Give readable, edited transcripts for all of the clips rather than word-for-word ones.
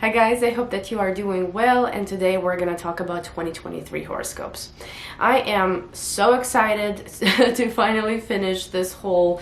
Hi guys, I hope that you are doing well, and today we're going to talk about 2023 horoscopes. I am so excited to finally finish this whole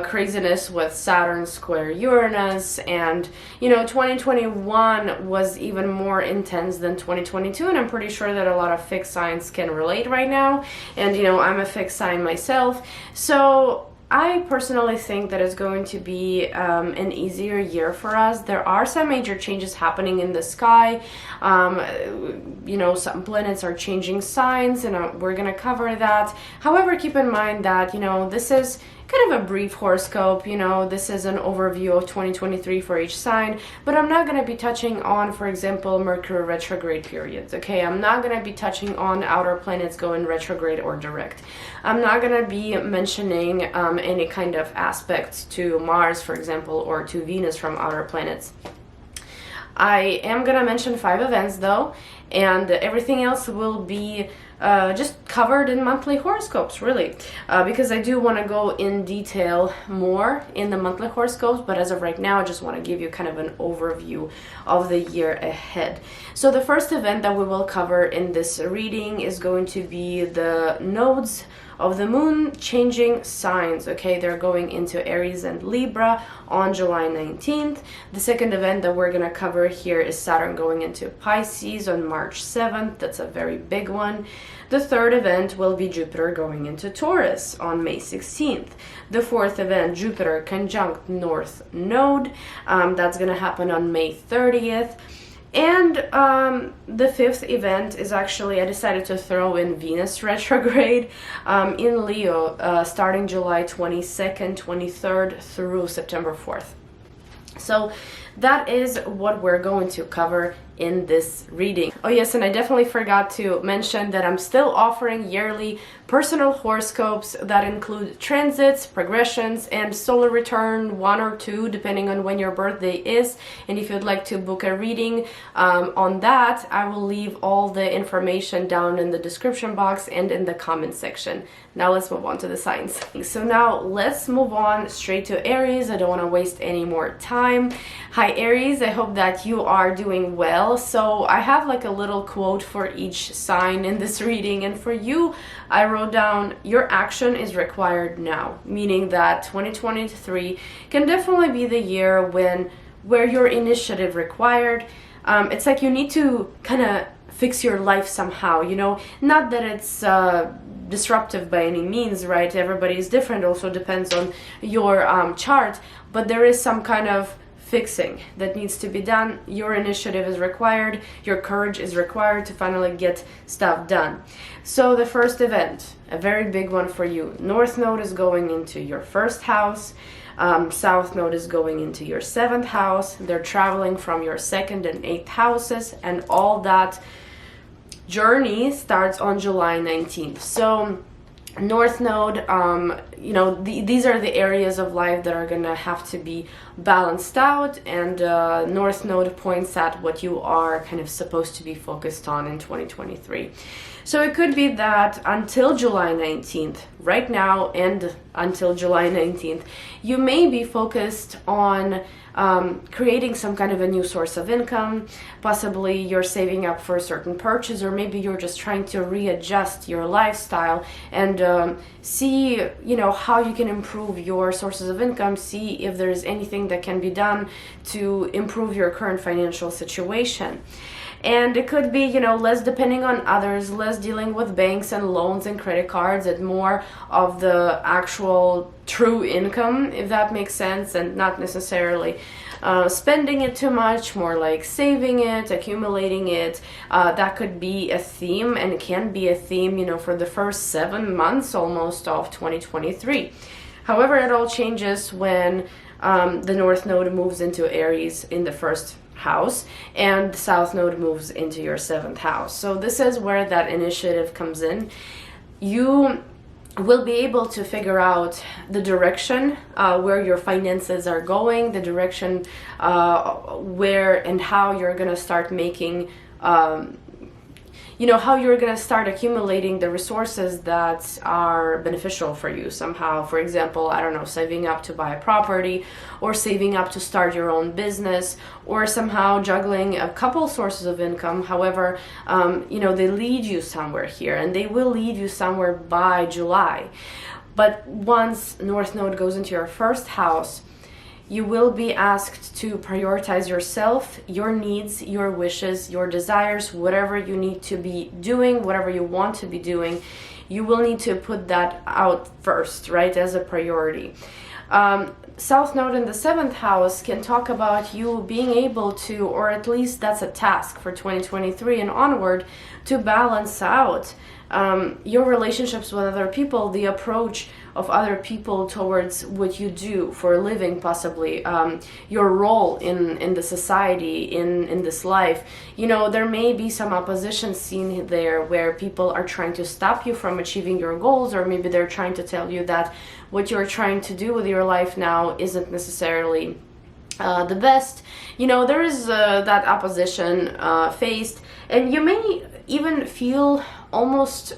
craziness with Saturn square Uranus, and 2021 was even more intense than 2022, and I'm pretty sure that a lot of fixed signs can relate right now, and I'm a fixed sign myself, so I personally think that it's going to be an easier year for us. There are some major changes happening in the sky. Some planets are changing signs, and we're going to cover that. However, keep in mind that, this is kind of a brief horoscope. This is an overview of 2023 for each sign, but I'm not going to be touching on, for example, Mercury retrograde periods, okay? I'm not going to be touching on outer planets going retrograde or direct. I'm not going to be mentioning any kind of aspects to Mars, for example, or to Venus from outer planets. I am going to mention 5 events though, and everything else will be just covered in monthly horoscopes, really, because I do want to go in detail more in the monthly horoscopes, but as of right now I just want to give you kind of an overview of the year ahead. So the first event that we will cover in this reading is going to be the nodes of the moon changing signs, okay? They're going into Aries and Libra on July 19th. The second event that we're going to cover here is Saturn going into Pisces on March 7th. That's a very big one. The third event will be Jupiter going into Taurus on May 16th. The fourth event, Jupiter conjunct North Node. That's going to happen on May 30th. And the fifth event is actually, I decided to throw in Venus retrograde in Leo, starting July 22nd, 23rd through September 4th. So that is what we're going to cover in this reading. Oh yes, and I definitely forgot to mention that I'm still offering yearly personal horoscopes that include transits, progressions, and solar return, 1 or 2 depending on when your birthday is. And if you'd like to book a reading on that, I will leave all the information down in the description box and in the comment section. Now let's move on to the signs. So now let's move on straight to Aries. I don't want to waste any more time. Hi Aries, I hope that you are doing well. So I have like a little quote for each sign in this reading, and for you I wrote down, your action is required now, meaning that 2023 can definitely be the year where your initiative required. It's like you need to kind of fix your life somehow, not that it's disruptive by any means, right? Everybody is different, also depends on your chart, but there is some kind of fixing that needs to be done. Your initiative is required, your courage is required to finally get stuff done. So the first event, a very big one for you, North Node is going into your first house, South Node is going into your 7th house. They're traveling from your 2nd and 8th houses, and all that journey starts on July 19th. So North Node, these are the areas of life that are going to have to be balanced out, and North Node points at what you are kind of supposed to be focused on in 2023. So it could be that until July 19th, right now and until July 19th, you may be focused on creating some kind of a new source of income. Possibly you're saving up for a certain purchase, or maybe you're just trying to readjust your lifestyle and see how you can improve your sources of income, see if there's anything that can be done to improve your current financial situation. And it could be, less depending on others, less dealing with banks and loans and credit cards, and more of the actual true income, if that makes sense, and not necessarily spending it too much, more like saving it, accumulating it. That could be a theme, and it can be a theme, for the first 7 months almost of 2023. However, it all changes when the North Node moves into Aries in the first house, and the South Node moves into your 7th house. So this is where that initiative comes in. You will be able to figure out the direction where your finances are going, the direction where and how you're going to start making you know, how you're going to start accumulating the resources that are beneficial for you somehow. For example, I don't know, saving up to buy a property, or saving up to start your own business, or somehow juggling a couple sources of income. However, you know, they lead you somewhere here, and they will lead you somewhere by July. But once North Node goes into your first house, you will be asked to prioritize yourself, your needs, your wishes, your desires, whatever you need to be doing, whatever you want to be doing. You will need to put that out first, right, as a priority. South Node in the 7th house can talk about you being able to, or at least that's a task for 2023 and onward, to balance out your relationships with other people, the approach of other people towards what you do for a living, possibly your role in the society, in this life. You know, there may be some opposition seen there where people are trying to stop you from achieving your goals, or maybe they're trying to tell you that what you're trying to do with your life now isn't necessarily the best. You know, there is that opposition faced, and you may even feel almost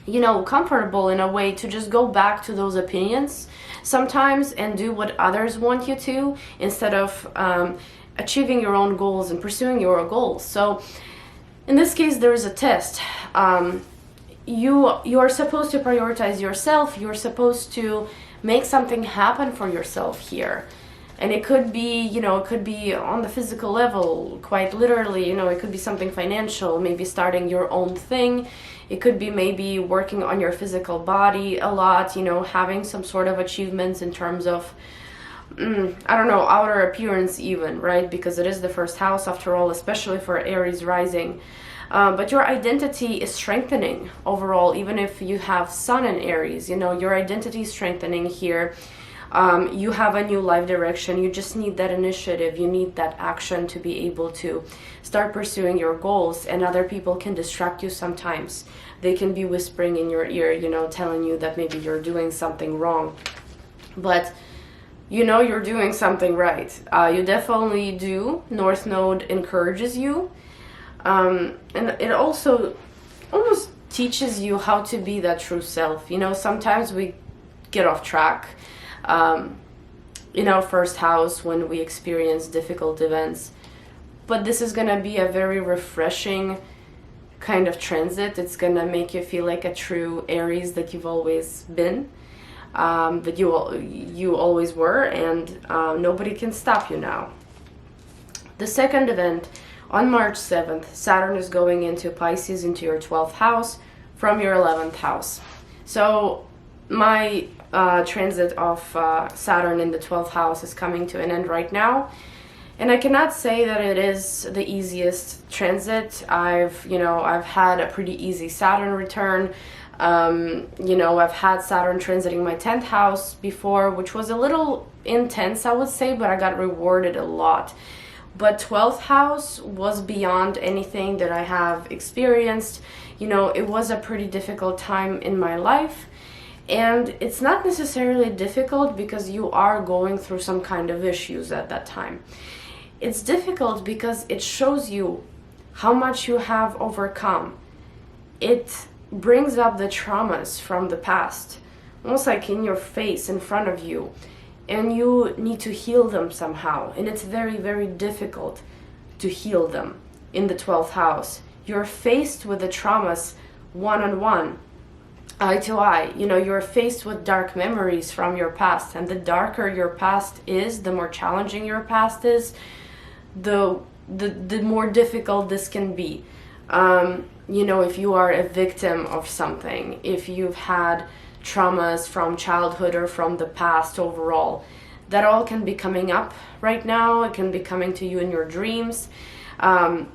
you know, comfortable in a way to just go back to those opinions sometimes and do what others want you to, instead of achieving your own goals and pursuing your goals. So in this case, there is a test. You're supposed to prioritize yourself. You're supposed to make something happen for yourself here. And it could be, you know, it could be on the physical level, quite literally, you know, it could be something financial, maybe starting your own thing. It could be maybe working on your physical body a lot, you know, having some sort of achievements in terms of, I don't know, outer appearance even, right? Because it is the first house after all, especially for Aries rising. But your identity is strengthening overall, even if you have Sun in Aries, you know, your identity is strengthening here. You have a new life direction. You just need that initiative. You need that action to be able to start pursuing your goals. And other people can distract you sometimes. They can be whispering in your ear, you know, telling you that maybe you're doing something wrong. But you know you're doing something right. You definitely do. North Node encourages you. And it also almost teaches you how to be that true self. You know, sometimes we get off track in our first house when we experience difficult events, but this is gonna be a very refreshing kind of transit. It's gonna make you feel like a true Aries that you've always been, that you always were, and nobody can stop you now. The second event, on March 7th, Saturn is going into Pisces, into your 12th house from your 11th house. So my transit of Saturn in the 12th house is coming to an end right now, and I cannot say that it is the easiest transit. I've had a pretty easy Saturn return. You know, I've had Saturn transiting my 10th house before, which was a little intense, I would say, but I got rewarded a lot. But 12th house was beyond anything that I have experienced. You know, it was a pretty difficult time in my life. And it's not necessarily difficult because you are going through some kind of issues at that time. It's difficult because it shows you how much you have overcome. It brings up the traumas from the past, almost like in your face, in front of you. And you need to heal them somehow. And it's very, very difficult to heal them in the 12th house. You're faced with the traumas one-on-one. Eye to eye. You know, you're faced with dark memories from your past, and the darker your past is, the more challenging your past is, the more difficult this can be. You know, if you are a victim of something, if you've had traumas from childhood or from the past overall, that all can be coming up right now. It can be coming to you in your dreams. I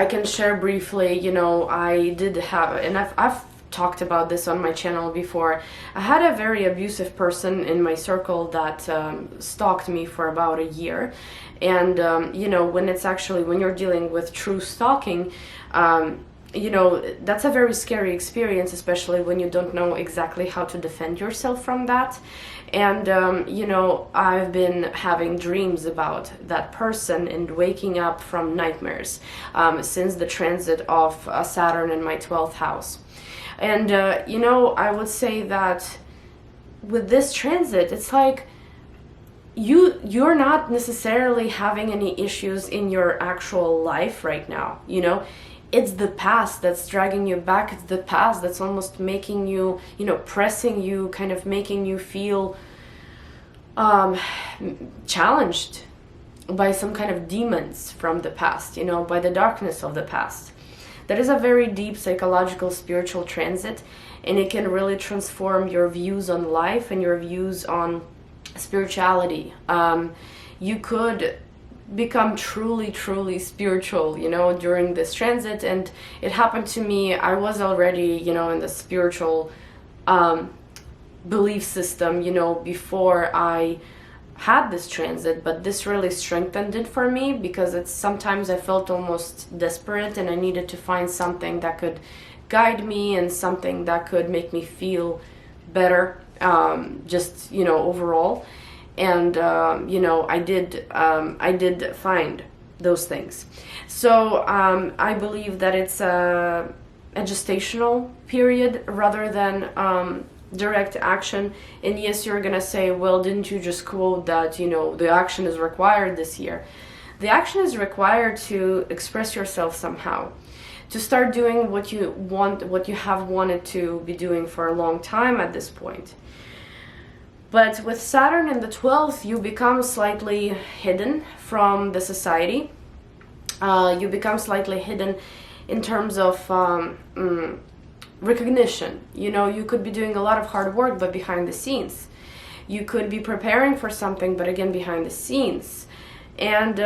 can share briefly, you know, I did have, and I've talked about this on my channel before. I had a very abusive person in my circle that stalked me for about a year. And you know, when you're dealing with true stalking, you know, that's a very scary experience, especially when you don't know exactly how to defend yourself from that. And you know, I've been having dreams about that person and waking up from nightmares since the transit of Saturn in my 12th house. And you know, I would say that with this transit, it's like you're not necessarily having any issues in your actual life right now, you know. It's the past that's dragging you back. It's the past that's almost making you, you know, pressing you, kind of making you feel challenged by some kind of demons from the past, you know, by the darkness of the past. That is a very deep psychological, spiritual transit, and it can really transform your views on life and your views on spirituality. You could become truly spiritual, you know, during this transit. And it happened to me. I was already, you know, in the spiritual belief system, you know, before I had this transit, but this really strengthened it for me, because it's sometimes I felt almost desperate and I needed to find something that could guide me and something that could make me feel better, just, you know, overall. And you know, I did find those things. So I believe that it's a gestational period rather than direct action. And yes, you're gonna say, well, didn't you just quote that, you know, the action is required this year? The action is required to express yourself somehow, to start doing what you want, what you have wanted to be doing for a long time at this point. But with Saturn in the 12th, you become slightly hidden from the society. You become slightly hidden in terms of recognition. You know, you could be doing a lot of hard work, but behind the scenes. You could be preparing for something, but again, behind the scenes. And,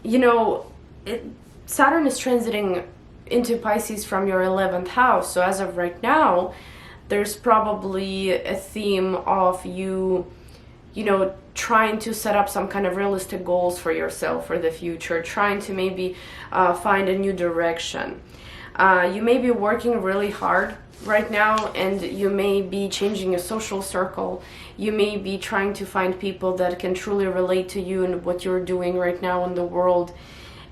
you know, Saturn is transiting into Pisces from your 11th house. So as of right now, there's probably a theme of you know, trying to set up some kind of realistic goals for yourself for the future, trying to maybe find a new direction. You may be working really hard right now, and you may be changing your social circle. You may be trying to find people that can truly relate to you and what you're doing right now in the world.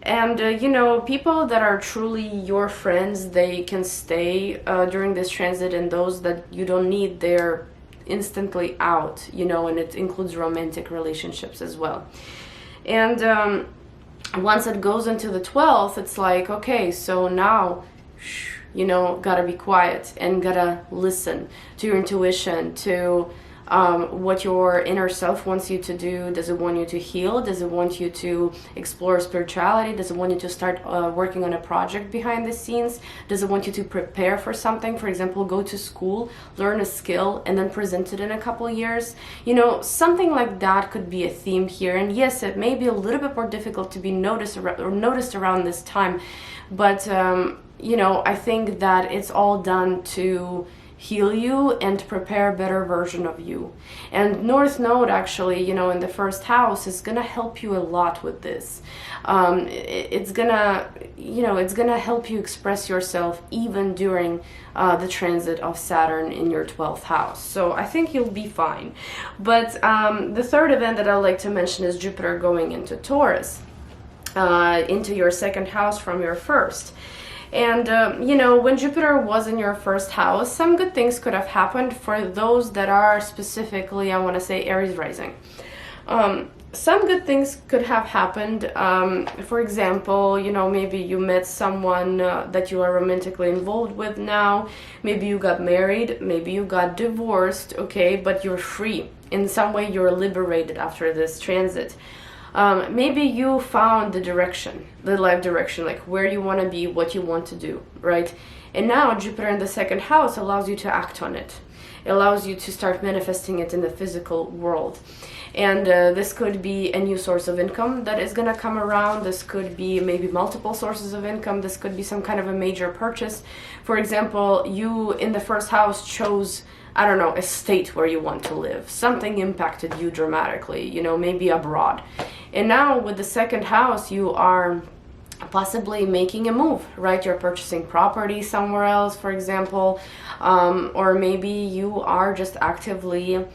And, you know, people that are truly your friends, they can stay during this transit, and those that you don't need, they're instantly out, you know, and it includes romantic relationships as well. And once it goes into the 12th, it's like, okay, so now, you know, gotta be quiet and gotta listen to your intuition, to what your inner self wants you to do. Does it want you to heal? Does it want you to explore spirituality? Does it want you to start working on a project behind the scenes? Does it want you to prepare for something? For example, go to school, learn a skill, and then present it in a couple of years. You know, something like that could be a theme here. And yes, it may be a little bit more difficult to be noticed around this time, but you know, I think that it's all done to heal you and prepare a better version of you. And North Node, actually, you know, in the first house is gonna help you a lot with this. It's gonna, you know, it's gonna help you express yourself even during the transit of Saturn in your 12th house. So I think you'll be fine. But the third event that I'd like to mention is Jupiter going into Taurus, into your second house from your first. And, you know, when Jupiter was in your first house, some good things could have happened for those that are specifically, I want to say, Aries rising. Some good things could have happened. For example, you know, maybe you met someone that you are romantically involved with now. Maybe you got married. Maybe you got divorced, okay, but you're free. In some way, you're liberated after this transit. Maybe you found the direction, the life direction, like where you want to be, what you want to do, right? And now Jupiter in the second house allows you to act on it. It allows you to start manifesting it in the physical world. And this could be a new source of income that is going to come around. This could be maybe multiple sources of income. This could be some kind of a major purchase. For example, you in the first house chose, I don't know, a state where you want to live. Something impacted you dramatically, you know, maybe abroad. And now with the second house, you are possibly making a move, right? You're purchasing property somewhere else, for example, or maybe you are just actively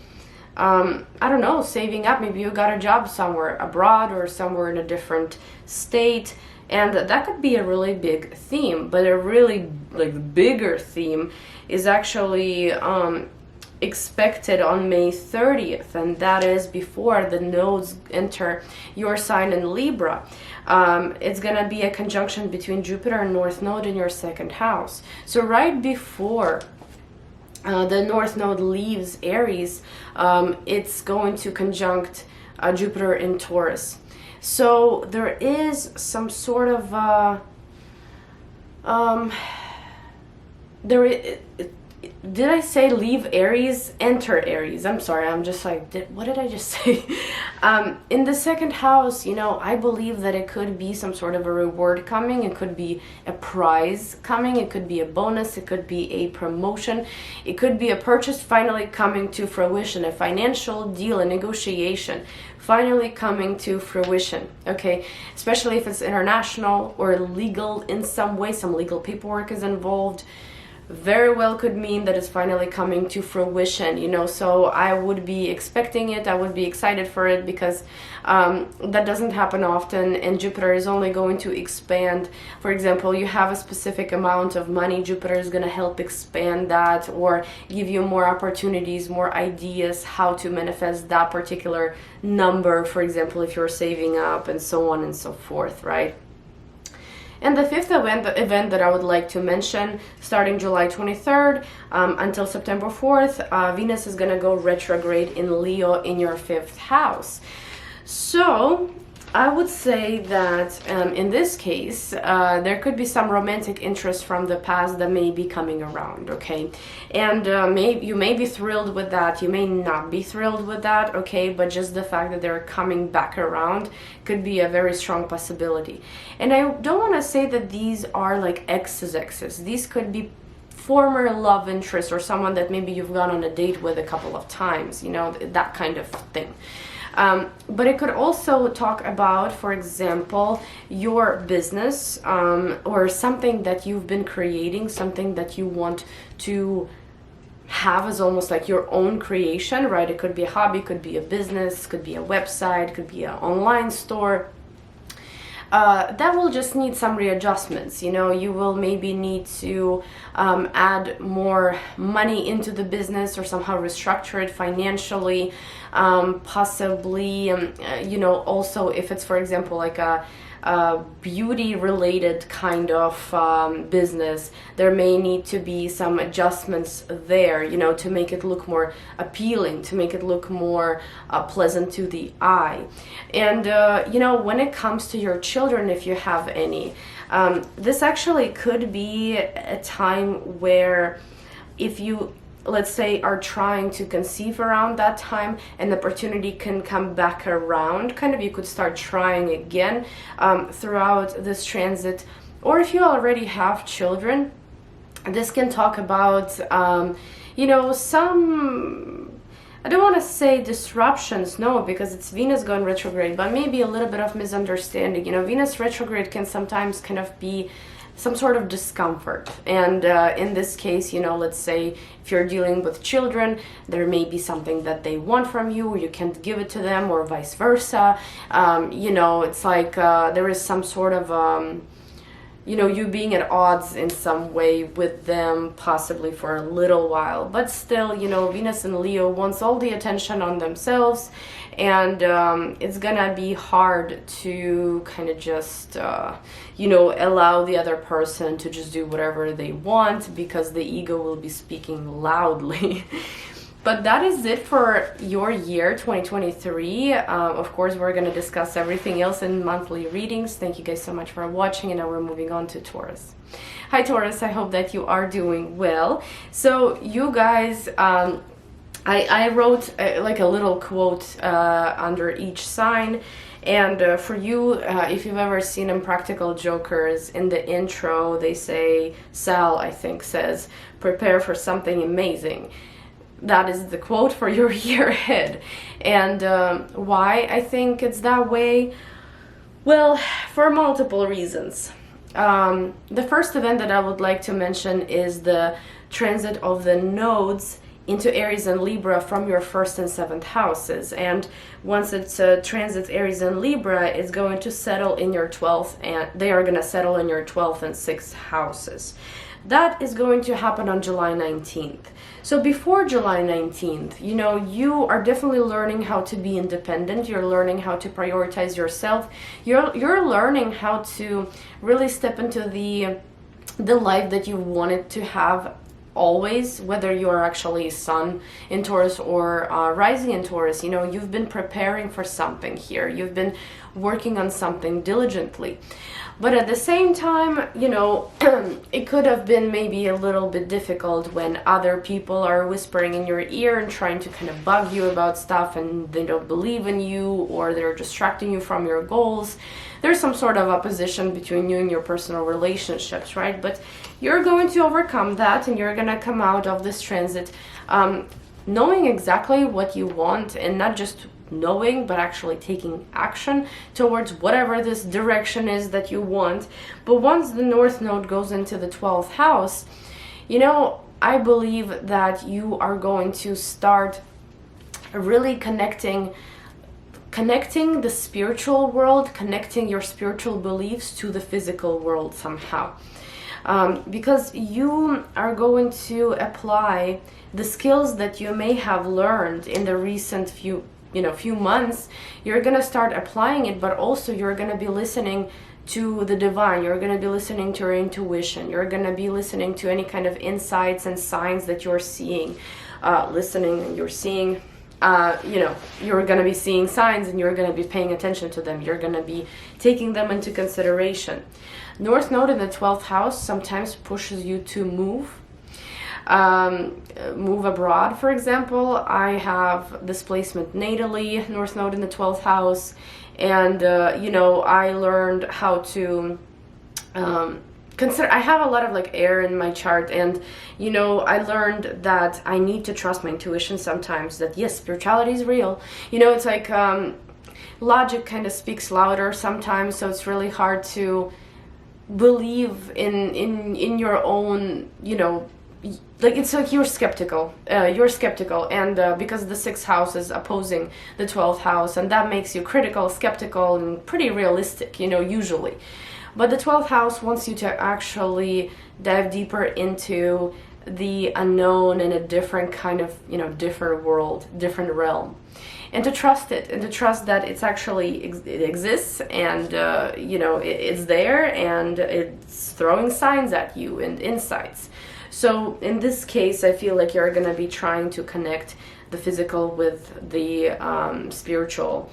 I don't know, saving up. Maybe you got a job somewhere abroad or somewhere in a different state, and that could be a really big theme. But a really bigger theme is actually expected on May 30th, and that is before the nodes enter your sign in Libra. It's gonna be a conjunction between Jupiter and North Node in your second house. So right before the North Node leaves Aries, it's going to conjunct Jupiter in Taurus. So there is some sort of did I say leave Aries? Enter Aries. I'm sorry, I'm just like, what did I just say? In the second house, you know, I believe that it could be some sort of a reward coming. It could be a prize coming. It could be a bonus. It could be a promotion. It could be a purchase finally coming to fruition, a financial deal, a negotiation finally coming to fruition, okay? Especially if it's international or legal in some way, some legal paperwork is involved. Very well could mean that it's finally coming to fruition, you know. So I would be expecting it, I would be excited for it, because that doesn't happen often, and Jupiter is only going to expand. For example, you have a specific amount of money, Jupiter is going to help expand that, or give you more opportunities, more ideas how to manifest that particular number, for example, if you're saving up, and so on and so forth, right? And the fifth event that I would like to mention, starting July 23rd until September 4th, Venus is going to go retrograde in Leo in your fifth house. So I would say that in this case, there could be some romantic interest from the past that may be coming around, okay? And you may be thrilled with that, you may not be thrilled with that, okay? But just the fact that they're coming back around could be a very strong possibility. And I don't want to say that these are like exes. These could be former love interest, or someone that maybe you've gone on a date with a couple of times, you know, that kind of thing. But it could also talk about, for example, your business, or something that you've been creating, something that you want to have as almost like your own creation, right? It could be a hobby, could be a business, could be a website, could be an online store. That will just need some readjustments, you know. You will maybe need to add more money into the business, or somehow restructure it financially, possibly, you know, also if it's, for example, like a beauty related kind of business, there may need to be some adjustments there, you know, to make it look more appealing, to make it look more pleasant to the eye. And you know, when it comes to your children, if you have any, this actually could be a time where, if you, let's say, are trying to conceive around that time, an opportunity can come back around, kind of, you could start trying again throughout this transit. Or if you already have children, this can talk about you know, some, I don't want to say disruptions, no, because it's Venus going retrograde, but maybe a little bit of misunderstanding. You know, Venus retrograde can sometimes kind of be some sort of discomfort, and in this case, you know, let's say if you're dealing with children, there may be something that they want from you, or you can't give it to them, or vice versa. You know, it's like there is some sort of you know, you being at odds in some way with them, possibly for a little while, but still, you know, Venus in Leo wants all the attention on themselves, and it's gonna be hard to kind of just you know, allow the other person to just do whatever they want, because the ego will be speaking loudly. But that is it for your year 2023. Of course, we're going to discuss everything else in monthly readings. Thank you guys so much for watching, and now we're moving on to Taurus. Hi Taurus, I hope that you are doing well. So you guys, I wrote like a little quote under each sign. And for you, if you've ever seen Impractical Jokers, in the intro they say, Sal, I think, says, prepare for something amazing. That is the quote for your year ahead. And why I think it's that way? Well, for multiple reasons. The first event that I would like to mention is the transit of the nodes into Aries and Libra from your 1st and 7th houses. And once it transits Aries and Libra, it's going to settle in your 12th, and they are going to settle in your 12th and 6th houses. That is going to happen on July 19th. So before July 19th, you know, you are definitely learning how to be independent. You're learning how to prioritize yourself. You're learning how to really step into the life that you wanted to have always, whether you are actually sun in Taurus or rising in Taurus. You know, you've been preparing for something here. You've been working on something diligently. But at the same time, you know, it could have been maybe a little bit difficult when other people are whispering in your ear and trying to kind of bug you about stuff, and they don't believe in you, or they're distracting you from your goals. There's some sort of opposition between you and your personal relationships, right? But you're going to overcome that, and you're going to come out of this transit knowing exactly what you want, and not just knowing, but actually taking action towards whatever this direction is that you want. But once the North Node goes into the 12th house, you know, I believe that you are going to start really connecting the spiritual world, connecting your spiritual beliefs to the physical world somehow. Because you are going to apply the skills that you may have learned in the recent few months. You're going to start applying it, but also you're going to be listening to the divine. You're going to be listening to your intuition. You're going to be listening to any kind of insights and signs that you're seeing. Listening, and you're seeing, you're going to be seeing signs, and you're going to be paying attention to them. You're going to be taking them into consideration. North Node in the 12th house sometimes pushes you to move abroad. For example, I have this placement natally, North Node in the 12th house, and I learned how to consider. I have a lot of like air in my chart, and I learned that I need to trust my intuition sometimes, that yes, spirituality is real. It's like logic kind of speaks louder sometimes, so it's really hard to believe in your own, like it's like you're skeptical, and because the 6th house is opposing the 12th house, and that makes you critical, skeptical, and pretty realistic, usually. But the 12th house wants you to actually dive deeper into the unknown in a different kind of, different world, different realm, and to trust it, and to trust that it's actually it exists, and it's there, and it's throwing signs at you and insights. So in this case, I feel like you're going to be trying to connect the physical with the spiritual,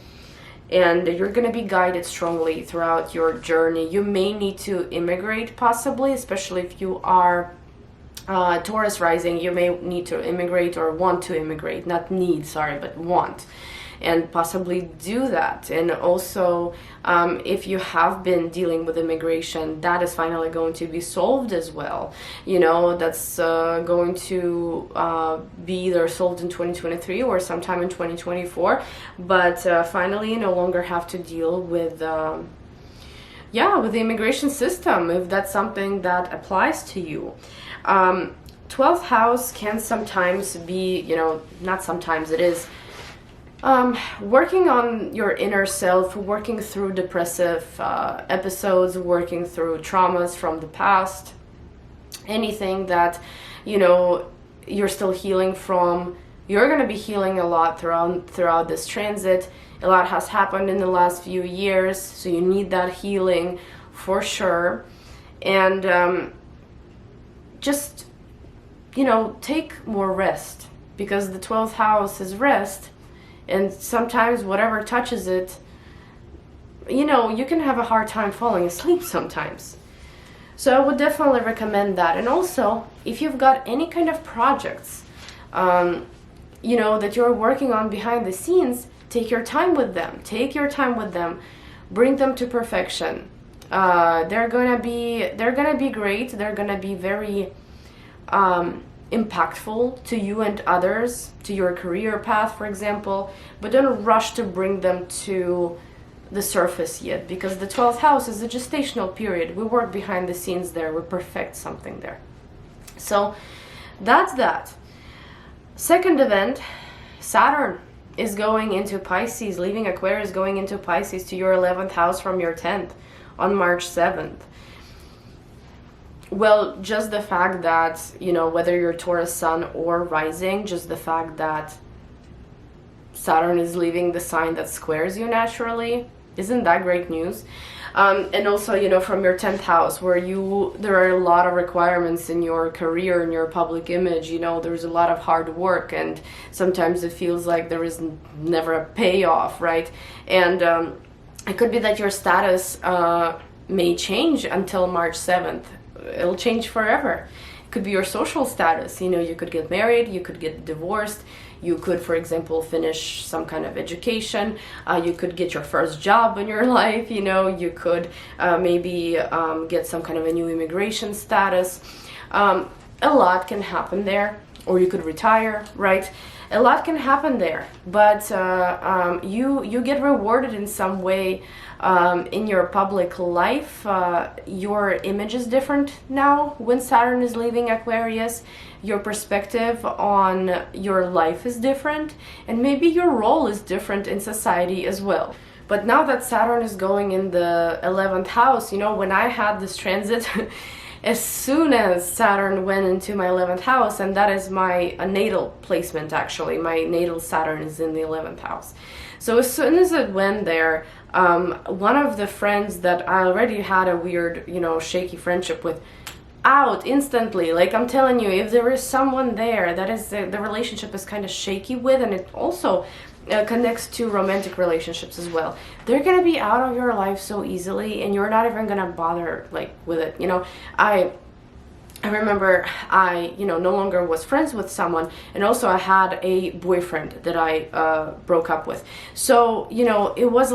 and you're going to be guided strongly throughout your journey. You may need to immigrate, possibly, especially if you are Taurus rising. You may need to immigrate, or want to immigrate, not need, sorry, but want, and possibly do that. And also, if you have been dealing with immigration, that is finally going to be solved as well. That's going to be either solved in 2023 or sometime in 2024. But finally, you no longer have to deal with the immigration system, if that's something that applies to you. 12th house can sometimes be, not sometimes, it is working on your inner self, working through depressive episodes, working through traumas from the past, anything that you're still healing from. You're going to be healing a lot throughout this transit. A lot has happened in the last few years, so you need that healing for sure. And just take more rest, because the 12th house is rest. And sometimes whatever touches it, you can have a hard time falling asleep sometimes. So I would definitely recommend that. And also, if you've got any kind of projects, that you're working on behind the scenes, take your time with them. Bring them to perfection. They're gonna be great. They're gonna be very impactful to you and others, to your career path, for example, but don't rush to bring them to the surface yet, because the 12th house is a gestational period. We work behind the scenes there, we perfect something there. So that's that. Second event, Saturn is going into Pisces, leaving Aquarius, going into Pisces to your 11th house from your 10th on March 7th. Well, just the fact that, you know, whether you're Taurus sun or rising, just the fact that Saturn is leaving the sign that squares you naturally, isn't that great news? And also, you know, from your 10th house, where there are a lot of requirements in your career and your public image, you know, there's a lot of hard work, and sometimes it feels like there is never a payoff, right? And it could be that your status may change until March 7th. It'll change forever. It could be your social status, you know, you could get married, you could get divorced, you could, for example, finish some kind of education, you could get your first job in your life, you know, you could maybe get some kind of a new immigration status. A lot can happen there, or you could retire, right? A lot can happen there, but you get rewarded in some way in your public life. Your image is different now when Saturn is leaving Aquarius. Your perspective on your life is different, and maybe your role is different in society as well. But now that Saturn is going in the 11th house, you know, when I had this transit, as soon as Saturn went into my 11th house, and that is my natal placement actually, my natal Saturn is in the 11th house. So as soon as it went there, one of the friends that I already had a weird, you know, shaky friendship with, out instantly. Like, I'm telling you, if there is someone there that is the relationship is kind of shaky with, and it also connects to romantic relationships as well, they're gonna be out of your life so easily, and you're not even gonna bother like with it. You know, I remember I, you know, no longer was friends with someone, and also I had a boyfriend that I broke up with. So, you know, it was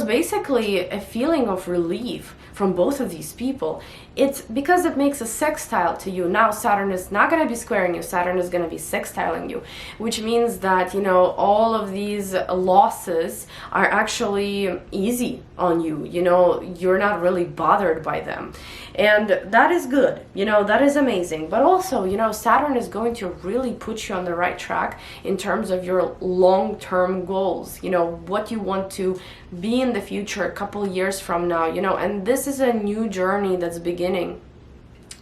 basically a feeling of relief from both of these people. It's because it makes a sextile to you. Now Saturn is not going to be squaring you, Saturn is going to be sextiling you, which means that, you know, all of these losses are actually easy on you. You know, you're not really bothered by them, and that is good, you know, that is amazing. But also, you know, Saturn is going to really put you on the right track in terms of your long-term goals, you know, what you want to be in the future a couple years from now, you know. And this is a new journey that's beginning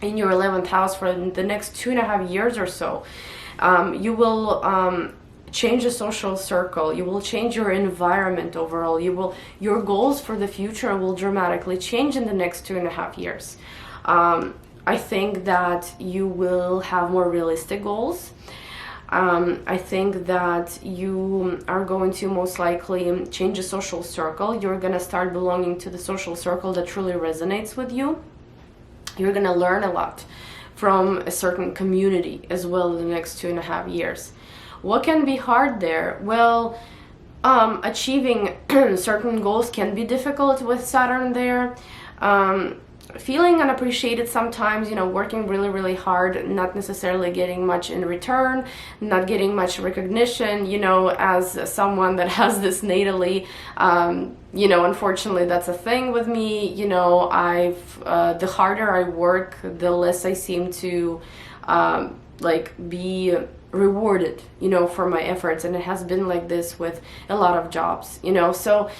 in your 11th house for the next 2.5 years or so. You will change the social circle, you will change your environment overall, your goals for the future will dramatically change in the next 2.5 years. I think that you will have more realistic goals. I think that you are going to most likely change the social circle. You're going to start belonging to the social circle that truly resonates with you. You're going to learn a lot from a certain community as well in the next 2.5 years. What can be hard there? Well, achieving certain goals can be difficult with Saturn there. Feeling unappreciated sometimes, you know, working really, really hard, not necessarily getting much in return, not getting much recognition, you know, as someone that has this natally, you know, unfortunately that's a thing with me, you know. The harder I work, the less I seem to, like, be rewarded, you know, for my efforts, and it has been like this with a lot of jobs, you know. So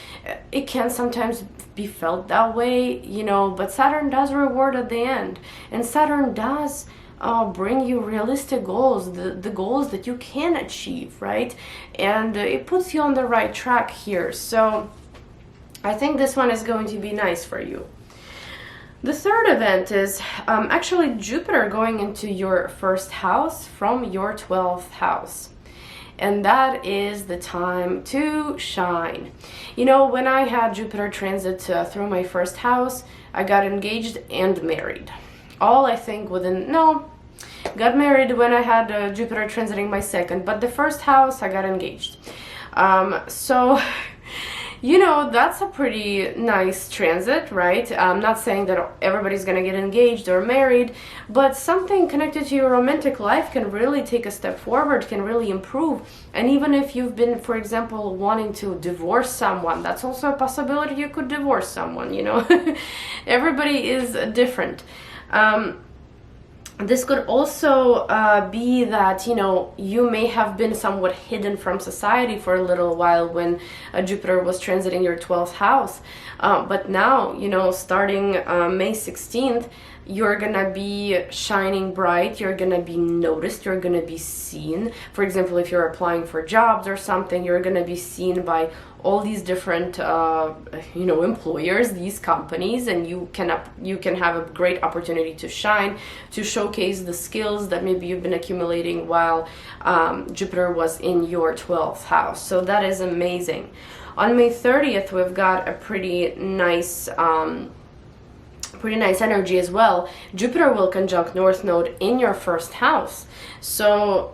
it can sometimes be felt that way, you know, but Saturn does reward at the end, and Saturn does bring you realistic goals, the goals that you can achieve, right? And it puts you on the right track here. So I think this one is going to be nice for you. The third event is actually Jupiter going into your first house from your 12th house. And that is the time to shine. You know, when I had Jupiter transit through my first house, I got engaged and married. All I think got married when I had Jupiter transiting my second, but the first house I got engaged. So you know, that's a pretty nice transit, right? I'm not saying that everybody's gonna get engaged or married, but something connected to your romantic life can really take a step forward, can really improve. And even if you've been, for example, wanting to divorce someone, that's also a possibility. You could divorce someone, you know. Everybody is different. This could also be that, you know, you may have been somewhat hidden from society for a little while when Jupiter was transiting your 12th house. But now, you know, starting May 16th, you're gonna be shining bright, you're gonna be noticed, you're gonna be seen. For example, if you're applying for jobs or something, you're gonna be seen by all these different you know, employers, these companies, and you can have a great opportunity to shine, to showcase the skills that maybe you've been accumulating while Jupiter was in your 12th house. So that is amazing. On May 30th, we've got a pretty nice energy as well. Jupiter will conjunct North Node in your first house. So,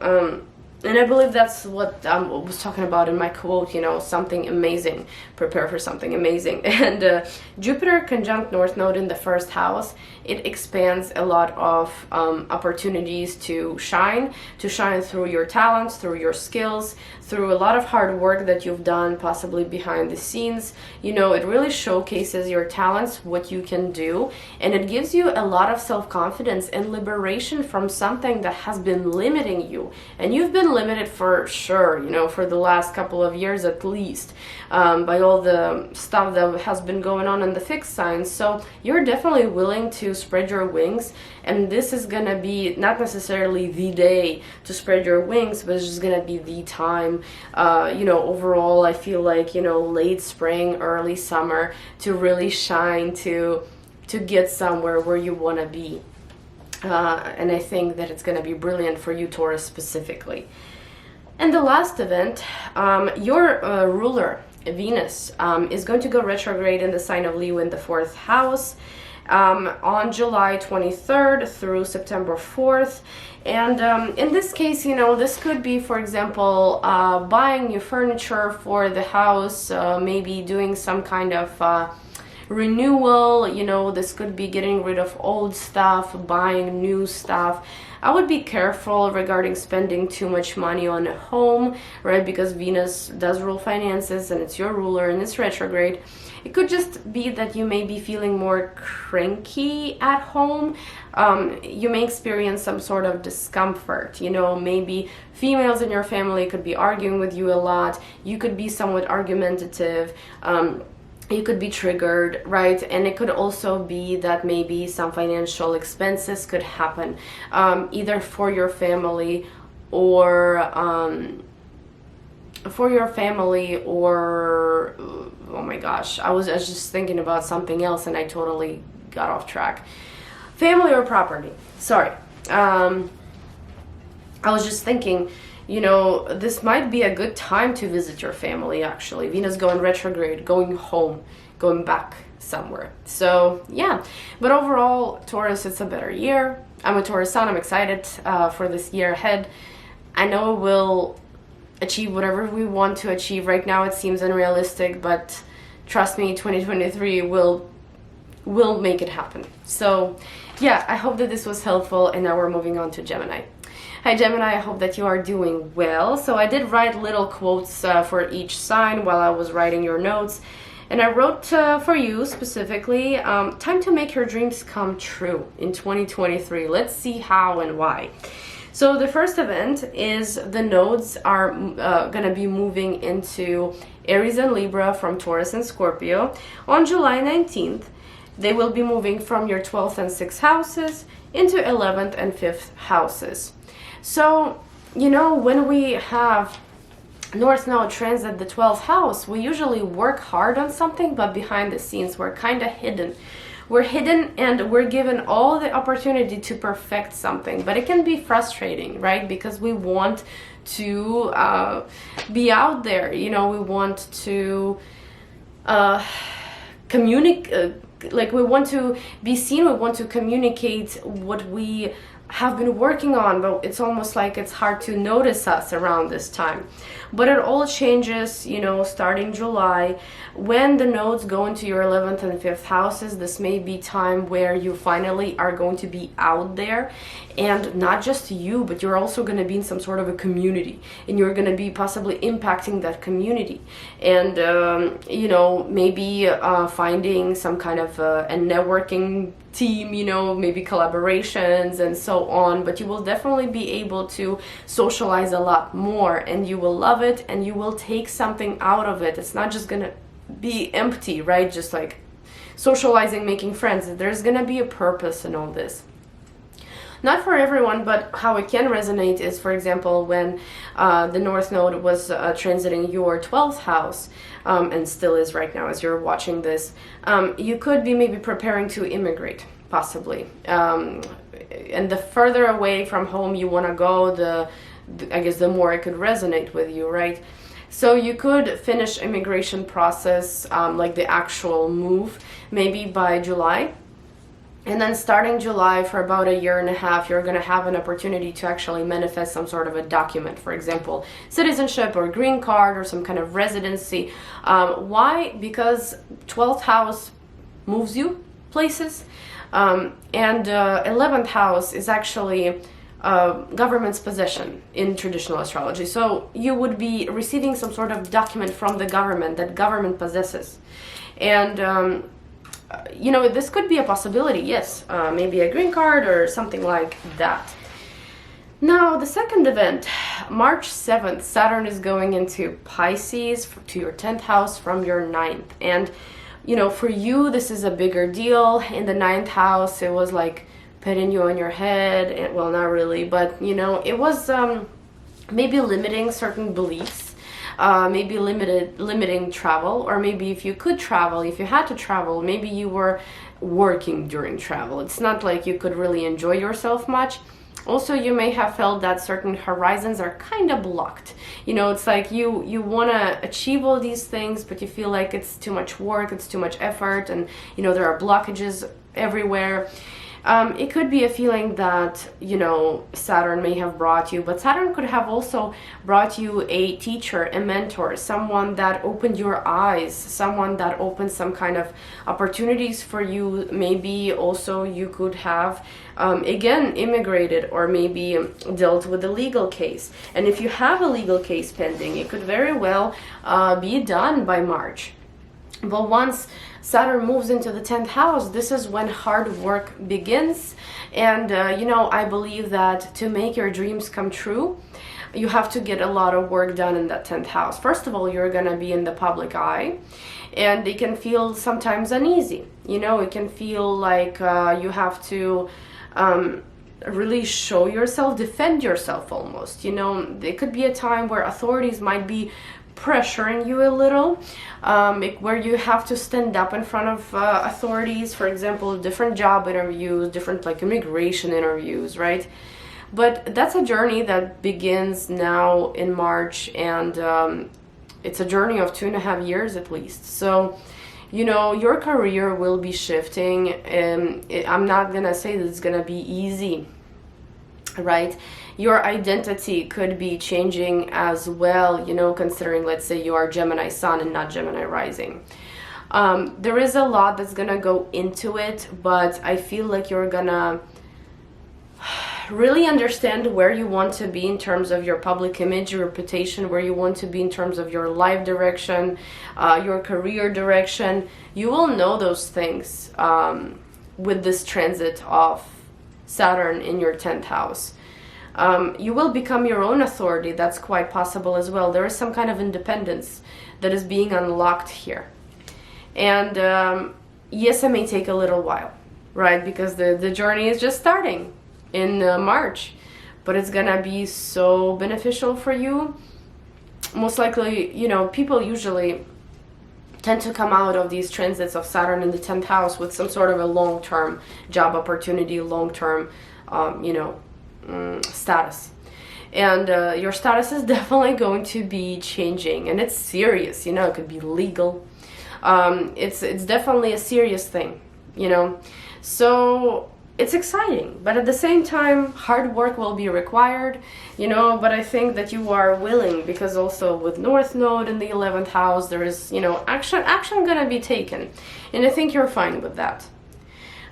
and I believe that's what I was talking about in my quote, you know, something amazing. Prepare for something amazing. And Jupiter conjunct North Node in the first house, it expands a lot of opportunities to shine through your talents, through your skills, through a lot of hard work that you've done, possibly behind the scenes. You know, it really showcases your talents, what you can do, and it gives you a lot of self-confidence and liberation from something that has been limiting you. And you've been limited for sure, you know, for the last couple of years at least, by all the stuff that has been going on in the fixed signs. So you're definitely willing to spread your wings, and this is gonna be not necessarily the day to spread your wings, but it's just gonna be the time, you know, overall I feel like, you know, late spring, early summer, to really shine, to get somewhere where you want to be. And I think that it's going to be brilliant for you, Taurus, specifically. And the last event, your ruler, Venus, is going to go retrograde in the sign of Leo in the 4th house on July 23rd through September 4th. And in this case, you know, this could be, for example, buying new furniture for the house, maybe doing some kind of renewal. You know, this could be getting rid of old stuff, buying new stuff. I would be careful regarding spending too much money on a home, right? Because Venus does rule finances and it's your ruler and it's retrograde. It could just be that you may be feeling more cranky at home. You may experience some sort of discomfort. You know, maybe females in your family could be arguing with you a lot. You could be somewhat argumentative. You could be triggered, right? And it could also be that maybe some financial expenses could happen, either for your family or oh my gosh, I was just thinking about something else and I totally got off track. Family or property, sorry. I was just thinking, you know, this might be a good time to visit your family, actually. Venus going retrograde, going home, going back somewhere. So, yeah. But overall, Taurus, it's a better year. I'm a Taurus sun. I'm excited for this year ahead. I know we'll achieve whatever we want to achieve. Right now, it seems unrealistic, but trust me, 2023 will make it happen. So, yeah, I hope that this was helpful, and now we're moving on to Gemini. Hi Gemini, I hope that you are doing well. So I did write little quotes for each sign while I was writing your notes. And I wrote for you specifically, time to make your dreams come true in 2023. Let's see how and why. So the first event is the nodes are going to be moving into Aries and Libra from Taurus and Scorpio. On July 19th, they will be moving from your 12th and 6th houses into 11th and 5th houses. So, you know, when we have North Node transit the 12th house, we usually work hard on something, but behind the scenes, we're kind of hidden. We're hidden and we're given all the opportunity to perfect something, but it can be frustrating, right? Because we want to be out there, you know, we want to communicate, like we want to be seen, we want to communicate what we have been working on, but it's almost like it's hard to notice us around this time. But it all changes, you know, starting July. When the nodes go into your 11th and 5th houses, this may be time where you finally are going to be out there, and not just you, but you're also going to be in some sort of a community, and you're going to be possibly impacting that community, and you know, maybe finding some kind of a networking team, you know, maybe collaborations and so on. But you will definitely be able to socialize a lot more, and you will love it, and you will take something out of it. It's not just gonna be empty, right? Just like socializing, making friends. There's gonna be a purpose in all this. Not for everyone, but how it can resonate is, for example, when the North Node was transiting your 12th house, and still is right now as you're watching this, you could be maybe preparing to immigrate, possibly. And the further away from home you want to go, I guess the more it could resonate with you, right? So you could finish immigration process, like the actual move, maybe by July. And then starting July for about a year and a half, you're going to have an opportunity to actually manifest some sort of a document, for example, citizenship or green card or some kind of residency. Why? Because 12th house moves you places, and 11th house is actually government's possession in traditional astrology. So you would be receiving some sort of document from the government that government possesses. And you know, this could be a possibility, yes, maybe a green card or something like that. Now, the second event, March 7th, Saturn is going into Pisces to your 10th house from your 9th. And, you know, for you, this is a bigger deal. In the 9th house, it was like petting you on your head. And, well, not really, but, you know, it was maybe limiting certain beliefs. Maybe limiting travel, or maybe if you could travel, if you had to travel, maybe you were working during travel. It's not like you could really enjoy yourself much. Also, you may have felt that certain horizons are kind of blocked. You know, it's like you want to achieve all these things, but you feel like it's too much work, it's too much effort, and, you know, there are blockages everywhere. It could be a feeling that, you know, Saturn may have brought you, but Saturn could have also brought you a teacher, a mentor, someone that opened your eyes, someone that opened some kind of opportunities for you. Maybe also you could have, again, immigrated, or maybe dealt with a legal case. And if you have a legal case pending, it could very well be done by March. But once Saturn moves into the 10th house, this is when hard work begins. And, you know, I believe that to make your dreams come true, you have to get a lot of work done in that 10th house. First of all, you're going to be in the public eye, and it can feel sometimes uneasy. You know, it can feel like you have to really show yourself, defend yourself almost. You know, it could be a time where authorities might be pressuring you a little, where you have to stand up in front of authorities, for example, different job interviews, different like immigration interviews, right? But that's a journey that begins now in March, and it's a journey of 2.5 years at least. So, you know, your career will be shifting, and I'm not gonna say that it's gonna be easy, right? Your identity could be changing as well, you know, considering, let's say, you are Gemini Sun and not Gemini Rising. There is a lot that's gonna go into it, but I feel like you're gonna really understand where you want to be in terms of your public image, your reputation, where you want to be in terms of your life direction, your career direction. You will know those things with this transit of Saturn in your 10th house. You will become your own authority. That's quite possible as well. There is some kind of independence that is being unlocked here. And yes, it may take a little while, right? Because the journey is just starting in March, but it's gonna be so beneficial for you. Most likely, you know, people usually tend to come out of these transits of Saturn in the 10th house with some sort of a long-term job opportunity, long-term, you know, status. And your status is definitely going to be changing, and it's serious, you know. It could be legal. It's definitely a serious thing, you know. So it's exciting, but at the same time, hard work will be required, you know, but I think that you are willing, because also with North Node in the 11th house, there is, you know, action gonna be taken, and I think you're fine with that.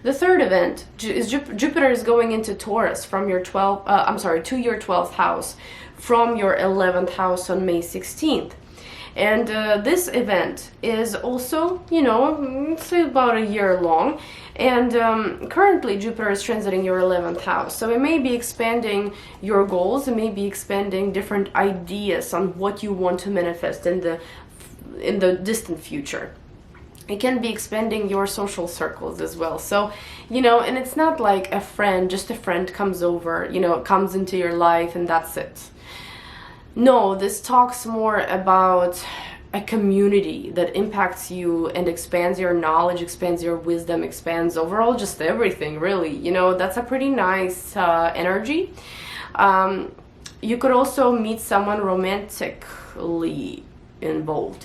The third event is Jupiter is going into Taurus from your to your 12th house from your 11th house on May 16th. And this event is also, you know, it's about a year long. And currently Jupiter is transiting your 11th house. So it may be expanding your goals. It may be expanding different ideas on what you want to manifest in the distant future. It can be expanding your social circles as well. So, you know, and it's not like just a friend comes over, you know, comes into your life and that's it. No, this talks more about a community that impacts you and expands your knowledge, expands your wisdom, expands overall just everything, really. You know, that's a pretty nice energy. You could also meet someone romantically involved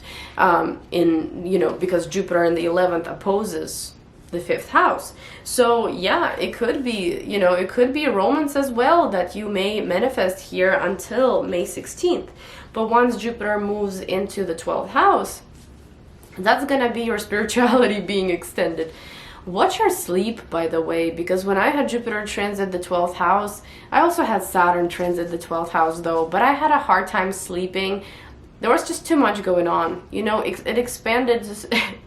you know, because Jupiter in the 11th opposes the 5th house. So yeah, it could be, you know, it could be a romance as well that you may manifest here until May 16th. But once Jupiter moves into the 12th house, that's gonna be your spirituality being extended. Watch your sleep, by the way, because when I had Jupiter transit the 12th house, I also had Saturn transit the 12th house though, but I had a hard time sleeping. There was just too much going on, you know. It expanded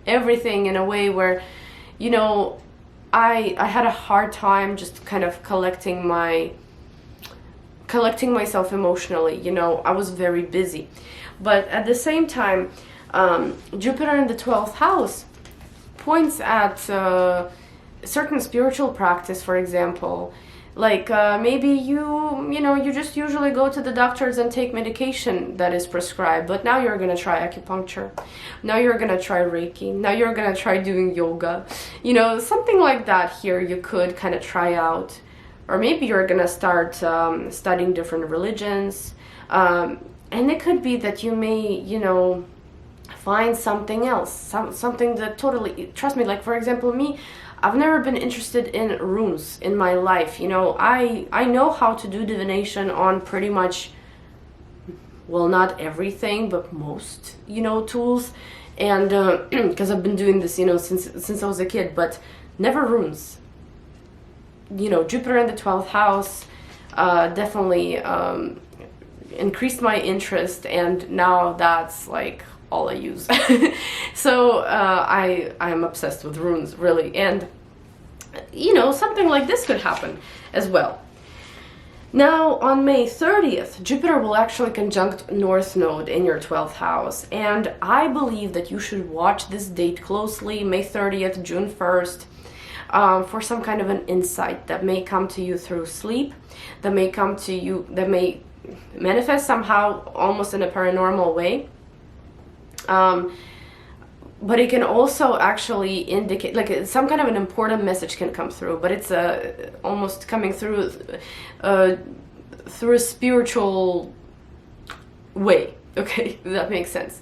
everything in a way where, you know, I had a hard time just kind of collecting myself emotionally, you know. I was very busy. But at the same time, Jupiter in the 12th house points at certain spiritual practice, for example. Like maybe you just usually go to the doctors and take medication that is prescribed, but now you're gonna try acupuncture, now you're gonna try Reiki, now you're gonna try doing yoga, you know, something like that. Here you could kind of try out, or maybe you're gonna start studying different religions, and it could be that you may, you know, find something else, something that totally, trust me, like for example me, I've never been interested in runes in my life. You know, I know how to do divination on pretty much, well, not everything, but most, you know, tools. And because I've been doing this, you know, since I was a kid, but never runes. You know, Jupiter in the 12th house definitely increased my interest, and now that's like all I use. So I'm obsessed with runes, really. And you know, something like this could happen as well. Now on May 30th, Jupiter will actually conjunct North Node in your 12th house, and I believe that you should watch this date closely, May 30th, June 1st, for some kind of an insight that may come to you through sleep, that may come to you, that may manifest somehow almost in a paranormal way. But it can also actually indicate, like, some kind of an important message can come through, but it's almost coming through through a spiritual way. Okay, that makes sense.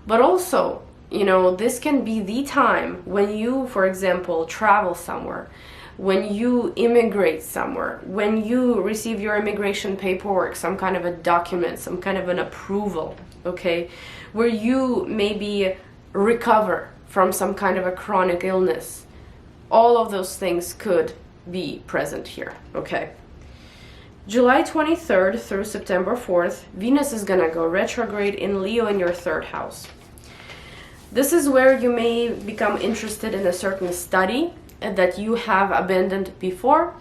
But also, you know, this can be the time when you, for example, travel somewhere, when you immigrate somewhere, when you receive your immigration paperwork, some kind of a document, some kind of an approval, okay, where you maybe recover from some kind of a chronic illness. All of those things could be present here, okay? July 23rd through September 4th, Venus is gonna go retrograde in Leo in your 3rd house. This is where you may become interested in a certain study that you have abandoned before.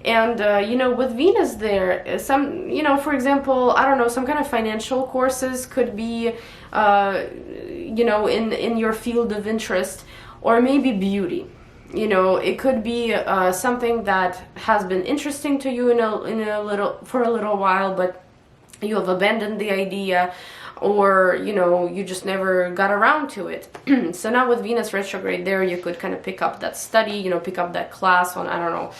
And, you know, with Venus there, some, you know, for example, I don't know, some kind of financial courses could be, you know, in your field of interest, or maybe beauty. You know, it could be something that has been interesting to you for a little while, but you have abandoned the idea, or, you know, you just never got around to it. So now with Venus retrograde there, you could kind of pick up that study, you know, pick up that class on, I don't know,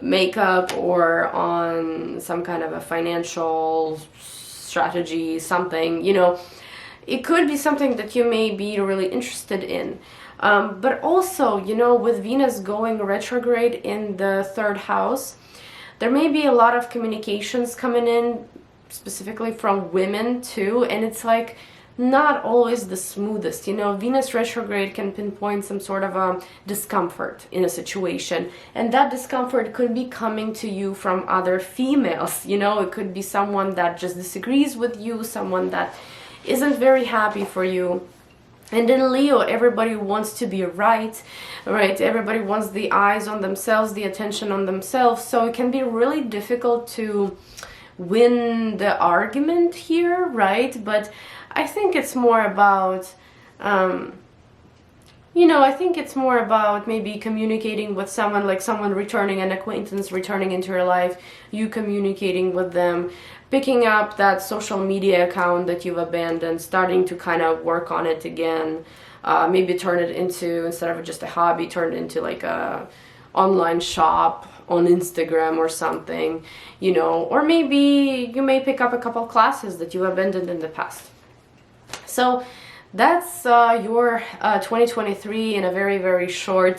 makeup, or on some kind of a financial strategy, something, you know. It could be something that you may be really interested in. But also, you know, with Venus going retrograde in the 3rd house, there may be a lot of communications coming in, specifically from women too, and it's like not always the smoothest. You know, Venus retrograde can pinpoint some sort of a discomfort in a situation, and that discomfort could be coming to you from other females. You know, it could be someone that just disagrees with you, someone that isn't very happy for you. And in Leo, everybody wants to be right? Everybody wants the eyes on themselves, the attention on themselves. So it can be really difficult to win the argument here, right? But I think it's more about, you know, I think it's more about maybe communicating with someone, like someone returning, an acquaintance returning into your life, you communicating with them, picking up that social media account that you've abandoned, starting to kind of work on it again, maybe turn it into, instead of just a hobby, turn it into like a online shop on Instagram or something, you know, or maybe you may pick up a couple classes that you abandoned in the past. So that's your 2023 in a very, very short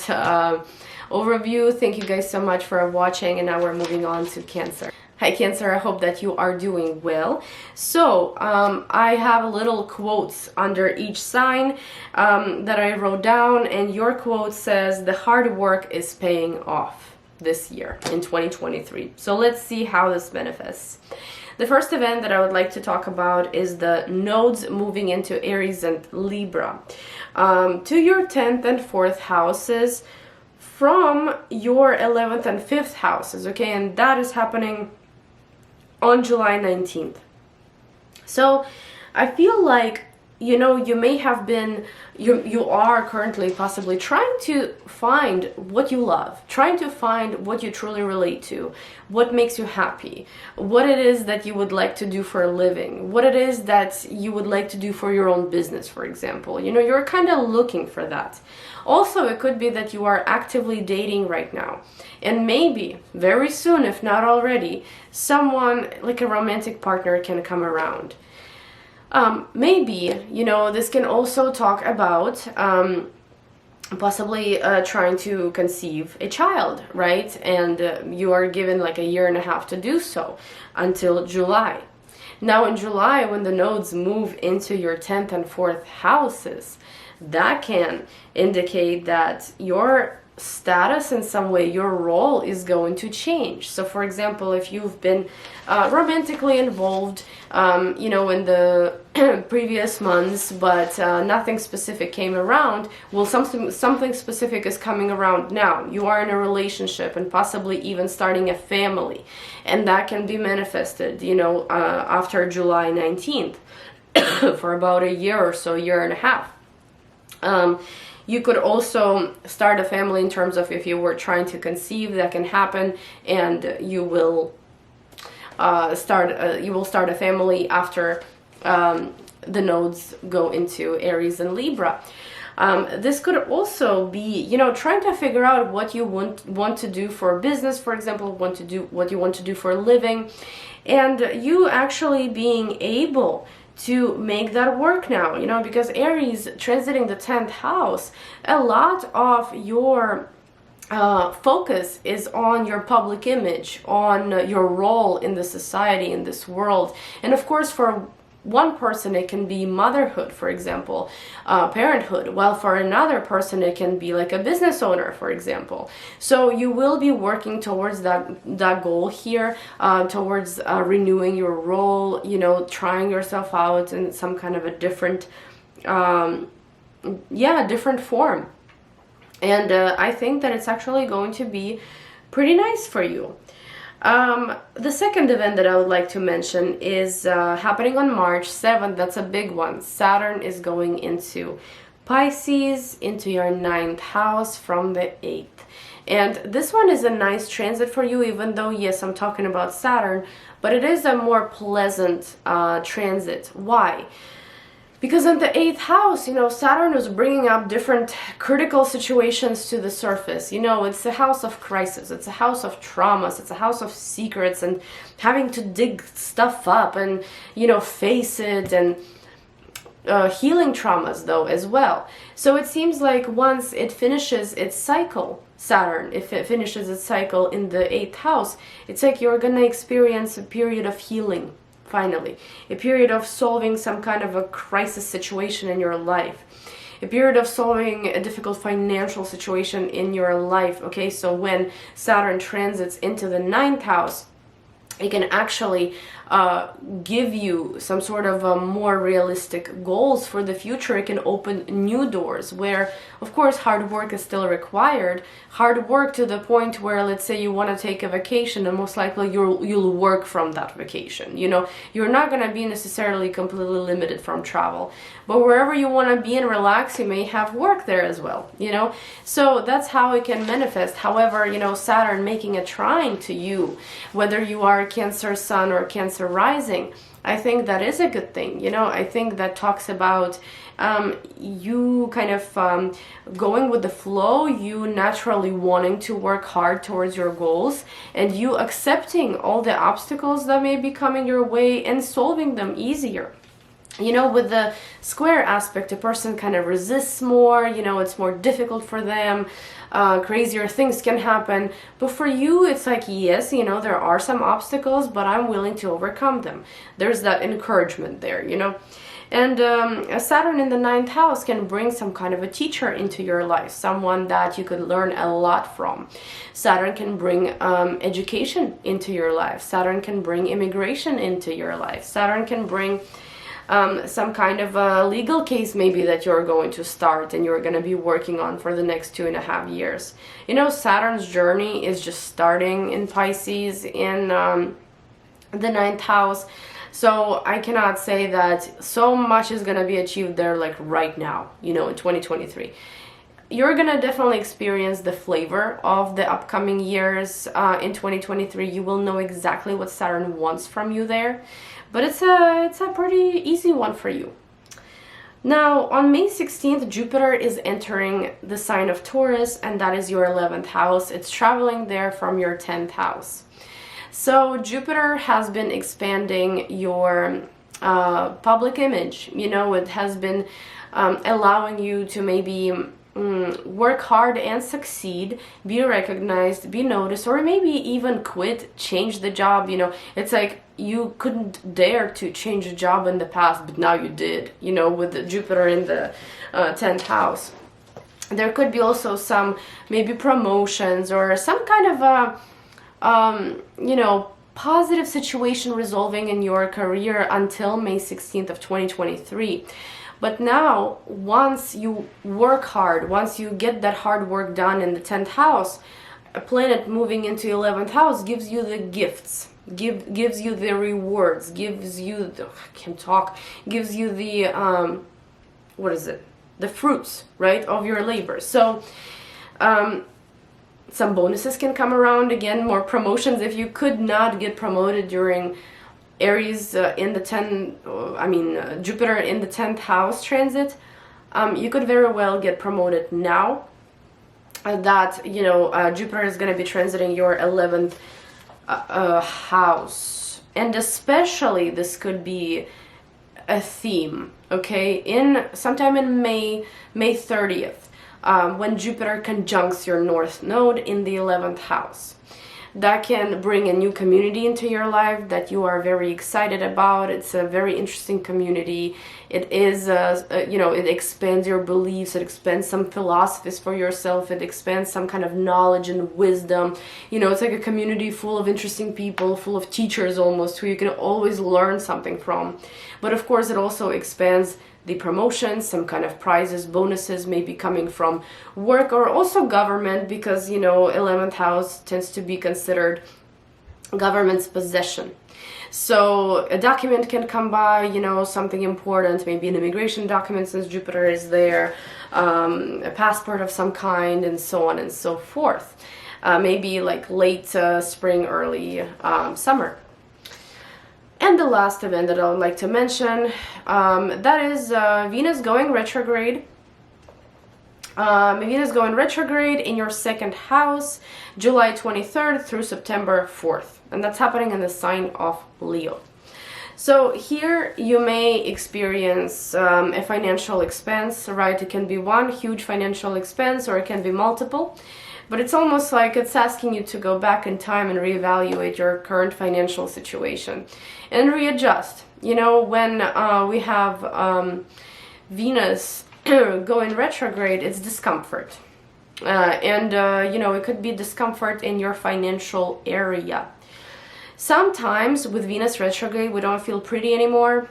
overview. Thank you guys so much for watching, and now we're moving on to Cancer. Hi Cancer, I hope that you are doing well. So I have little quotes under each sign that I wrote down, and your quote says, the hard work is paying off this year in 2023. So let's see how this manifests. The first event that I would like to talk about is the nodes moving into Aries and Libra to your 10th and 4th houses from your 11th and 5th houses, okay? And that is happening on July 19th. So I feel like, you know, you may have been, you are currently possibly trying to find what you love, trying to find what you truly relate to, what makes you happy, what it is that you would like to do for a living, what it is that you would like to do for your own business, for example. You know, you're kind of looking for that. Also, it could be that you are actively dating right now, and maybe very soon, if not already, someone like a romantic partner can come around. Maybe, you know, this can also talk about possibly trying to conceive a child, right? And you are given like a year and a half to do so until July. Now in July, when the nodes move into your 10th and 4th houses, that can indicate that your status in some way, your role is going to change. So for example, if you've been romantically involved, you know, in the previous months, but nothing specific came around, well, something specific is coming around now. You are in a relationship and possibly even starting a family, and that can be manifested, you know, after July 19th for about a year or so, year and a half. You could also start a family in terms of if you were trying to conceive, that can happen, and you will start a family after the nodes go into Aries and Libra. This could also be, you know, trying to figure out what you want to do for business, for example, what you want to do for a living, and you actually being able to make that work now, you know, because Aries transiting the 10th house, a lot of your focus is on your public image, on your role in the society, in this world. And of course, for one person it can be motherhood, for example, parenthood, while for another person it can be like a business owner, for example. So you will be working towards that goal here, towards renewing your role, you know, trying yourself out in some kind of a different different form. And I think that it's actually going to be pretty nice for you. The second event that I would like to mention is happening on March 7th. That's a big one. Saturn is going into Pisces, into your 9th house from the 8th. And this one is a nice transit for you, even though, yes, I'm talking about Saturn, but it is a more pleasant transit. Why? Because in the 8th house, you know, Saturn was bringing up different critical situations to the surface. You know, it's a house of crisis, it's a house of traumas, it's a house of secrets and having to dig stuff up and, you know, face it. And healing traumas though as well. So it seems like once it finishes its cycle, Saturn, if it finishes its cycle in the 8th house, it's like you're gonna experience a period of healing, finally. A period of solving some kind of a crisis situation in your life. A period of solving a difficult financial situation in your life, okay? So when Saturn transits into the 9th house, it can actually give you some sort of more realistic goals for the future. It can open new doors where, of course, hard work is still required. Hard work to the point where, let's say you want to take a vacation, and most likely you'll work from that vacation. You know, you're not going to be necessarily completely limited from travel, but wherever you want to be and relax, you may have work there as well, you know. So that's how it can manifest. However, you know, Saturn making a trine to you, whether you are a Cancer Sun or Cancer Rising, I think that is a good thing. You know, I think that talks about you kind of going with the flow, you naturally wanting to work hard towards your goals, and you accepting all the obstacles that may be coming your way and solving them easier. You know, with the square aspect, a person kind of resists more, you know, it's more difficult for them, crazier things can happen. But for you, it's like, yes, you know, there are some obstacles, but I'm willing to overcome them. There's that encouragement there, you know. And Saturn in the 9th house can bring some kind of a teacher into your life, someone that you could learn a lot from. Saturn can bring education into your life. Saturn can bring immigration into your life. Saturn can bring some kind of a legal case maybe that you're going to start and you're going to be working on for the next 2.5 years. You know, Saturn's journey is just starting in Pisces in the 9th house. So I cannot say that so much is going to be achieved there like right now, you know, in 2023. You're going to definitely experience the flavor of the upcoming years in 2023. You will know exactly what Saturn wants from you there. But it's a pretty easy one for you. Now, on May 16th, Jupiter is entering the sign of Taurus, and that is your 11th house. It's traveling there from your 10th house. So Jupiter has been expanding your public image. You know, it has been allowing you to maybe work hard and succeed, be recognized, be noticed, or maybe even quit, change the job. You know, it's like you couldn't dare to change a job in the past, but now you did, you know, with the Jupiter in the 10th house. There could be also some maybe promotions or some kind of you know, positive situation resolving in your career until May 16th of 2023. But now, once you work hard, once you get that hard work done in the 10th house, a planet moving into 11th house gives you the gifts, gives you the rewards, gives you the, gives you the, what is it? The fruits, right, of your labor. So, some bonuses can come around, again, more promotions. If you could not get promoted during Aries in the Jupiter in the 10th house transit, you could very well get promoted now that, you know, Jupiter is going to be transiting your 11th house. And especially this could be a theme, okay, sometime in May 30th, when Jupiter conjuncts your North Node in the 11th house. That can bring a new community into your life that you are very excited about. It's a very interesting community. It is, you know, it expands your beliefs. It expands some philosophies for yourself. It expands some kind of knowledge and wisdom. You know, it's like a community full of interesting people, full of teachers almost, who you can always learn something from. But of course, it also expands the promotions, some kind of prizes, bonuses maybe coming from work or also government, because, you know, 11th house tends to be considered government's possession. So a document can come by, you know, something important, maybe an immigration document since Jupiter is there, a passport of some kind, and so on and so forth. Maybe like late spring, early summer. And the last event that I would like to mention, that is Venus going retrograde. Venus going retrograde in your 2nd house, July 23rd through September 4th. And that's happening in the sign of Leo. So here you may experience a financial expense, right? It can be one huge financial expense or it can be multiple, but it's almost like it's asking you to go back in time and reevaluate your current financial situation and readjust. You know, when we have Venus going retrograde, it's discomfort. You know, it could be discomfort in your financial area. Sometimes with Venus retrograde, we don't feel pretty anymore.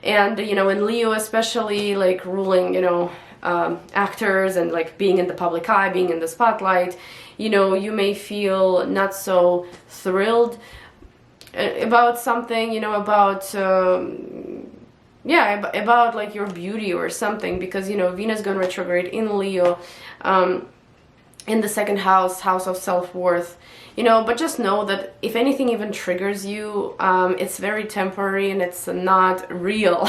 And, you know, in Leo especially, like ruling, you know, actors and like being in the public eye, being in the spotlight, you know, you may feel not so thrilled about something, you know, about, yeah, about like your beauty or something, because, you know, Venus going retrograde in Leo, in the second house, house of self-worth. You know, but just know that if anything even triggers you, it's very temporary and it's not real,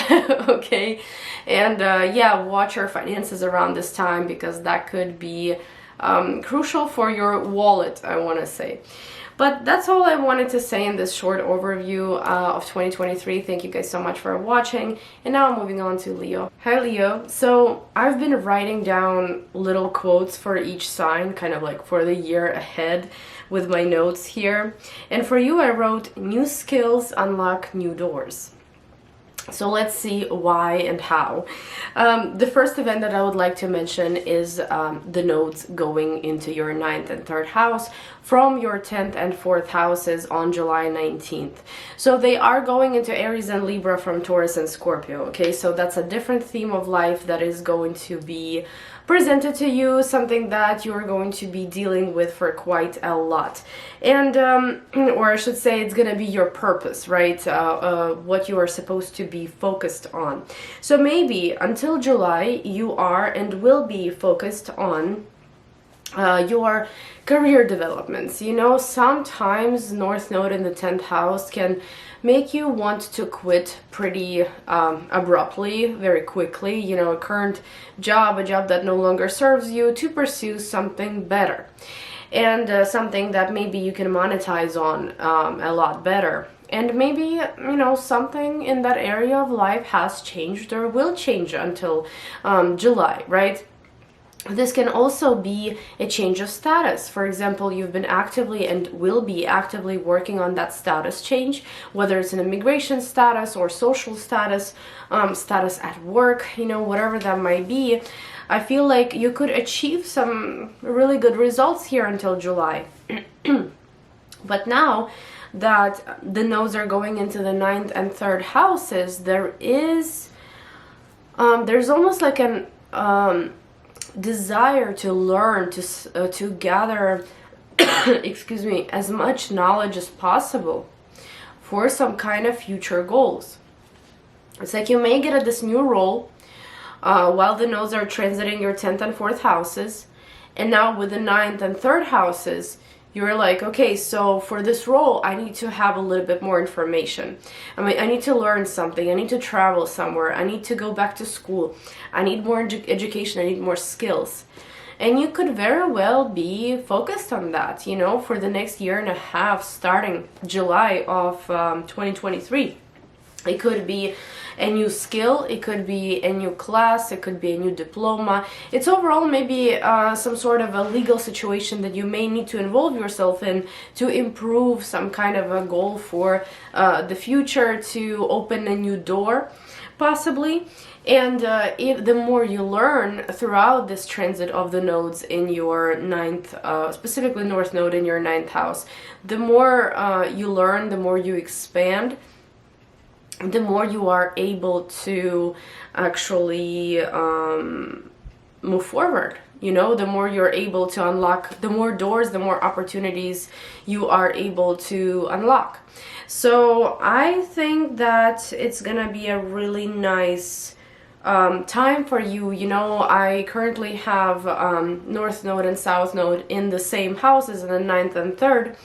okay? And yeah, watch your finances around this time, because that could be crucial for your wallet, I want to say. But that's all I wanted to say in this short overview of 2023. Thank you guys so much for watching. And now I'm moving on to Leo. Hi Leo. So I've been writing down little quotes for each sign, kind of like for the year ahead with my notes here. And for you, I wrote, new skills unlock new doors. So let's see why and how. The first event that I would like to mention is the nodes going into your 9th and 3rd house from your 10th and 4th houses on July 19th. So they are going into Aries and Libra from Taurus and Scorpio, okay? So that's a different theme of life that is going to be presented to you, something that you're going to be dealing with for quite a lot. And, or I should say, it's going to be your purpose, right? What you are supposed to be focused on. So maybe until July, you are and will be focused on your career developments. You know, sometimes North Node in the 10th house can make you want to quit pretty abruptly, very quickly, you know, a current job, a job that no longer serves you, to pursue something better. And something that maybe you can monetize on a lot better. And maybe, you know, something in that area of life has changed or will change until July, right? This can also be a change of status. For example, you've been actively and will be actively working on that status change, whether it's an immigration status or social status, status at work, you know, whatever that might be. I feel like you could achieve some really good results here until July. But now that the nodes are going into the 9th and 3rd houses, there is, there's almost like an desire to learn, to gather excuse me, as much knowledge as possible for some kind of future goals. It's like you may get at this new role while the nodes are transiting your 10th and 4th houses, and now with the 9th and 3rd houses, you're like, okay, so for this role, I need to have a little bit more information. I mean, I need to learn something. I need to travel somewhere. I need to go back to school. I need more education. I need more skills. And you could very well be focused on that, you know, for the next year and a half, starting July of 2023. It could be a new skill, it could be a new class, it could be a new diploma. It's overall maybe some sort of a legal situation that you may need to involve yourself in to improve some kind of a goal for the future, to open a new door, possibly. And the more you learn throughout this transit of the nodes in your 9th, specifically North Node in your 9th house, the more you learn, the more you expand, the more you are able to actually move forward. You know, the more you're able to unlock, the more doors, the more opportunities you are able to unlock. So I think that it's gonna be a really nice time for you. You know, I currently have North Node and South Node in the same houses in the 9th and 3rd.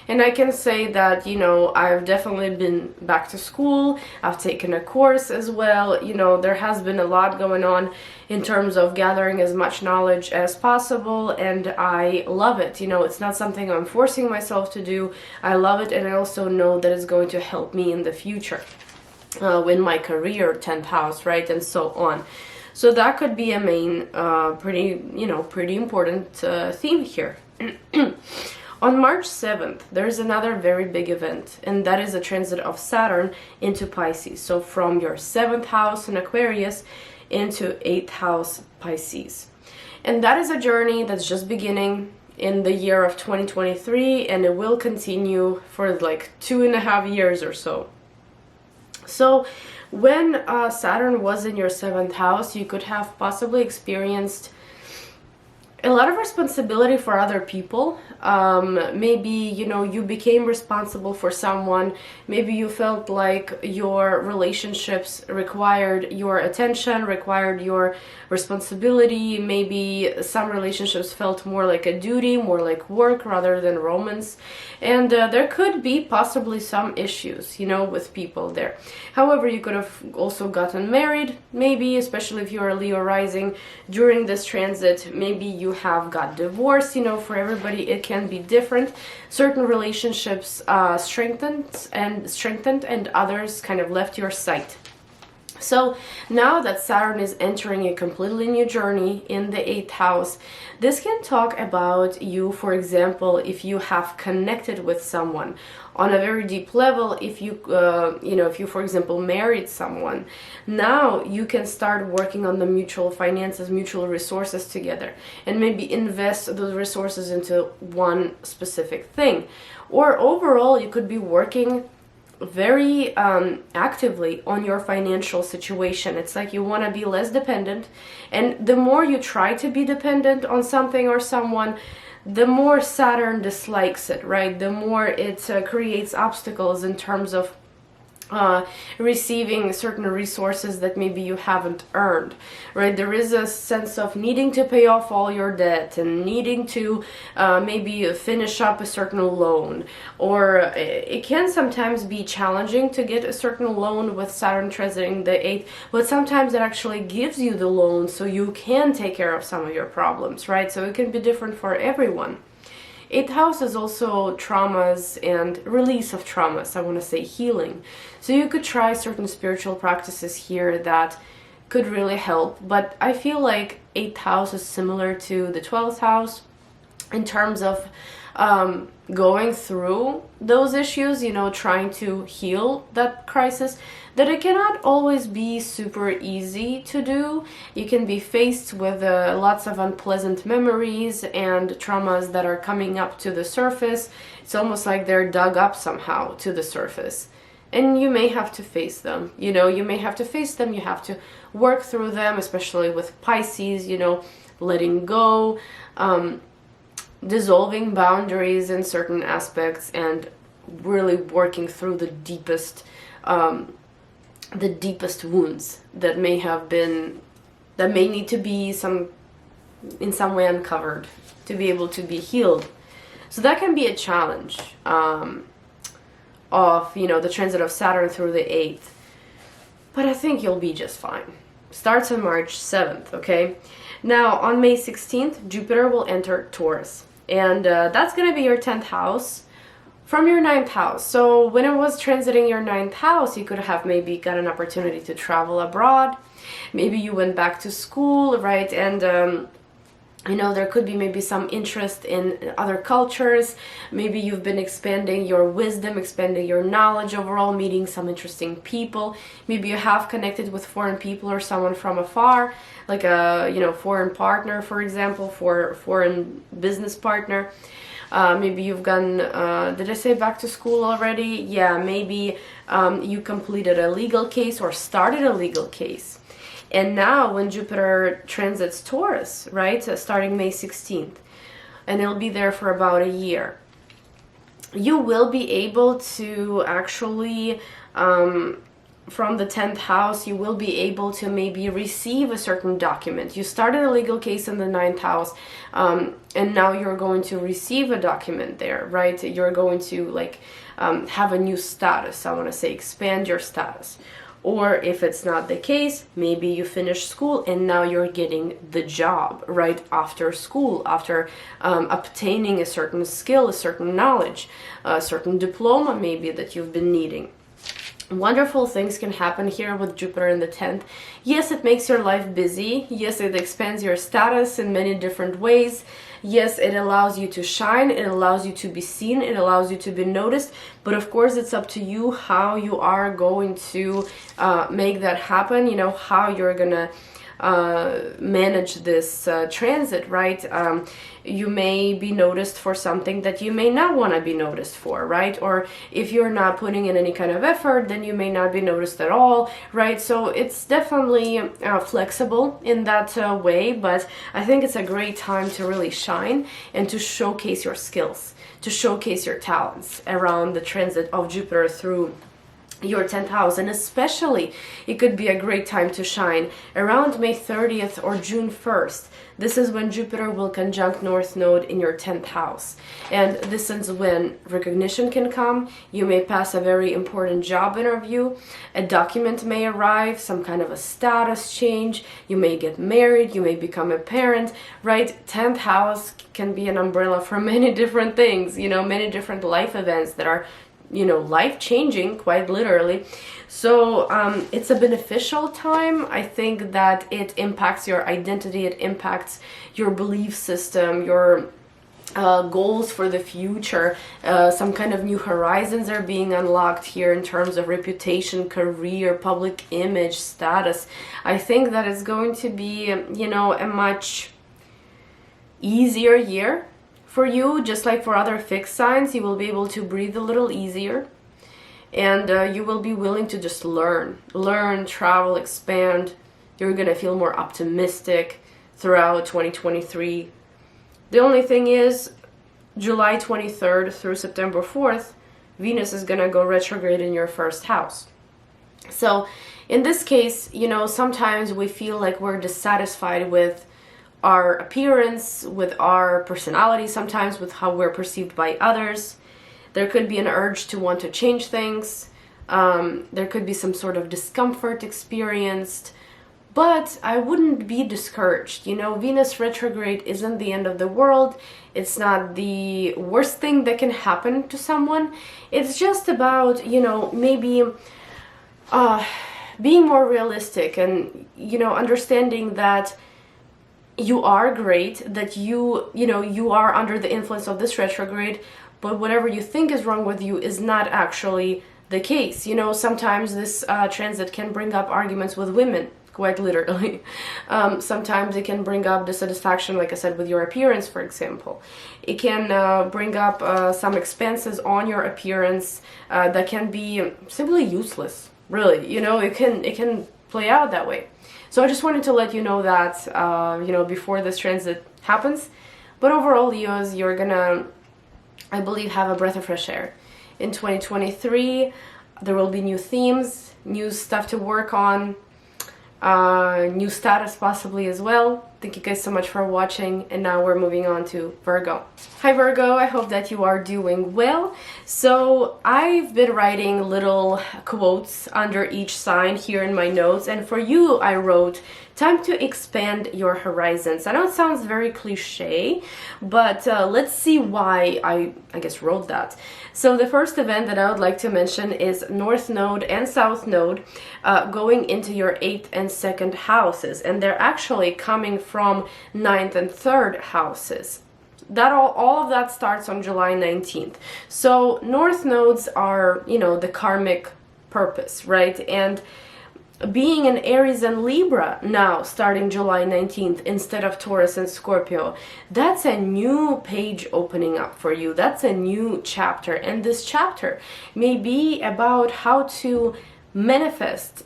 And I can say that, you know, I've definitely been back to school, I've taken a course as well, you know, there has been a lot going on in terms of gathering as much knowledge as possible, and I love it. You know, it's not something I'm forcing myself to do, I love it, and I also know that it's going to help me in the future. in my career, 10th house, right, and so on. So that could be a main, pretty important theme here. On March 7th, there's another very big event, and that is a transit of Saturn into Pisces. So from your 7th house in Aquarius into 8th house Pisces. And that is a journey that's just beginning in the year of 2023, and it will continue for like 2.5 years or so. So when Saturn was in your 7th house, you could have possibly experienced a lot of responsibility for other people. Maybe, you became responsible for someone. Maybe you felt like your relationships required your attention, required your responsibility. Maybe some relationships felt more like a duty, more like work rather than romance. And there could be possibly some issues, with people there. However, you could have also gotten married, maybe, especially if you're a Leo rising during this transit. Maybe you have got divorced. For everybody it can be different. Certain relationships strengthened and others kind of left your sight. So now that Saturn is entering a completely new journey in the 8th house, this can talk about you, for example, if you have connected with someone on a very deep level, if you, for example, married someone, now you can start working on the mutual finances, mutual resources together, and maybe invest those resources into one specific thing. Or overall, you could be working very actively on your financial situation. It's like you want to be less dependent, and the more you try to be dependent on something or someone, the more Saturn dislikes it, right? The more it creates obstacles in terms of receiving certain resources that maybe you haven't earned, right? There is a sense of needing to pay off all your debt and needing to maybe finish up a certain loan, or it can sometimes be challenging to get a certain loan with Saturn transiting the 8th, but sometimes it actually gives you the loan so you can take care of some of your problems, right? So it can be different for everyone. 8th house is also traumas and release of traumas, I want to say healing. So you could try certain spiritual practices here that could really help, but I feel like 8th house is similar to the 12th house in terms of going through those issues, trying to heal that crisis, that it cannot always be super easy to do. You can be faced with lots of unpleasant memories and traumas that are coming up to the surface. It's almost like they're dug up somehow to the surface. And you may have to face them, you may have to face them, you have to work through them, especially with Pisces, letting go, dissolving boundaries in certain aspects, and really working through the deepest wounds that may need to be in some way uncovered to be able to be healed. So that can be a challenge of the transit of Saturn through the 8th, but I think you'll be just fine. Starts on March 7th, okay? Now on May 16th, Jupiter will enter Taurus, and that's going to be your 10th house from your 9th house. So when it was transiting your 9th house, you could have maybe got an opportunity to travel abroad. Maybe you went back to school, right? And there could be maybe some interest in other cultures. Maybe you've been expanding your wisdom, expanding your knowledge overall, meeting some interesting people. Maybe you have connected with foreign people or someone from afar, like a foreign partner, for example, foreign business partner. Maybe you've gone, did I say back to school already? Yeah, maybe you completed a legal case or started a legal case. And now when Jupiter transits Taurus, right, starting May 16th, and it'll be there for about a year, you will be able to actually, from the 10th house, you will be able to maybe receive a certain document. You started a legal case in the 9th house, and now you're going to receive a document there, right? You're going to have a new status, I want to say, expand your status. Or if it's not the case, maybe you finish school and now you're getting the job right after school, after obtaining a certain skill, a certain knowledge, a certain diploma maybe that you've been needing. Wonderful things can happen here with Jupiter in the 10th. Yes, it makes your life busy. Yes, it expands your status in many different ways. Yes, it allows you to shine. It allows you to be seen. It allows you to be noticed. But of course, it's up to you how you are going to make that happen. You know, how you're gonna manage this transit, right? You may be noticed for something that you may not want to be noticed for, right? Or if you're not putting in any kind of effort, then you may not be noticed at all, right? So it's definitely flexible in that way, but I think it's a great time to really shine and to showcase your skills, to showcase your talents around the transit of Jupiter through your 10th house. And especially it could be a great time to shine around May 30th or June 1st. This is when Jupiter will conjunct North Node in your 10th house, and this is when recognition can come. You may pass a very important job interview, a document may arrive, some kind of a status change, you may get married, you may become a parent, right? 10th house can be an umbrella for many different things, you know, many different life events that are, you know, life-changing, quite literally. So it's a beneficial time. I think that it impacts your identity, it impacts your belief system, your goals for the future. Some kind of new horizons are being unlocked here in terms of reputation, career, public image, status. I think that it's going to be, you know, a much easier year for you. Just like for other fixed signs, you will be able to breathe a little easier, and you will be willing to just learn, travel, expand. You're gonna feel more optimistic throughout 2023. The only thing is, July 23rd through September 4th, Venus is gonna go retrograde in your first house. So in this case, you know, sometimes we feel like we're dissatisfied with our appearance, with our personality, sometimes with how we're perceived by others. There could be an urge to want to change things. There could be some sort of discomfort experienced, but I wouldn't be discouraged. You know, Venus retrograde isn't the end of the world. It's not the worst thing that can happen to someone. It's just about, you know, maybe being more realistic and, you know, understanding that you are great, that you know, you are under the influence of this retrograde, but whatever you think is wrong with you is not actually the case. You know, sometimes this transit can bring up arguments with women, quite literally. Sometimes it can bring up dissatisfaction, like I said, with your appearance, for example. It can bring up some expenses on your appearance that can be simply useless, really. You know, it can play out that way. So I just wanted to let you know that, you know, before this transit happens. But overall, Leos, you're gonna, I believe, have a breath of fresh air. In 2023, there will be new themes, new stuff to work on, new status possibly as well. Thank you guys so much for watching, and now we're moving on to Virgo. Hi Virgo, I hope that you are doing well. So I've been writing little quotes under each sign here in my notes, and for you I wrote, time to expand your horizons. I know it sounds very cliche, but let's see why I guess wrote that. So the first event that I would like to mention is North Node and South Node going into your 8th and 2nd houses, and they're actually coming from 9th and 3rd houses. That all of that starts on July 19th. So North Nodes are, you know, the karmic purpose, right? And being in Aries and Libra now starting July 19th instead of Taurus and Scorpio, that's a new page opening up for you. That's a new chapter, and this chapter may be about how to manifest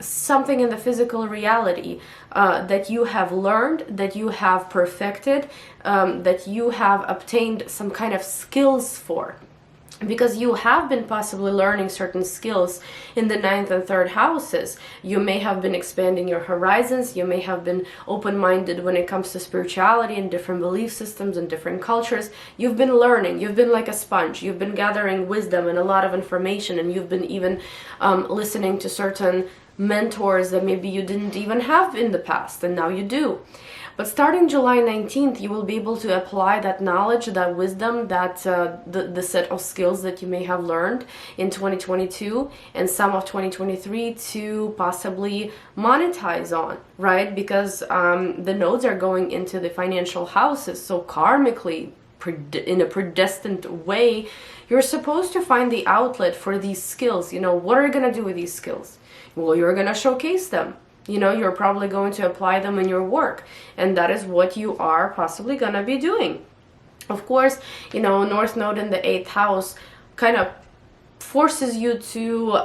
something in the physical reality that you have learned, that you have perfected, that you have obtained some kind of skills for. Because you have been possibly learning certain skills in the 9th and 3rd houses. You may have been expanding your horizons. You may have been open-minded when it comes to spirituality and different belief systems and different cultures. You've been learning. You've been like a sponge. You've been gathering wisdom and a lot of information, and you've been even listening to certain mentors that maybe you didn't even have in the past, and now you do. But starting July 19th, you will be able to apply that knowledge, that wisdom, that the set of skills that you may have learned in 2022 and some of 2023 to possibly monetize on, right? Because the nodes are going into the financial houses, so karmically, in a predestined way, you're supposed to find the outlet for these skills. You know, what are you going to do with these skills? Well, you're going to showcase them. You know, you're probably going to apply them in your work. And that is what you are possibly going to be doing. Of course, you know, North Node in the 8th house kind of forces you to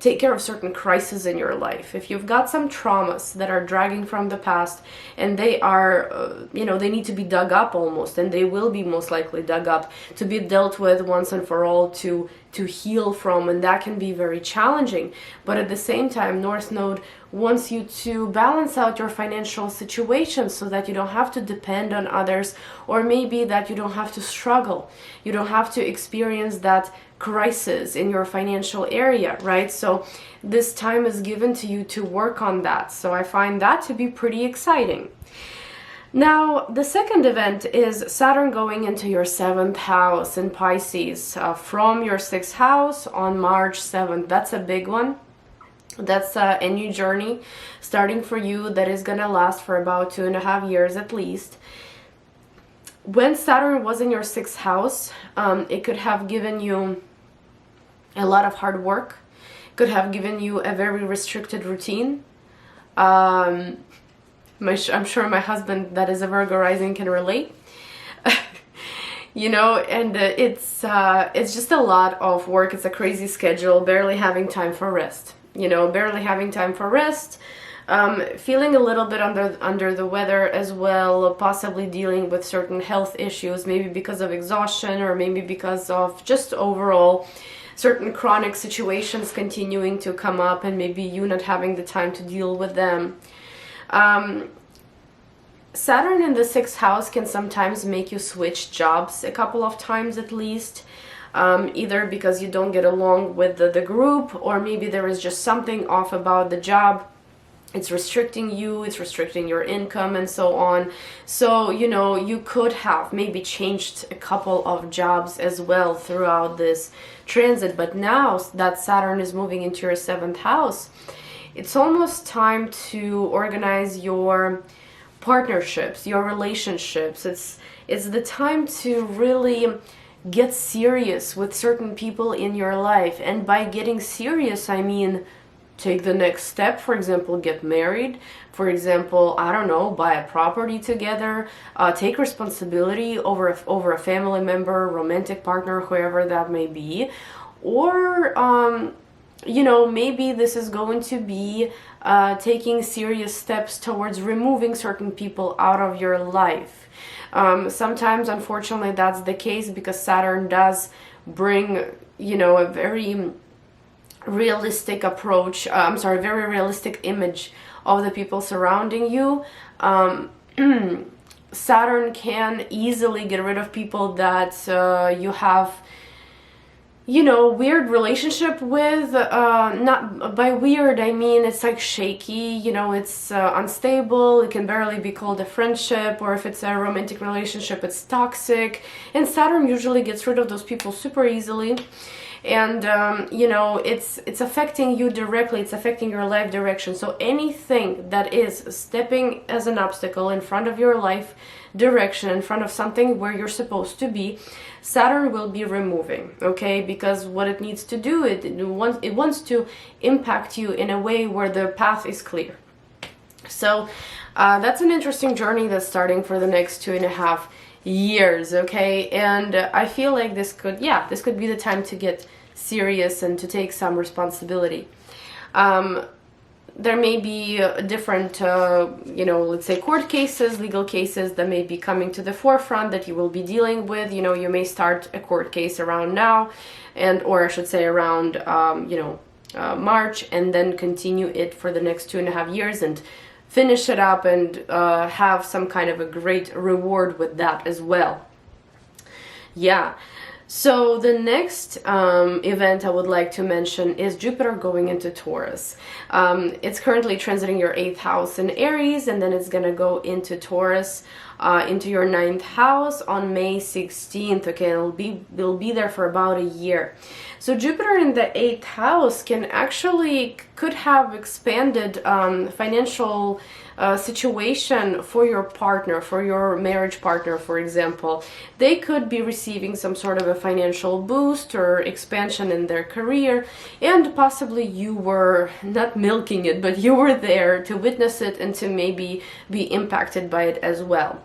take care of certain crises in your life. If you've got some traumas that are dragging from the past and they are, you know, they need to be dug up almost, and they will be most likely dug up to be dealt with once and for all, to heal from, and that can be very challenging. But at the same time, North Node wants you to balance out your financial situation so that you don't have to depend on others, or maybe that you don't have to struggle. You don't have to experience that crisis in your financial area, right? So this time is given to you to work on that. So I find that to be pretty exciting. Now, the second event is Saturn going into your 7th house in Pisces from your 6th house on March 7th. That's a big one. That's a new journey starting for you that is going to last for about 2.5 years at least. When Saturn was in your 6th house, it could have given you a lot of hard work, could have given you a very restricted routine. I'm sure my husband, that is a Virgo rising, can relate. You know, and it's just a lot of work. It's a crazy schedule, barely having time for rest. You know, barely having time for rest. Feeling a little bit under the weather as well, possibly dealing with certain health issues, maybe because of exhaustion or maybe because of just overall certain chronic situations continuing to come up and maybe you not having the time to deal with them. Saturn in the 6th house can sometimes make you switch jobs a couple of times at least, either because you don't get along with the group, or maybe there is just something off about the job. It's restricting you, it's restricting your income and so on. So, you know, you could have maybe changed a couple of jobs as well throughout this transit. But now that Saturn is moving into your 7th house, it's almost time to organize your partnerships, your relationships. It's the time to really get serious with certain people in your life. And by getting serious, I mean take the next step. For example, get married. For example, I don't know, buy a property together. Take responsibility over a family member, romantic partner, whoever that may be. Or, you know, maybe this is going to be taking serious steps towards removing certain people out of your life. Sometimes, unfortunately, that's the case because Saturn does bring, you know, a very realistic approach, very realistic image of the people surrounding you. Saturn can easily get rid of people that you have, you know, weird relationship with. Not by weird, I mean it's like shaky, you know, it's unstable. It can barely be called a friendship, or if it's a romantic relationship, it's toxic. And Saturn usually gets rid of those people super easily. And you know, it's affecting you directly, it's affecting your life direction. So anything that is stepping as an obstacle in front of your life direction, in front of something where you're supposed to be, Saturn will be removing, okay? Because what it needs to do, it wants to impact you in a way where the path is clear. So that's an interesting journey that's starting for the next 2.5 years, okay? And I feel like this could be the time to get serious and to take some responsibility. There may be different, you know, let's say court cases, legal cases that may be coming to the forefront that you will be dealing with. You know, you may start a court case around now, or I should say around, you know, March, and then continue it for the next 2.5 years and finish it up and have some kind of a great reward with that as well. Yeah. So the next event I would like to mention is Jupiter going into Taurus. It's currently transiting your 8th house in Aries, and then it's going to go into Taurus, into your 9th house on May 16th. Okay, it'll be there for about a year. So Jupiter in the 8th house could have expanded financial situation for your partner, for your marriage partner, for example. They could be receiving some sort of a financial boost or expansion in their career, and possibly you were not milking it, but you were there to witness it and to maybe be impacted by it as well.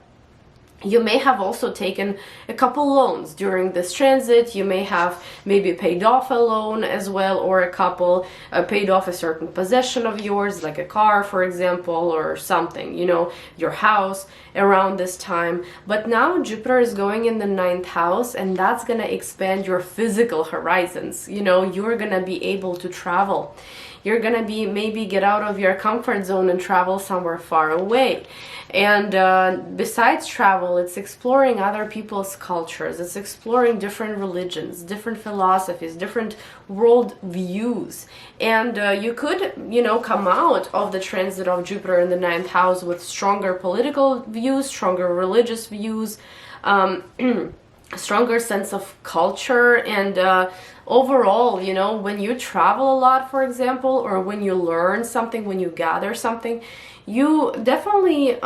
You may have also taken a couple loans during this transit. You may have maybe paid off a loan as well, or a couple paid off a certain possession of yours, like a car, for example, or something, you know, your house around this time. But now Jupiter is going in the 9th house, and that's going to expand your physical horizons. You know, you're going to be able to travel. You're going to be maybe get out of your comfort zone and travel somewhere far away. And besides travel, it's exploring other people's cultures. It's exploring different religions, different philosophies, different world views. And you could, you know, come out of the transit of Jupiter in the 9th house with stronger political views, stronger religious views, stronger sense of culture, and overall, you know, when you travel a lot, for example, or when you learn something, when you gather something, you definitely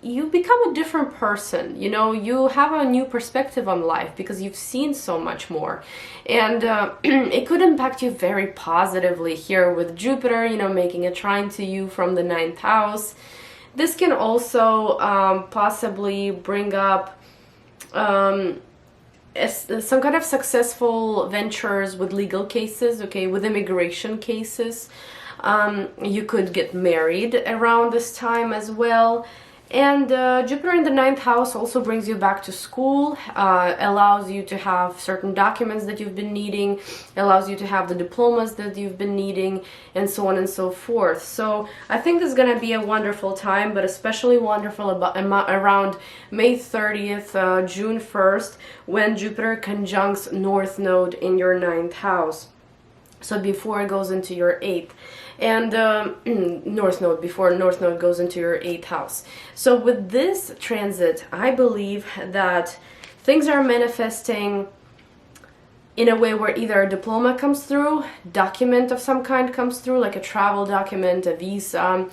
you become a different person. You know, you have a new perspective on life because you've seen so much more, and it could impact you very positively here with Jupiter, you know, making a trine to you from the 9th house. This can also possibly bring up some kind of successful ventures with legal cases, okay, with immigration cases. You could get married around this time as well. And Jupiter in the 9th house also brings you back to school, allows you to have certain documents that you've been needing, allows you to have the diplomas that you've been needing, and so on and so forth. So I think this is going to be a wonderful time, but especially wonderful around May 30th, June 1st, when Jupiter conjuncts North Node in your 9th house. So before it goes into your 8th. And North Node, before North Node goes into your 8th house. So with this transit, I believe that things are manifesting in a way where either a diploma comes through, document of some kind comes through, like a travel document, a visa.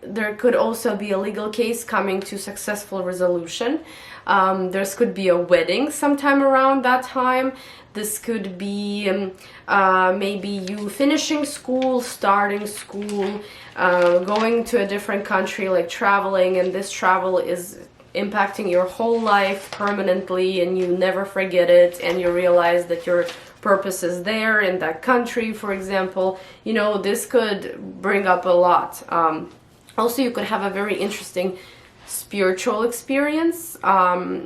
There could also be a legal case coming to successful resolution. There could be a wedding sometime around that time. This could be maybe you finishing school, starting school, going to a different country, like traveling, and this travel is impacting your whole life permanently, and you never forget it, and you realize that your purpose is there in that country, for example. You know, this could bring up a lot. Also, you could have a very interesting spiritual experience,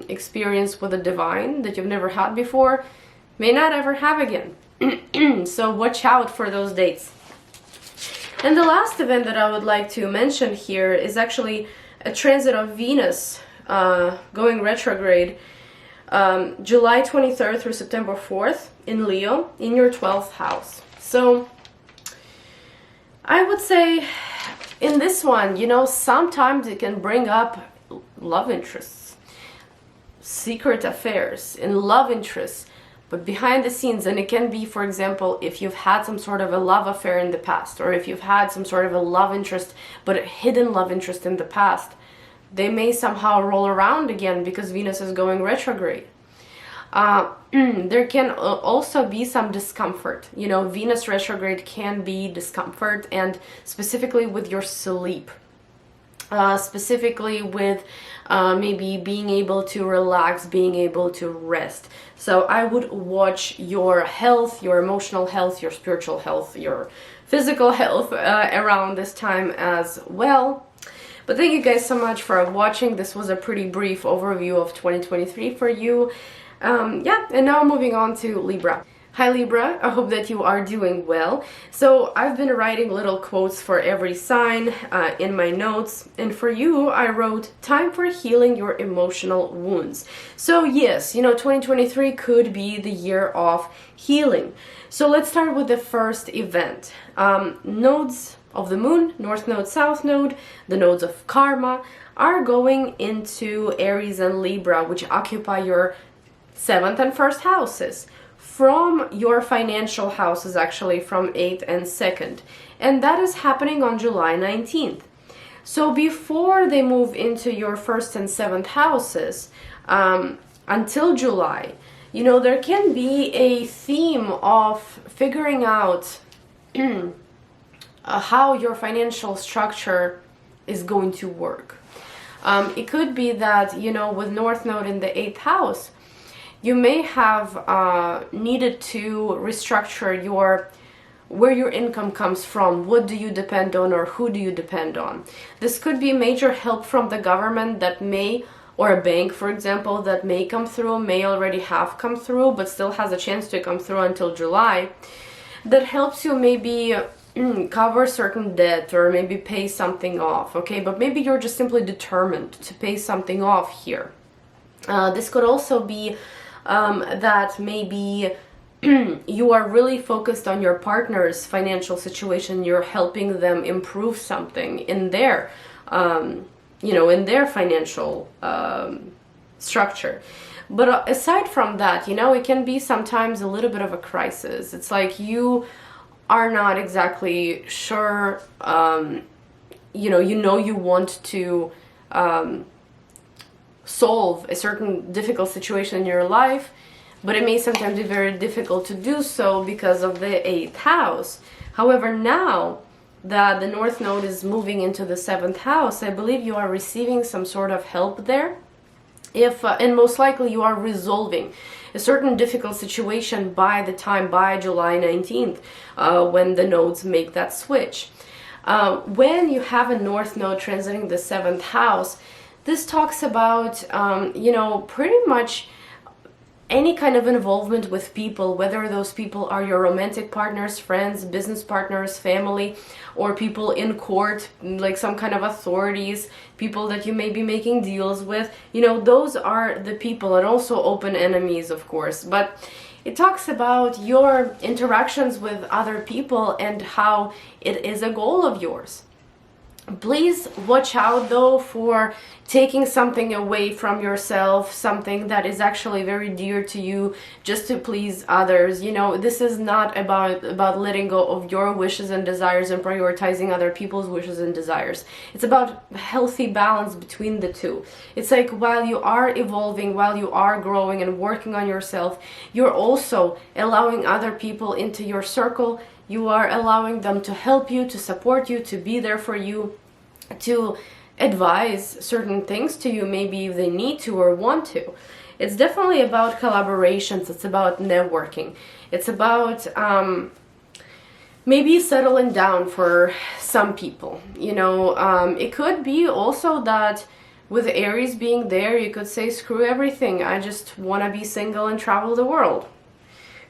experience with the divine that you've never had before, may not ever have again. So watch out for those dates. And the last event that I would like to mention here is actually a transit of Venus going retrograde July 23rd through September 4th in Leo in your 12th house. So I would say in this one, you know, sometimes it can bring up love interests, secret affairs in love interests, but behind the scenes. And it can be, for example, if you've had some sort of a love affair in the past, or if you've had some sort of a love interest, but a hidden love interest in the past, they may somehow roll around again because Venus is going retrograde. There can also be some discomfort. You know, Venus retrograde can be discomfort, and specifically with your sleep. Specifically with maybe being able to relax, being able to rest. So I would watch your health, your emotional health, your spiritual health, your physical health around this time as well. But thank you guys so much for watching. This was a pretty brief overview of 2023 for you. Yeah, and now moving on to Libra. Hi Libra, I hope that you are doing well. So I've been writing little quotes for every sign in my notes, and for you I wrote time for healing your emotional wounds. So yes, 2023 could be the year of healing. So let's start with the first event. Nodes of the moon, north node, south node, the nodes of karma are going into Aries and Libra, which occupy your 7th and 1st houses, from your financial houses, actually from 8th and 2nd, and that is happening on July 19th. So before they move into your 1st and 7th houses, until July, there can be a theme of figuring out how your financial structure is going to work. It could be that, with North Node in the 8th house, you may have needed to restructure where your income comes from, what do you depend on, or who do you depend on. This could be major help from the government that may, or a bank, for example, that may come through, may already have come through, but still has a chance to come through until July, that helps you maybe cover certain debt or maybe pay something off, okay? But maybe you're just simply determined to pay something off here. This could also be that maybe you are really focused on your partner's financial situation. You're helping them improve something in their, in their financial structure. But aside from that, it can be sometimes a little bit of a crisis. It's like you are not exactly sure, you want to solve a certain difficult situation in your life, but it may sometimes be very difficult to do so because of the 8th house. However, now that the North Node is moving into the 7th house, I believe you are receiving some sort of help there. And most likely you are resolving a certain difficult situation by July 19th, when the nodes make that switch. When you have a North Node transiting the 7th house, this talks about, pretty much any kind of involvement with people, whether those people are your romantic partners, friends, business partners, family, or people in court, like some kind of authorities, people that you may be making deals with. Those are the people, and also open enemies, of course. But it talks about your interactions with other people and how it is a goal of yours. Please watch out though for taking something away from yourself, something that is actually very dear to you, just to please others. This is not about letting go of your wishes and desires and prioritizing other people's wishes and desires. It's about healthy balance between the two. It's like while you are evolving, while you are growing and working on yourself, you're also allowing other people into your circle. You are allowing them to help you, to support you, to be there for you, to advise certain things to you, maybe if they need to or want to. It's definitely about collaborations. It's about networking. It's about maybe settling down for some people. It could be also that with Aries being there, you could say, screw everything. I just want to be single and travel the world.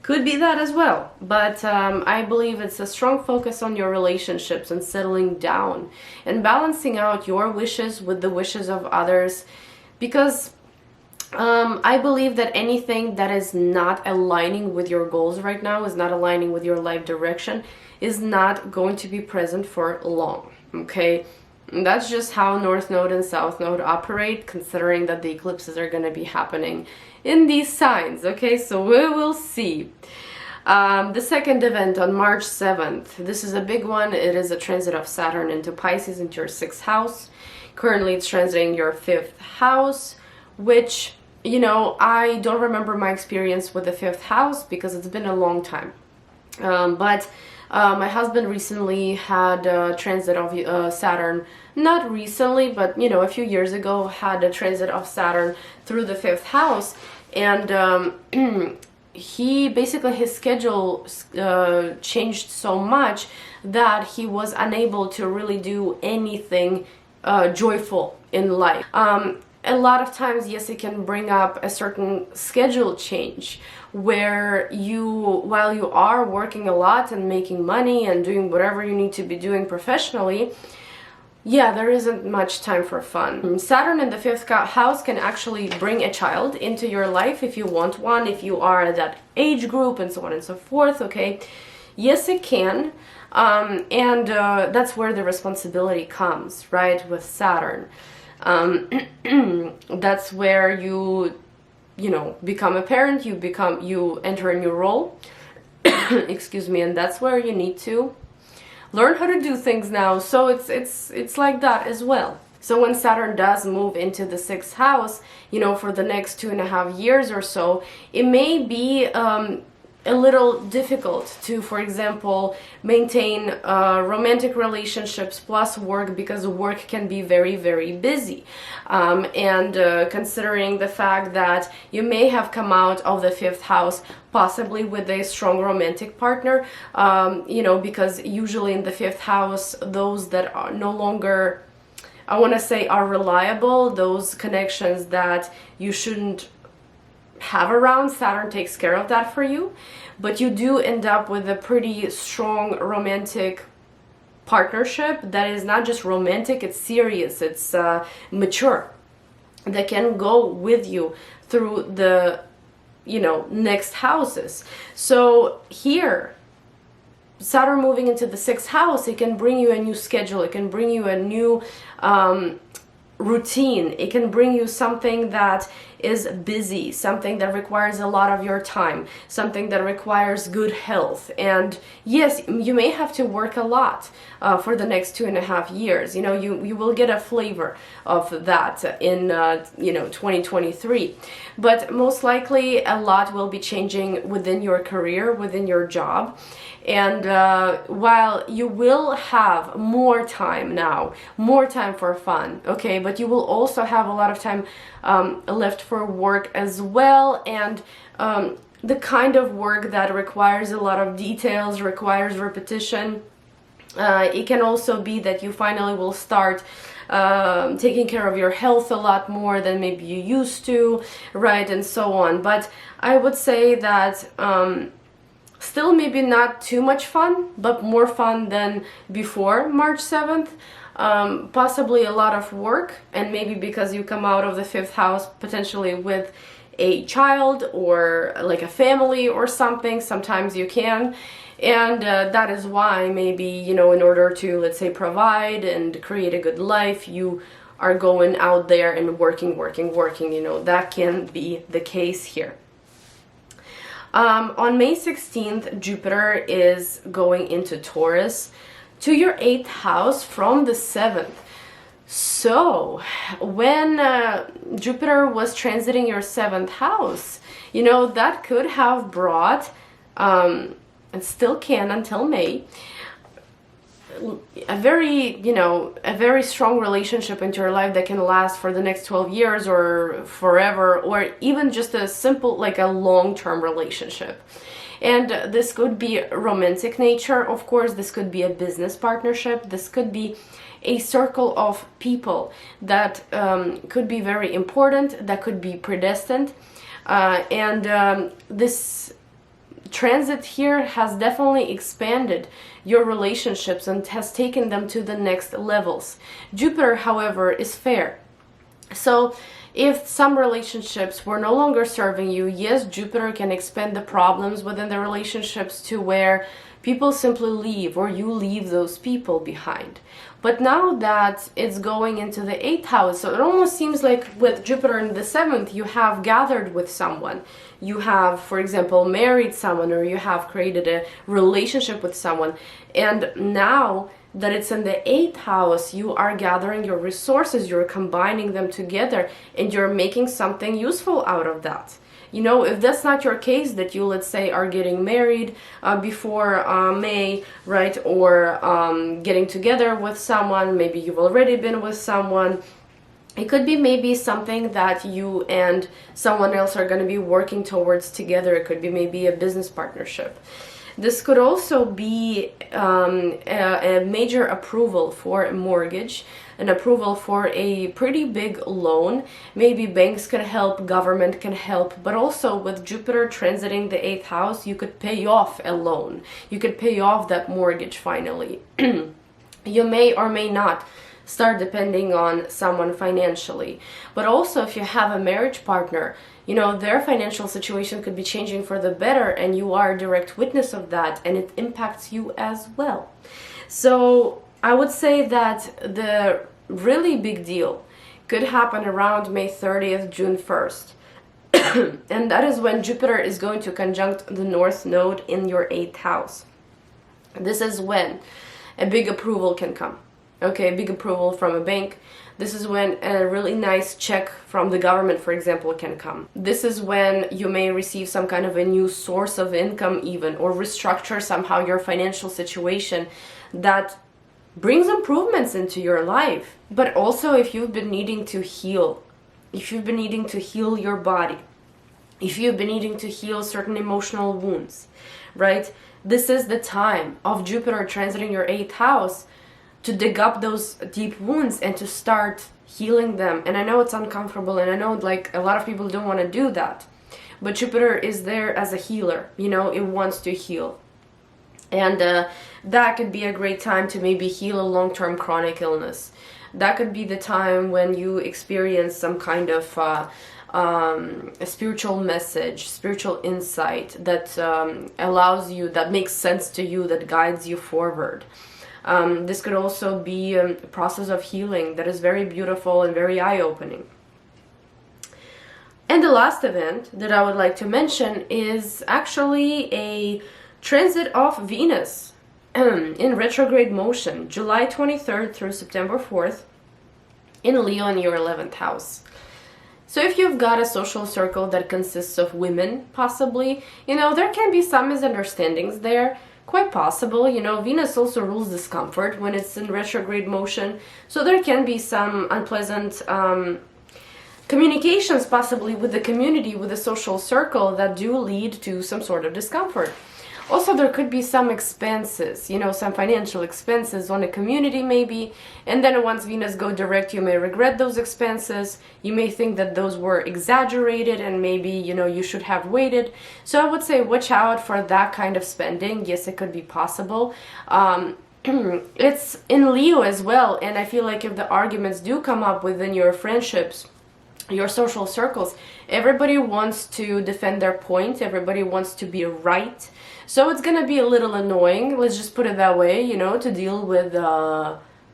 Could be that as well, but I believe it's a strong focus on your relationships and settling down and balancing out your wishes with the wishes of others, because I believe that anything that is not aligning with your goals right now, is not aligning with your life direction, is not going to be present for long, okay? And that's just how North Node and South Node operate, considering that the eclipses are going to be happening in these signs, okay? So we will see. The second event on March 7th, this is a big one. It is a transit of Saturn into Pisces, into your 6th house. Currently it's transiting your 5th house, which, I don't remember my experience with the 5th house because it's been a long time. But my husband recently had a transit of Saturn, not recently, but a few years ago, had a transit of Saturn through the 5th house, and his schedule changed so much that he was unable to really do anything joyful in life. a lot of times, yes, it can bring up a certain schedule change where you, while you are working a lot and making money and doing whatever you need to be doing professionally, yeah, there isn't much time for fun. Saturn in the 5th house can actually bring a child into your life if you want one, if you are at that age group, and so on and so forth, okay? Yes, it can. And that's where the responsibility comes, right, with Saturn. That's where you know, become a parent, you enter a new role, excuse me, and that's where you need to learn how to do things now. So it's like that as well. So when Saturn does move into the 6th house, you know, for the next 2.5 years or so, it may be a little difficult to, for example, maintain romantic relationships plus work, because work can be very, very busy. Considering the fact that you may have come out of the 5th house possibly with a strong romantic partner, you know, because usually in the 5th house, those that are no longer, I want to say, are reliable, those connections that you shouldn't have around, Saturn takes care of that for you. But you do end up with a pretty strong romantic partnership that is not just romantic, it's serious, it's mature, that can go with you through the, you know, next houses. So here, Saturn moving into the 6th house, it can bring you a new schedule, it can bring you a new routine, it can bring you something that is busy, something that requires a lot of your time, something that requires good health. And yes, you may have to work a lot for the next 2.5 years. You know, you will get a flavor of that in you know, 2023. But most likely a lot will be changing within your career, within your job. And while you will have more time now, more time for fun, okay, but you will also have a lot of time left for work as well. And the kind of work that requires a lot of details, requires repetition, it can also be that you finally will start taking care of your health a lot more than maybe you used to, right, and so on. But I would say that still maybe not too much fun, but more fun than before March 7th. Possibly a lot of work, and maybe because you come out of the 5th house potentially with a child or like a family or something, sometimes you can. And that is why maybe, you know, in order to, let's say, provide and create a good life, you are going out there and working, you know, that can be the case here. On May 16th, Jupiter is going into Taurus to your 8th house from the 7th. So when Jupiter was transiting your 7th house, you know, that could have brought, and still can until May, a very, you know, a very strong relationship into your life that can last for the next 12 years or forever, or even just a simple, like a long-term relationship. And this could be romantic nature, of course, this could be a business partnership, this could be a circle of people that could be very important, that could be predestined. This transit here has definitely expanded your relationships and has taken them to the next levels. Jupiter, however, is fair. So if some relationships were no longer serving you, yes, Jupiter can expand the problems within the relationships to where people simply leave, or you leave those people behind. But now that it's going into the 8th house, so it almost seems like with Jupiter in the 7th, you have gathered with someone. You have, for example, married someone, or you have created a relationship with someone. And now that it's in the 8th house, you are gathering your resources, you're combining them together, and you're making something useful out of that. You know, if that's not your case, that you, let's say, are getting married before May, right, or getting together with someone, maybe you've already been with someone, it could be maybe something that you and someone else are going to be working towards together. It could be maybe a business partnership. This could also be a major approval for a mortgage, an approval for a pretty big loan. Maybe banks can help, government can help, but also with Jupiter transiting the 8th house, you could pay off a loan. You could pay off that mortgage finally. You may or may not start depending on someone financially. But also if you have a marriage partner, you know, their financial situation could be changing for the better, and you are a direct witness of that, and it impacts you as well. So I would say that the really big deal could happen around May 30th, June 1st. And that is when Jupiter is going to conjunct the North Node in your 8th house. This is when a big approval can come. Okay, a big approval from a bank. This is when a really nice check from the government, for example, can come. This is when you may receive some kind of a new source of income even, or restructure somehow your financial situation that brings improvements into your life. But also if you've been needing to heal, if you've been needing to heal your body, if you've been needing to heal certain emotional wounds, right? This is the time of Jupiter transiting your 8th house to dig up those deep wounds and to start healing them. And I know it's uncomfortable, and I know like a lot of people don't want to do that, but Jupiter is there as a healer, you know, it wants to heal. And that could be a great time to maybe heal a long-term chronic illness. That could be the time when you experience some kind of a spiritual message, spiritual insight that allows you, that makes sense to you, that guides you forward. This could also be a process of healing that is very beautiful and very eye-opening. And the last event that I would like to mention is actually a transit of Venus in retrograde motion, July 23rd through September 4th in Leo in your 11th house. So if you've got a social circle that consists of women, possibly, you know, there can be some misunderstandings there. Quite possible, you know, Venus also rules discomfort when it's in retrograde motion, so there can be some unpleasant communications possibly with the community, with the social circle, that do lead to some sort of discomfort. Also, there could be some expenses, you know, some financial expenses on a community maybe, and then once Venus go direct, you may regret those expenses. You may think that those were exaggerated and maybe, you know, you should have waited. So I would say watch out for that kind of spending. Yes, it could be possible. It's in Leo as well, and I feel like if the arguments do come up within your friendships, your social circles, everybody wants to defend their point, everybody wants to be right. So it's gonna be a little annoying, let's just put it that way, you know, to deal with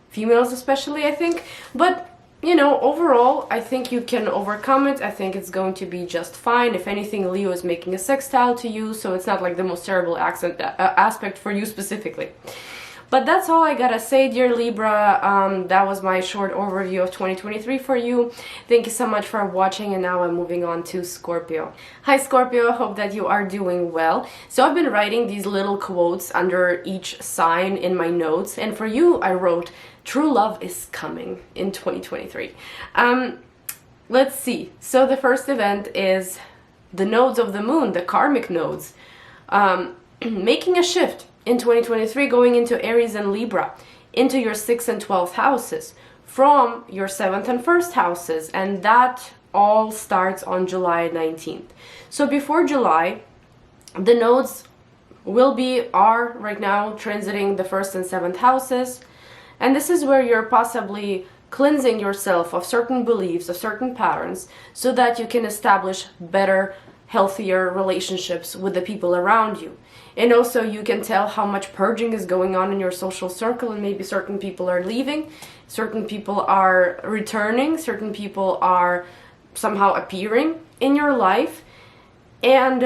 females especially, I think. But, you know, overall, I think you can overcome it. I think it's going to be just fine. If anything, Leo is making a sextile to you, so it's not like the most terrible aspect for you specifically. But that's all I gotta say, dear Libra. That was my short overview of 2023 for you. Thank you so much for watching, and now I'm moving on to Scorpio. Hi Scorpio, hope that you are doing well. So I've been writing these little quotes under each sign in my notes, and for you I wrote, true love is coming in 2023. Let's see. So the first event is the nodes of the moon, the karmic nodes, making a shift in 2023, going into Aries and Libra, into your 6th and 12th houses, from your 7th and 1st houses, and that all starts on July 19th. So before July, the nodes are right now transiting the 1st and 7th houses, and this is where you're possibly cleansing yourself of certain beliefs, of certain patterns, so that you can establish better, healthier relationships with the people around you. And also you can tell how much purging is going on in your social circle, and maybe certain people are leaving, certain people are returning, certain people are somehow appearing in your life. And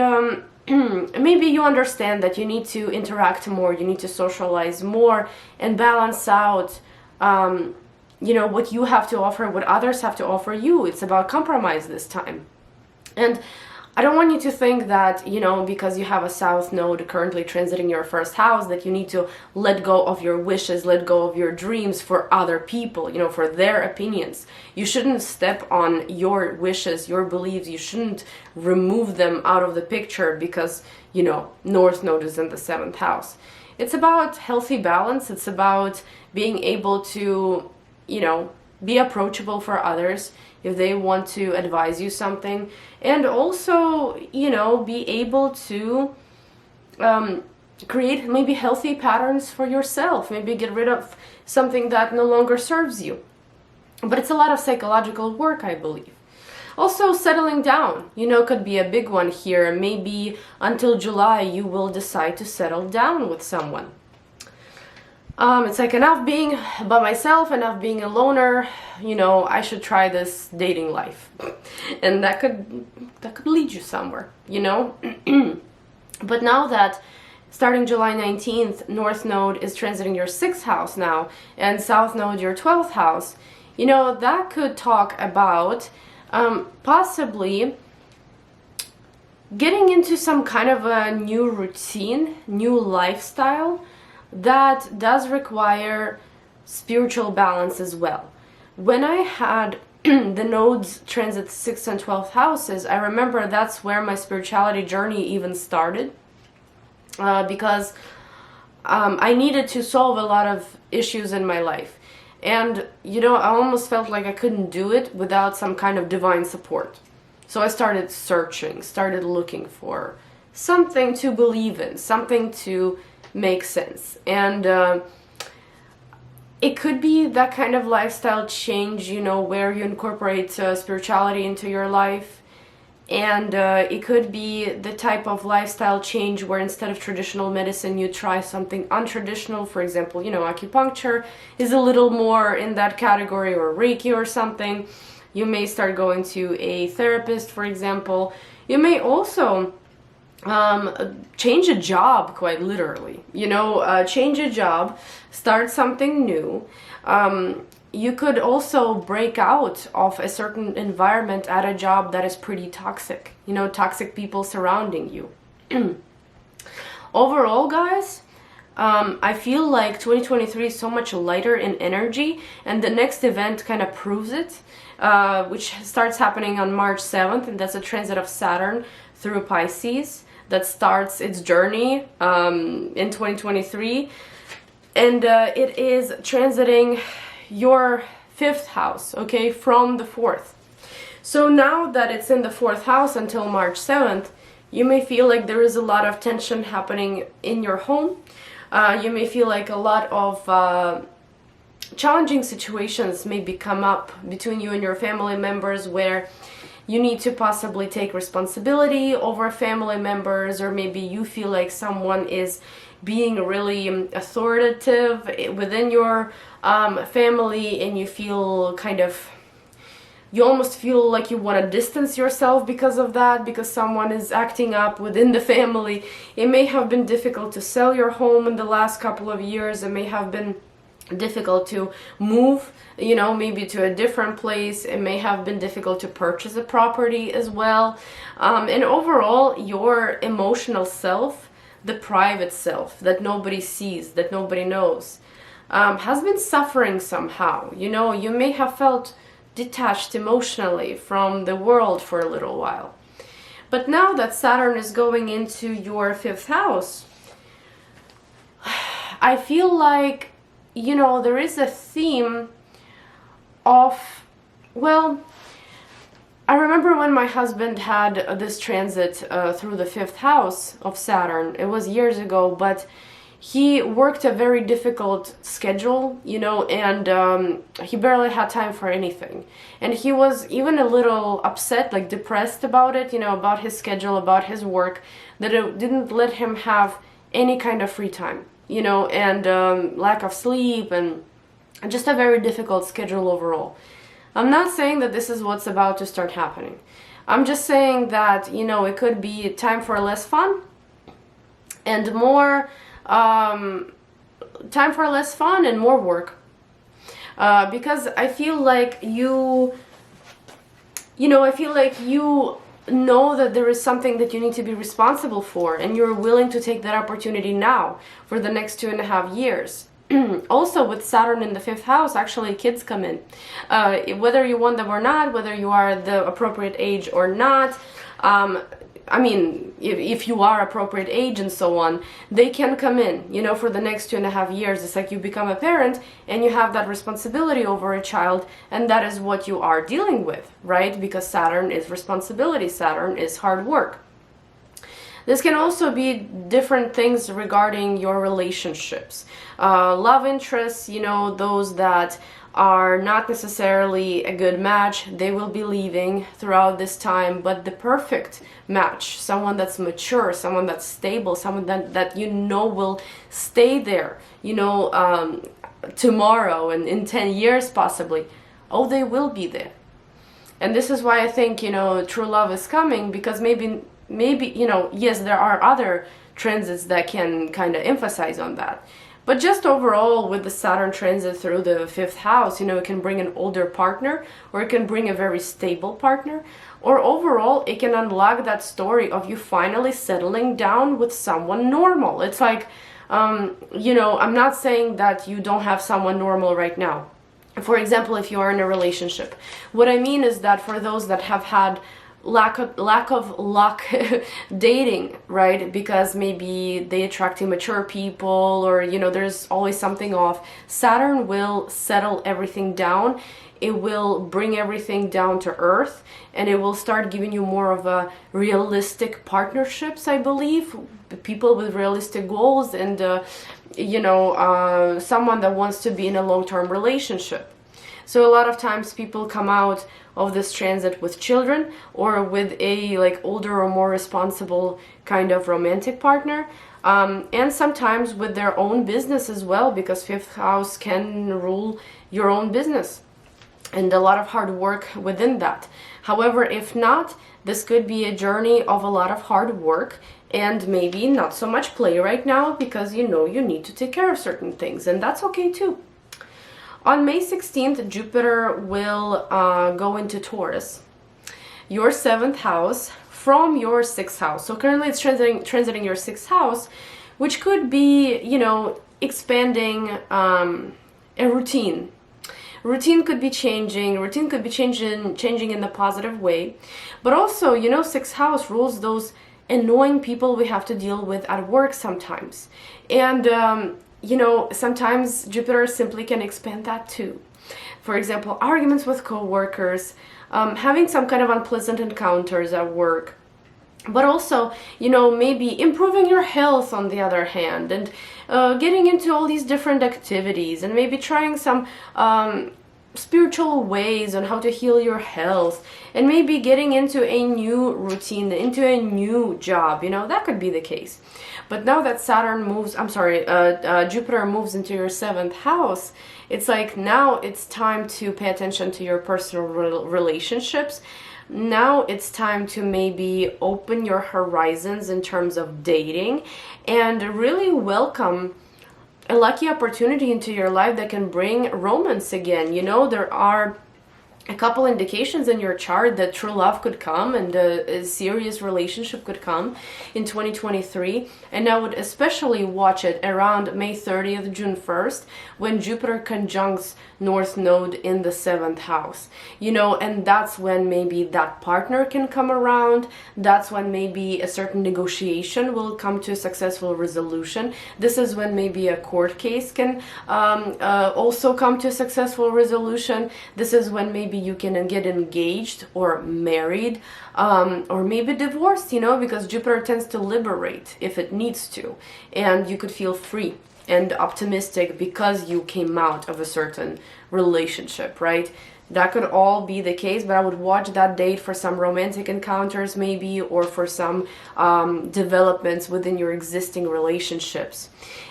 maybe you understand that you need to interact more, you need to socialize more and balance out, you know, what you have to offer, what others have to offer you. It's about compromise this time. And I don't want you to think that, you know, because you have a south node currently transiting your first house, that you need to let go of your wishes, let go of your dreams for other people, you know, for their opinions. You shouldn't step on your wishes, your beliefs. You shouldn't remove them out of the picture because, you know, north node is in the 7th house. It's about healthy balance. It's about being able to, you know, be approachable for others if they want to advise you something, and also, you know, be able to create maybe healthy patterns for yourself, maybe get rid of something that no longer serves you. But it's a lot of psychological work, I believe. Also, settling down, you know, could be a big one here. Maybe until July you will decide to settle down with someone. It's like, enough being by myself, enough being a loner, you know, I should try this dating life. And that could lead you somewhere, you know. But now that starting July 19th, North Node is transiting your 6th house now, and South Node your 12th house, you know, that could talk about possibly getting into some kind of a new routine, new lifestyle, that does require spiritual balance as well. When I had the nodes transit 6th and 12th houses, I remember that's where my spirituality journey even started, because I needed to solve a lot of issues in my life. And, you know, I almost felt like I couldn't do it without some kind of divine support. So I started searching, started looking for something to believe in, something to make sense. And it could be that kind of lifestyle change, you know, where you incorporate spirituality into your life. And it could be the type of lifestyle change where instead of traditional medicine you try something untraditional. For example, you know, acupuncture is a little more in that category, or Reiki or something. You may start going to a therapist, for example. You may also change a job, quite literally, you know, change a job, start something new. You could also break out of a certain environment at a job that is pretty toxic, you know, toxic people surrounding you. Overall, guys, I feel like 2023 is so much lighter in energy, and the next event kind of proves it, which starts happening on March 7th, and that's a transit of Saturn through Pisces that starts its journey in 2023, and it is transiting your 5th house, okay, from the 4th. So now that it's in the 4th house until March 7th, you may feel like there is a lot of tension happening in your home. You may feel like a lot of challenging situations maybe come up between you and your family members, where you need to possibly take responsibility over family members, or maybe you feel like someone is being really authoritative within your family, and you feel you almost feel like you want to distance yourself because of that, because someone is acting up within the family. It may have been difficult to sell your home in the last couple of years. It may have been difficult to move, you know, maybe to a different place. It may have been difficult to purchase a property as well. And overall, your emotional self, the private self that nobody sees, that nobody knows, has been suffering somehow. You know, you may have felt detached emotionally from the world for a little while. But now that Saturn is going into your 5th house, I feel like, you know, there is a theme of, well, I remember when my husband had this transit through the 5th house of Saturn. It was years ago, but he worked a very difficult schedule, you know, and he barely had time for anything. And he was even a little upset, like depressed about it, you know, about his schedule, about his work, that it didn't let him have any kind of free time, you know, and lack of sleep, and just a very difficult schedule overall. I'm not saying that this is what's about to start happening. I'm just saying that, you know, it could be time for less fun and more time for less fun and more work, because I feel like you know, I feel like you know that there is something that you need to be responsible for, and you're willing to take that opportunity now for the next 2.5 years. Also, with Saturn in the 5th house, actually kids come in. Whether you want them or not, whether you are the appropriate age or not, I mean, if you are appropriate age and so on, they can come in, you know, for the next 2.5 years. It's like you become a parent and you have that responsibility over a child, and that is what you are dealing with, right? Because Saturn is responsibility, Saturn is hard work. This can also be different things regarding your relationships. Love interests, you know, those that are not necessarily a good match, they will be leaving throughout this time, but the perfect match, someone that's mature, someone that's stable, someone that you know will stay there, you know, tomorrow and in 10 years possibly, oh, they will be there. And this is why I think, you know, true love is coming, because maybe, you know, yes, there are other transits that can kind of emphasize on that. But just overall, with the Saturn transit through the 5th house, you know, it can bring an older partner, or it can bring a very stable partner, or overall, it can unlock that story of you finally settling down with someone normal. It's like, you know, I'm not saying that you don't have someone normal right now. For example, if you are in a relationship, what I mean is that for those that have had lack of luck dating, right, because maybe they attract immature people, or you know, there's always something off, Saturn will settle everything down. It will bring everything down to earth, and it will start giving you more of a realistic partnerships, I believe, people with realistic goals, and you know, someone that wants to be in a long-term relationship. So a lot of times people come out of this transit with children, or with a like older or more responsible kind of romantic partner, and sometimes with their own business as well, because 5th house can rule your own business and a lot of hard work within that. However, if not, this could be a journey of a lot of hard work and maybe not so much play right now, because you know you need to take care of certain things, and that's okay too. On May 16th, Jupiter will go into Taurus, your 7th house, from your 6th house. So currently it's transiting your 6th house, which could be, you know, expanding a routine. Routine could be changing. Routine could be changing in the positive way. But also, you know, 6th house rules those annoying people we have to deal with at work sometimes. And you know, sometimes Jupiter simply can expand that too. For example, arguments with co-workers, having some kind of unpleasant encounters at work, but also, you know, maybe improving your health on the other hand, and getting into all these different activities, and maybe trying some spiritual ways on how to heal your health, and maybe getting into a new routine, into a new job, you know, that could be the case. But now that Jupiter moves into your 7th house, it's like now it's time to pay attention to your personal relationships. Now it's time to maybe open your horizons in terms of dating, and really welcome a lucky opportunity into your life that can bring romance again. You know, there are a couple indications in your chart that true love could come, and a serious relationship could come in 2023. And I would especially watch it around May 30th, June 1st, when Jupiter conjuncts North Node in the 7th house. You know, and that's when maybe that partner can come around. That's when maybe a certain negotiation will come to a successful resolution. This is when maybe a court case can also come to a successful resolution. This is when maybe you can get engaged or married, or maybe divorced, you know, because Jupiter tends to liberate if it needs to, and you could feel free and optimistic because you came out of a certain relationship, right? That could all be the case, but I would watch that date for some romantic encounters maybe, or for some developments within your existing relationships.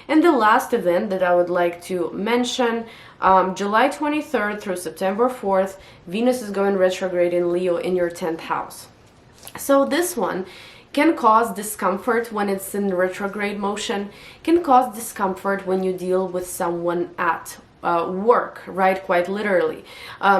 And the last event that I would like to mention, July 23rd through September 4th, Venus is going retrograde in Leo in your 10th house. So this one can cause discomfort when it's in retrograde motion, can cause discomfort when you deal with someone at work, right? Quite literally.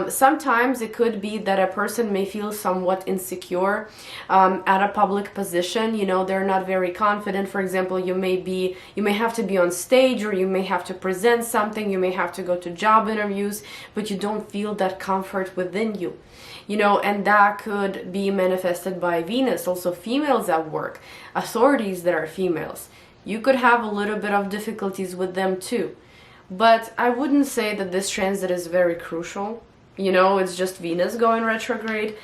Sometimes it could be that a person may feel somewhat insecure at a public position. You know, they're not very confident. For example, you may have to be on stage, or you may have to present something, you may have to go to job interviews, but you don't feel that comfort within you. You know, and that could be manifested by Venus. Also, females at work, authorities that are females, you could have a little bit of difficulties with them too. But I wouldn't say that this transit is very crucial. You know, it's just Venus going retrograde.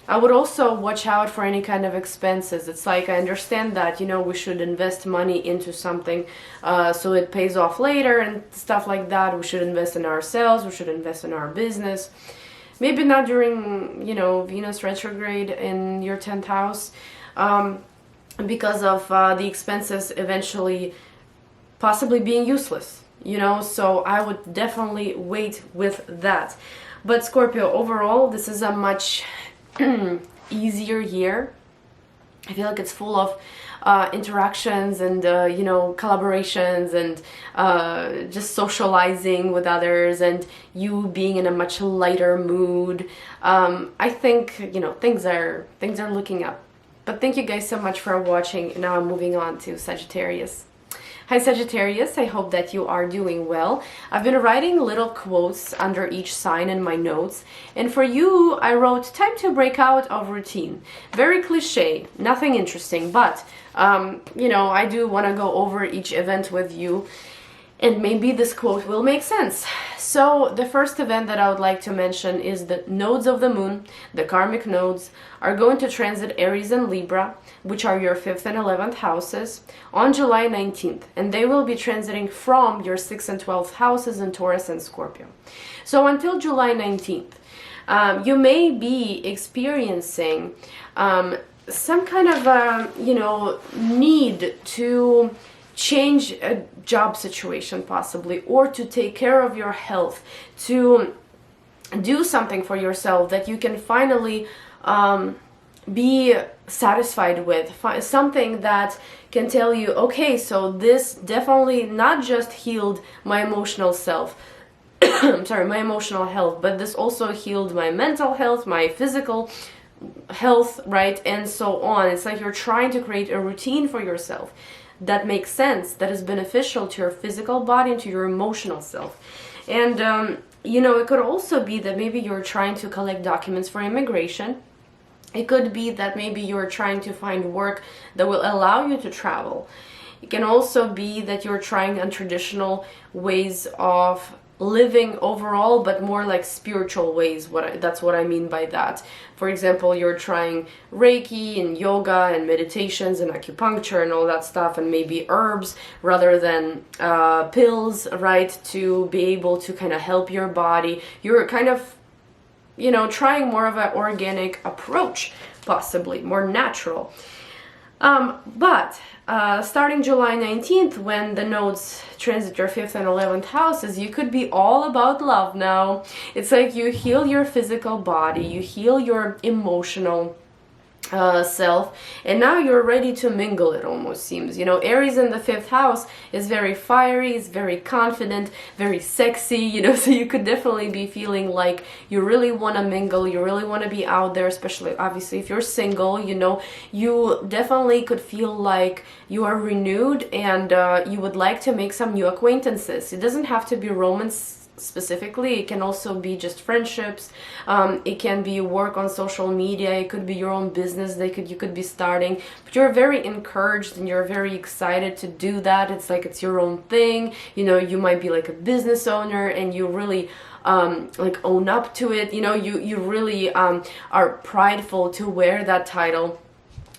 I would also watch out for any kind of expenses. It's like, I understand that, you know, we should invest money into something so it pays off later and stuff like that. We should invest in ourselves. We should invest in our business. Maybe not during, you know, Venus retrograde in your 10th house, because of the expenses eventually possibly being useless. You know, so I would definitely wait with that. But Scorpio, overall, this is a much easier year. I feel like it's full of interactions and, you know, collaborations and just socializing with others, and you being in a much lighter mood. I think, you know, things are looking up. But thank you guys so much for watching. Now I'm moving on to Sagittarius. Hi Sagittarius, I hope that you are doing well. I've been writing little quotes under each sign in my notes, and for you I wrote time to break out of routine. Very cliche, nothing interesting, but you know, I do want to go over each event with you, and maybe this quote will make sense. So the first event that I would like to mention is the nodes of the moon, the karmic nodes, are going to transit Aries and Libra, which are your 5th and 11th houses, on July 19th. And they will be transiting from your 6th and 12th houses in Taurus and Scorpio. So until July 19th, you may be experiencing some kind of, you know, need to change a job situation possibly, or to take care of your health, to do something for yourself that you can finally be satisfied with, something that can tell you, okay, so this definitely not just healed my emotional self, I'm sorry, my emotional health, but this also healed my mental health, my physical health, right, and so on. It's like you're trying to create a routine for yourself that makes sense, that is beneficial to your physical body and to your emotional self. And you know, it could also be that maybe you're trying to collect documents for immigration. It could be that maybe you're trying to find work that will allow you to travel. It can also be that you're trying untraditional ways of living overall, but more like spiritual ways. That's what I mean by that. For example, you're trying Reiki and yoga and meditations and acupuncture and all that stuff, and maybe herbs rather than pills, right, to be able to kind of help your body. You're kind of, you know, trying more of an organic approach, possibly more natural. But starting July 19th, when the nodes transit your 5th and 11th houses, you could be all about love now. It's like you heal your physical body, you heal your emotional self, and now you're ready to mingle, it almost seems. You know, Aries in the 5th house is very fiery, is very confident, very sexy, you know, so you could definitely be feeling like you really want to mingle, you really want to be out there, especially obviously if you're single, you know, you definitely could feel like you are renewed, and you would like to make some new acquaintances. It doesn't have to be romance specifically, it can also be just friendships, it can be work on social media, it could be your own business you could be starting, but you're very encouraged and you're very excited to do that. It's like it's your own thing, you know, you might be like a business owner and you really like own up to it, you know, you really are prideful to wear that title,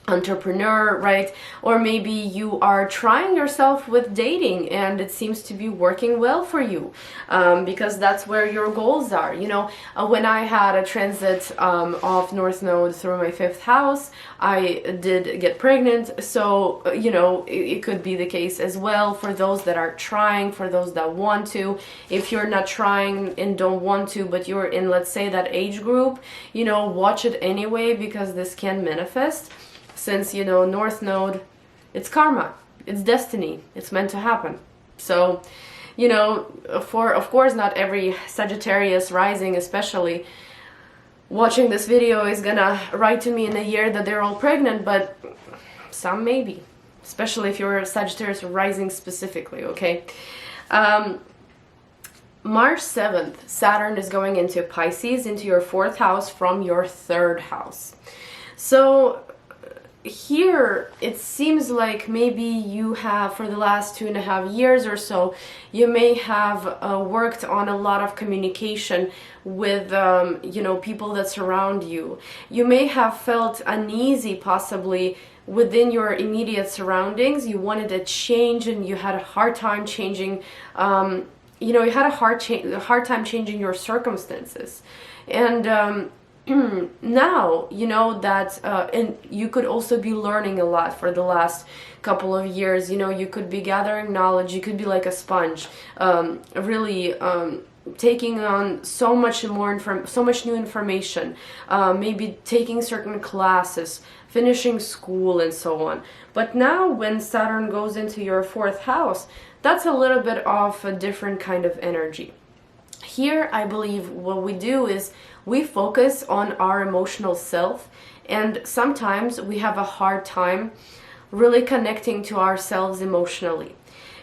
entrepreneur, right? Or maybe you are trying yourself with dating and it seems to be working well for you, because that's where your goals are. You know, when I had a transit of North Node through my 5th house, I did get pregnant, so you know, it could be the case as well for those that are trying, for those that want to. If you're not trying and don't want to, but you're in, let's say, that age group, you know, watch it anyway, because this can manifest. Since, you know, North Node, it's karma, it's destiny, it's meant to happen. So, you know, for, of course, not every Sagittarius rising especially watching this video is gonna write to me in a year that they're all pregnant, but some maybe, especially if you're a Sagittarius rising specifically, okay? March 7th, Saturn is going into Pisces, into your 4th house from your 3rd house. So here it seems like maybe you have, for the last 2.5 years or so, you may have worked on a lot of communication with you know, people that surround you. You may have felt uneasy possibly within your immediate surroundings. You wanted a change and you had a hard time changing, you know, you had a hard time changing your circumstances. And now, you know, that and you could also be learning a lot for the last couple of years. You know, you could be gathering knowledge, you could be like a sponge, really taking on so much new information, maybe taking certain classes, finishing school, and so on. But now when Saturn goes into your 4th house, that's a little bit of a different kind of energy. Here, I believe what we do is we focus on our emotional self, and sometimes we have a hard time really connecting to ourselves emotionally.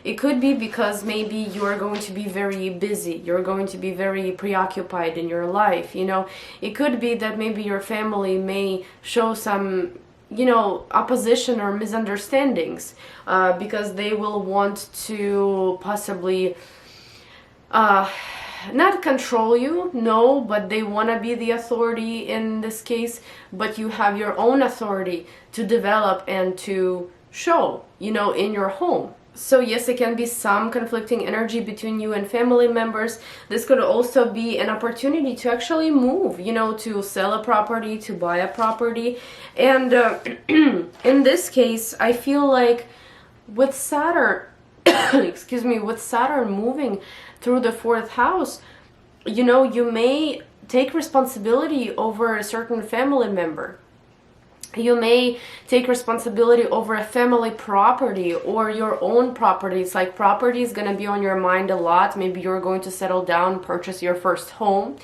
It could be because maybe you're going to be very busy, you're going to be very preoccupied in your life, you know. It could be that maybe your family may show some, you know, opposition or misunderstandings, because they will want to possibly not control you, no, but they want to be the authority in this case, but you have your own authority to develop and to show, you know, in your home. So yes, it can be some conflicting energy between you and family members. This could also be an opportunity to actually move, you know, to sell a property, to buy a property. And in this case, I feel like with Saturn, excuse me, with Saturn moving through the 4th house, you know, you may take responsibility over a certain family member. You may take responsibility over a family property or your own property. It's like property is going to be on your mind a lot. Maybe you're going to settle down, purchase your first home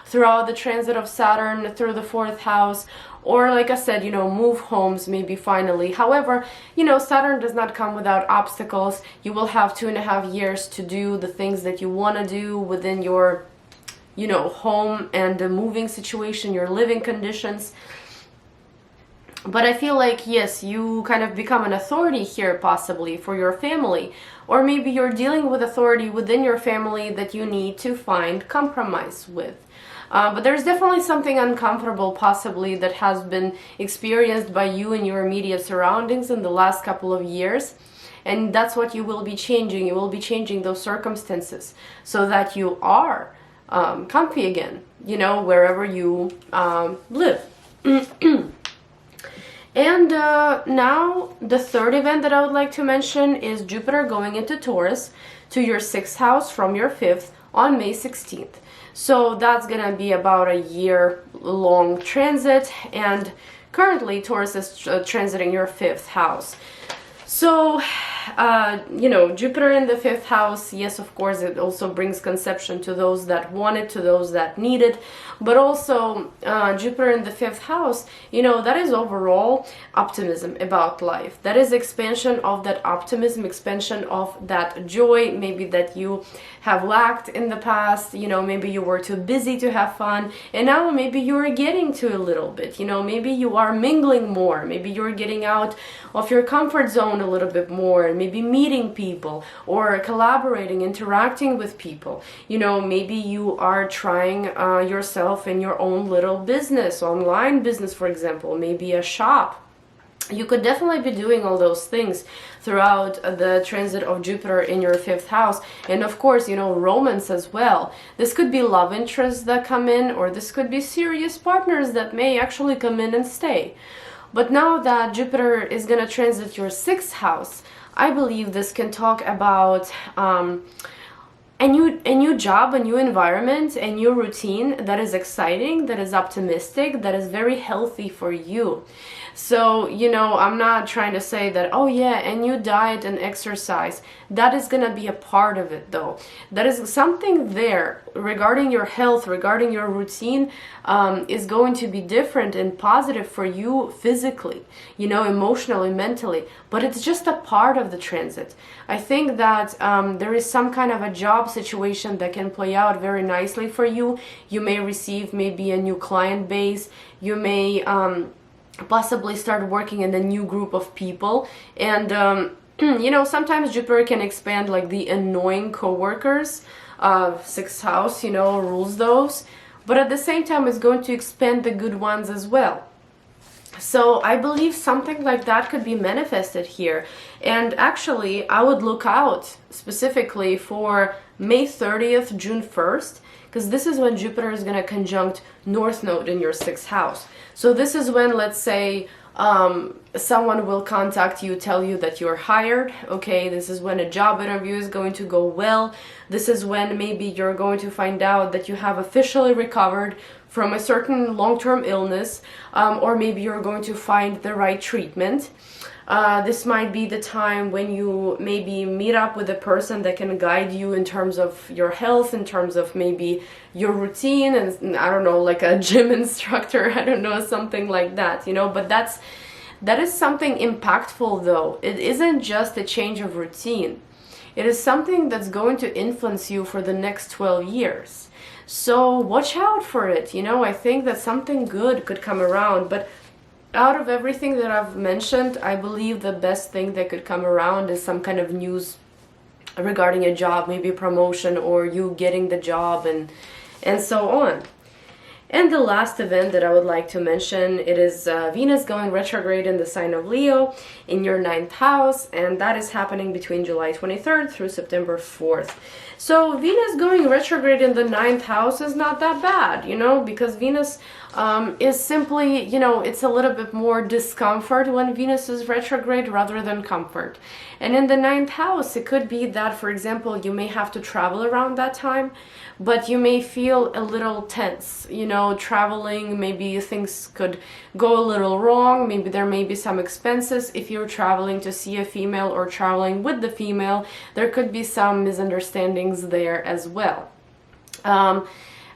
throughout the transit of Saturn through the 4th house. Or like I said, you know, move homes maybe finally. However, you know, Saturn does not come without obstacles. You will have 2.5 years to do the things that you want to do within your, you know, home and the moving situation, your living conditions. But I feel like, yes, you kind of become an authority here possibly for your family. Or maybe you're dealing with authority within your family that you need to find compromise with. But there's definitely something uncomfortable possibly that has been experienced by you and your immediate surroundings in the last couple of years. And that's what you will be changing. You will be changing those circumstances so that you are comfy again, you know, wherever you live. And now the third event that I would like to mention is Jupiter going into Taurus to your 6th house from your 5th on May 16th. So that's going to be about a year-long transit, and currently Taurus is transiting your 5th house. So, you know, Jupiter in the 5th house, yes, of course, it also brings conception to those that want it, to those that need it. But also, Jupiter in the 5th house, you know, that is overall optimism about life. That is expansion of that optimism, expansion of that joy, maybe that you have lacked in the past. You know, maybe you were too busy to have fun, and now maybe you're getting to a little bit. You know, maybe you are mingling more. Maybe you're getting out of your comfort zone a little bit more, and maybe meeting people or collaborating, interacting with people. You know, maybe you are trying yourself in your own little business, online business, for example, maybe a shop. You could definitely be doing all those things throughout the transit of Jupiter in your 5th house. And of course, you know, romance as well. This could be love interests that come in, or this could be serious partners that may actually come in and stay. But now that Jupiter is going to transit your 6th house, I believe this can talk about a new job, a new environment, a new routine that is exciting, that is optimistic, that is very healthy for you. So, you know, I'm not trying to say that, oh yeah, and you diet and exercise. That is going to be a part of it though. That is something there regarding your health, regarding your routine, is going to be different and positive for you physically, you know, emotionally, mentally, but it's just a part of the transit. I think that there is some kind of a job situation that can play out very nicely for you. You may receive maybe a new client base. You may possibly start working in a new group of people. And, you know, sometimes Jupiter can expand like the annoying coworkers. Sixth house, you know, rules those. But at the same time, it's going to expand the good ones as well. So I believe something like that could be manifested here. And actually, I would look out specifically for May 30th, June 1st, because this is when Jupiter is going to conjunct North Node in your sixth house. So this is when, let's say, someone will contact you, tell you that you're hired. Okay, this is when a job interview is going to go well. This is when maybe you're going to find out that you have officially recovered from a certain long-term illness, or maybe you're going to find the right treatment. This might be the time when you maybe meet up with a person that can guide you in terms of your health, in terms of maybe your routine, and I don't know, like a gym instructor, I don't know, something like that, you know. But that is something impactful though. It isn't just a change of routine. It is something that's going to influence you for the next 12 years. So watch out for it, you know. I think that something good could come around, but out of everything that I've mentioned, I believe the best thing that could come around is some kind of news regarding a job, maybe a promotion, or you getting the job, and so on. And the last event that I would like to mention, it is Venus going retrograde in the sign of Leo in your 9th house, and that is happening between July 23rd through September 4th. So Venus going retrograde in the 9th house is not that bad, you know, because Venus is simply, you know, it's a little bit more discomfort when Venus is retrograde rather than comfort. And in the 9th house, it could be that, for example, you may have to travel around that time, but you may feel a little tense, you know, traveling, maybe things could go a little wrong, maybe there may be some expenses. If you're traveling to see a female or traveling with the female, there could be some misunderstandings there as well.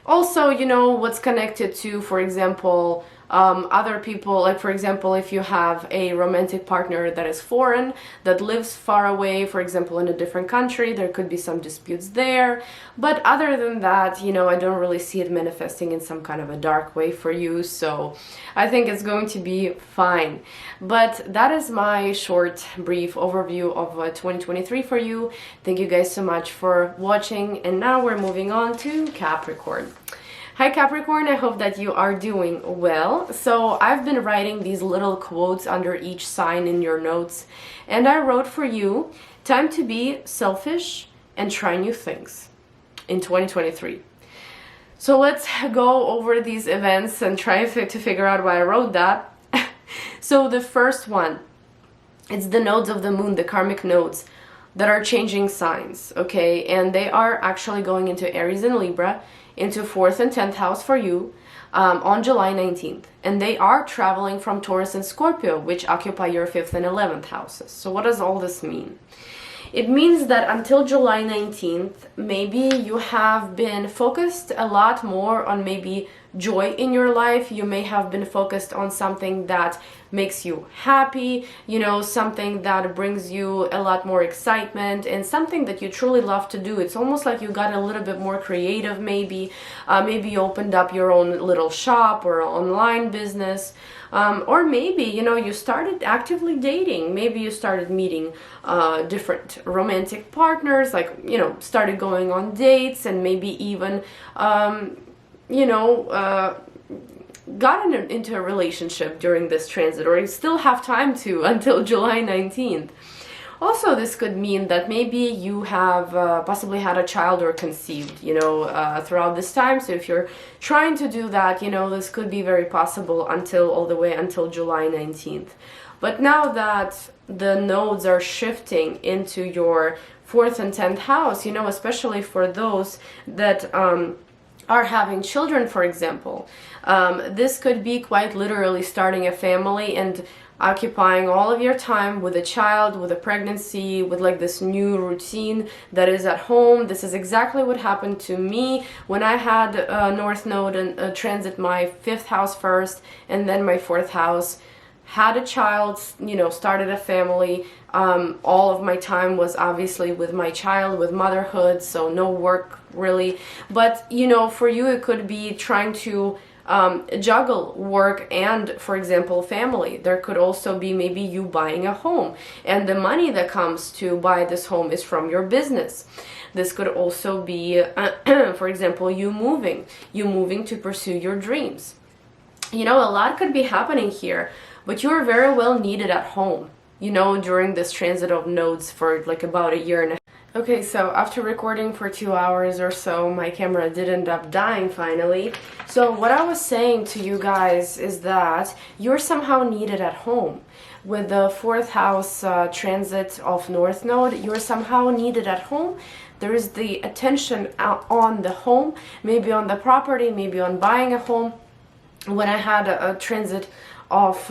Also, you know, what's connected to, for example, other people, like for example, if you have a romantic partner that is foreign, that lives far away, for example, in a different country, there could be some disputes there. But other than that, you know, I don't really see it manifesting in some kind of a dark way for you. So I think it's going to be fine. But that is my short, brief overview of 2023 for you. Thank you guys so much for watching. And now we're moving on to Capricorn. Hi Capricorn, I hope that you are doing well. So I've been writing these little quotes under each sign in your notes, and I wrote for you, time to be selfish and try new things in 2023. So let's go over these events and try to figure out why I wrote that. So the first one, it's the nodes of the moon, the karmic nodes that are changing signs, okay? And they are actually going into Aries and Libra, into 4th and 10th house for you on July 19th. And they are traveling from Taurus and Scorpio, which occupy your 5th and 11th houses. So what does all this mean? It means that until July 19th, maybe you have been focused a lot more on maybe joy in your life. You may have been focused on something that makes you happy, you know, something that brings you a lot more excitement and something that you truly love to do. It's almost like you got a little bit more creative, maybe. Maybe you opened up your own little shop or online business. Or maybe, you know, you started actively dating. Maybe you started meeting different romantic partners, like, you know, started going on dates, and maybe even, you know, gotten into a relationship during this transit, or you still have time to until July 19th. Also, this could mean that maybe you have possibly had a child or conceived, you know, throughout this time. So if you're trying to do that, you know, this could be very possible until all the way until July 19th. But now that the nodes are shifting into your 4th and 10th house, you know, especially for those that are having children, for example, This could be quite literally starting a family and occupying all of your time with a child, with a pregnancy, with like this new routine that is at home. This is exactly what happened to me when I had North Node and transit my 5th house first and then my 4th house. Had a child, you know, started a family. All of my time was obviously with my child, with motherhood, so no work really. But, you know, for you it could be trying to juggle work and, for example, family. There could also be maybe you buying a home, and the money that comes to buy this home is from your business. This could also be, for example, you moving to pursue your dreams. You know, a lot could be happening here, but you are very well needed at home, you know, during this transit of nodes for like about a year and a half. Okay, so after recording for 2 hours or so, my camera did end up dying finally. So what I was saying to you guys is that you're somehow needed at home. With the 4th house transit of North Node, you're somehow needed at home. There is the attention on the home, maybe on the property, maybe on buying a home. When I had a transit of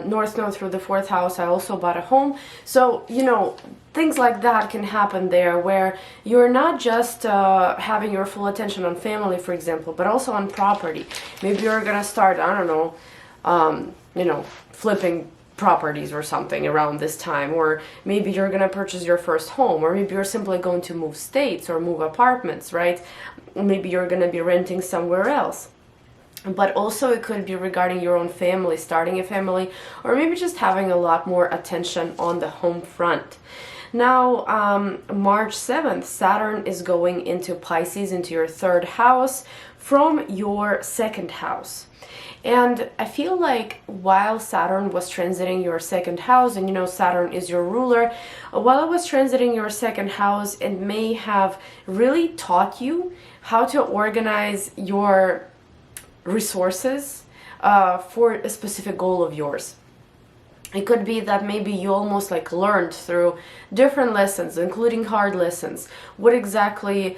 North Node through the 4th house, I also bought a home. So, you know, things like that can happen there, where you're not just having your full attention on family, for example, but also on property. Maybe you're gonna start, I don't know, you know, flipping properties or something around this time, or maybe you're gonna purchase your first home, or maybe you're simply going to move states or move apartments, right? Maybe you're gonna be renting somewhere else. But also it could be regarding your own family, starting a family, or maybe just having a lot more attention on the home front. Now, March 7th, Saturn is going into Pisces, into your 3rd house from your 2nd house. And I feel like while Saturn was transiting your 2nd house, and you know Saturn is your ruler, while it was transiting your 2nd house, it may have really taught you how to organize your resources for a specific goal of yours. It could be that maybe you almost like learned through different lessons, including hard lessons, what exactly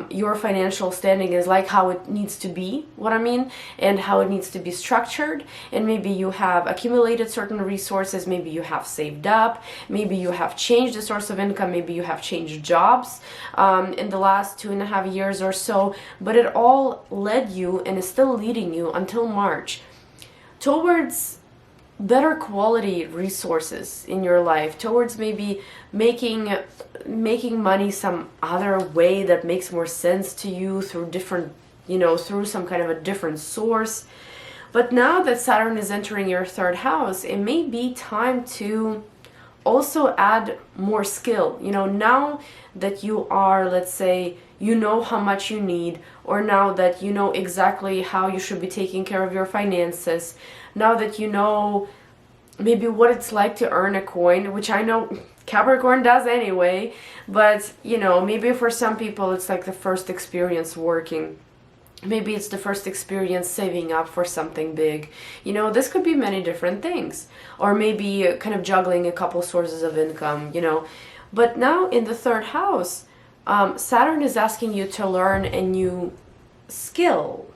your financial standing is like, how it needs to be, what I mean, and how it needs to be structured. And maybe you have accumulated certain resources, maybe you have saved up, maybe you have changed the source of income, maybe you have changed jobs in the last 2.5 years or so, but it all led you and is still leading you until March towards better quality resources in your life, towards maybe making money some other way that makes more sense to you, through different, you know, through some kind of a different source. But now that Saturn is entering your 3rd house, it may be time to also add more skill. You know, now that you are, let's say, you know how much you need, or now that you know exactly how you should be taking care of your finances, now that you know maybe what it's like to earn a coin, which I know Capricorn does anyway, but you know, maybe for some people it's like the first experience working. Maybe it's the first experience saving up for something big. You know, this could be many different things. Or maybe kind of juggling a couple sources of income, you know. But now in the 3rd house, Saturn is asking you to learn a new skill.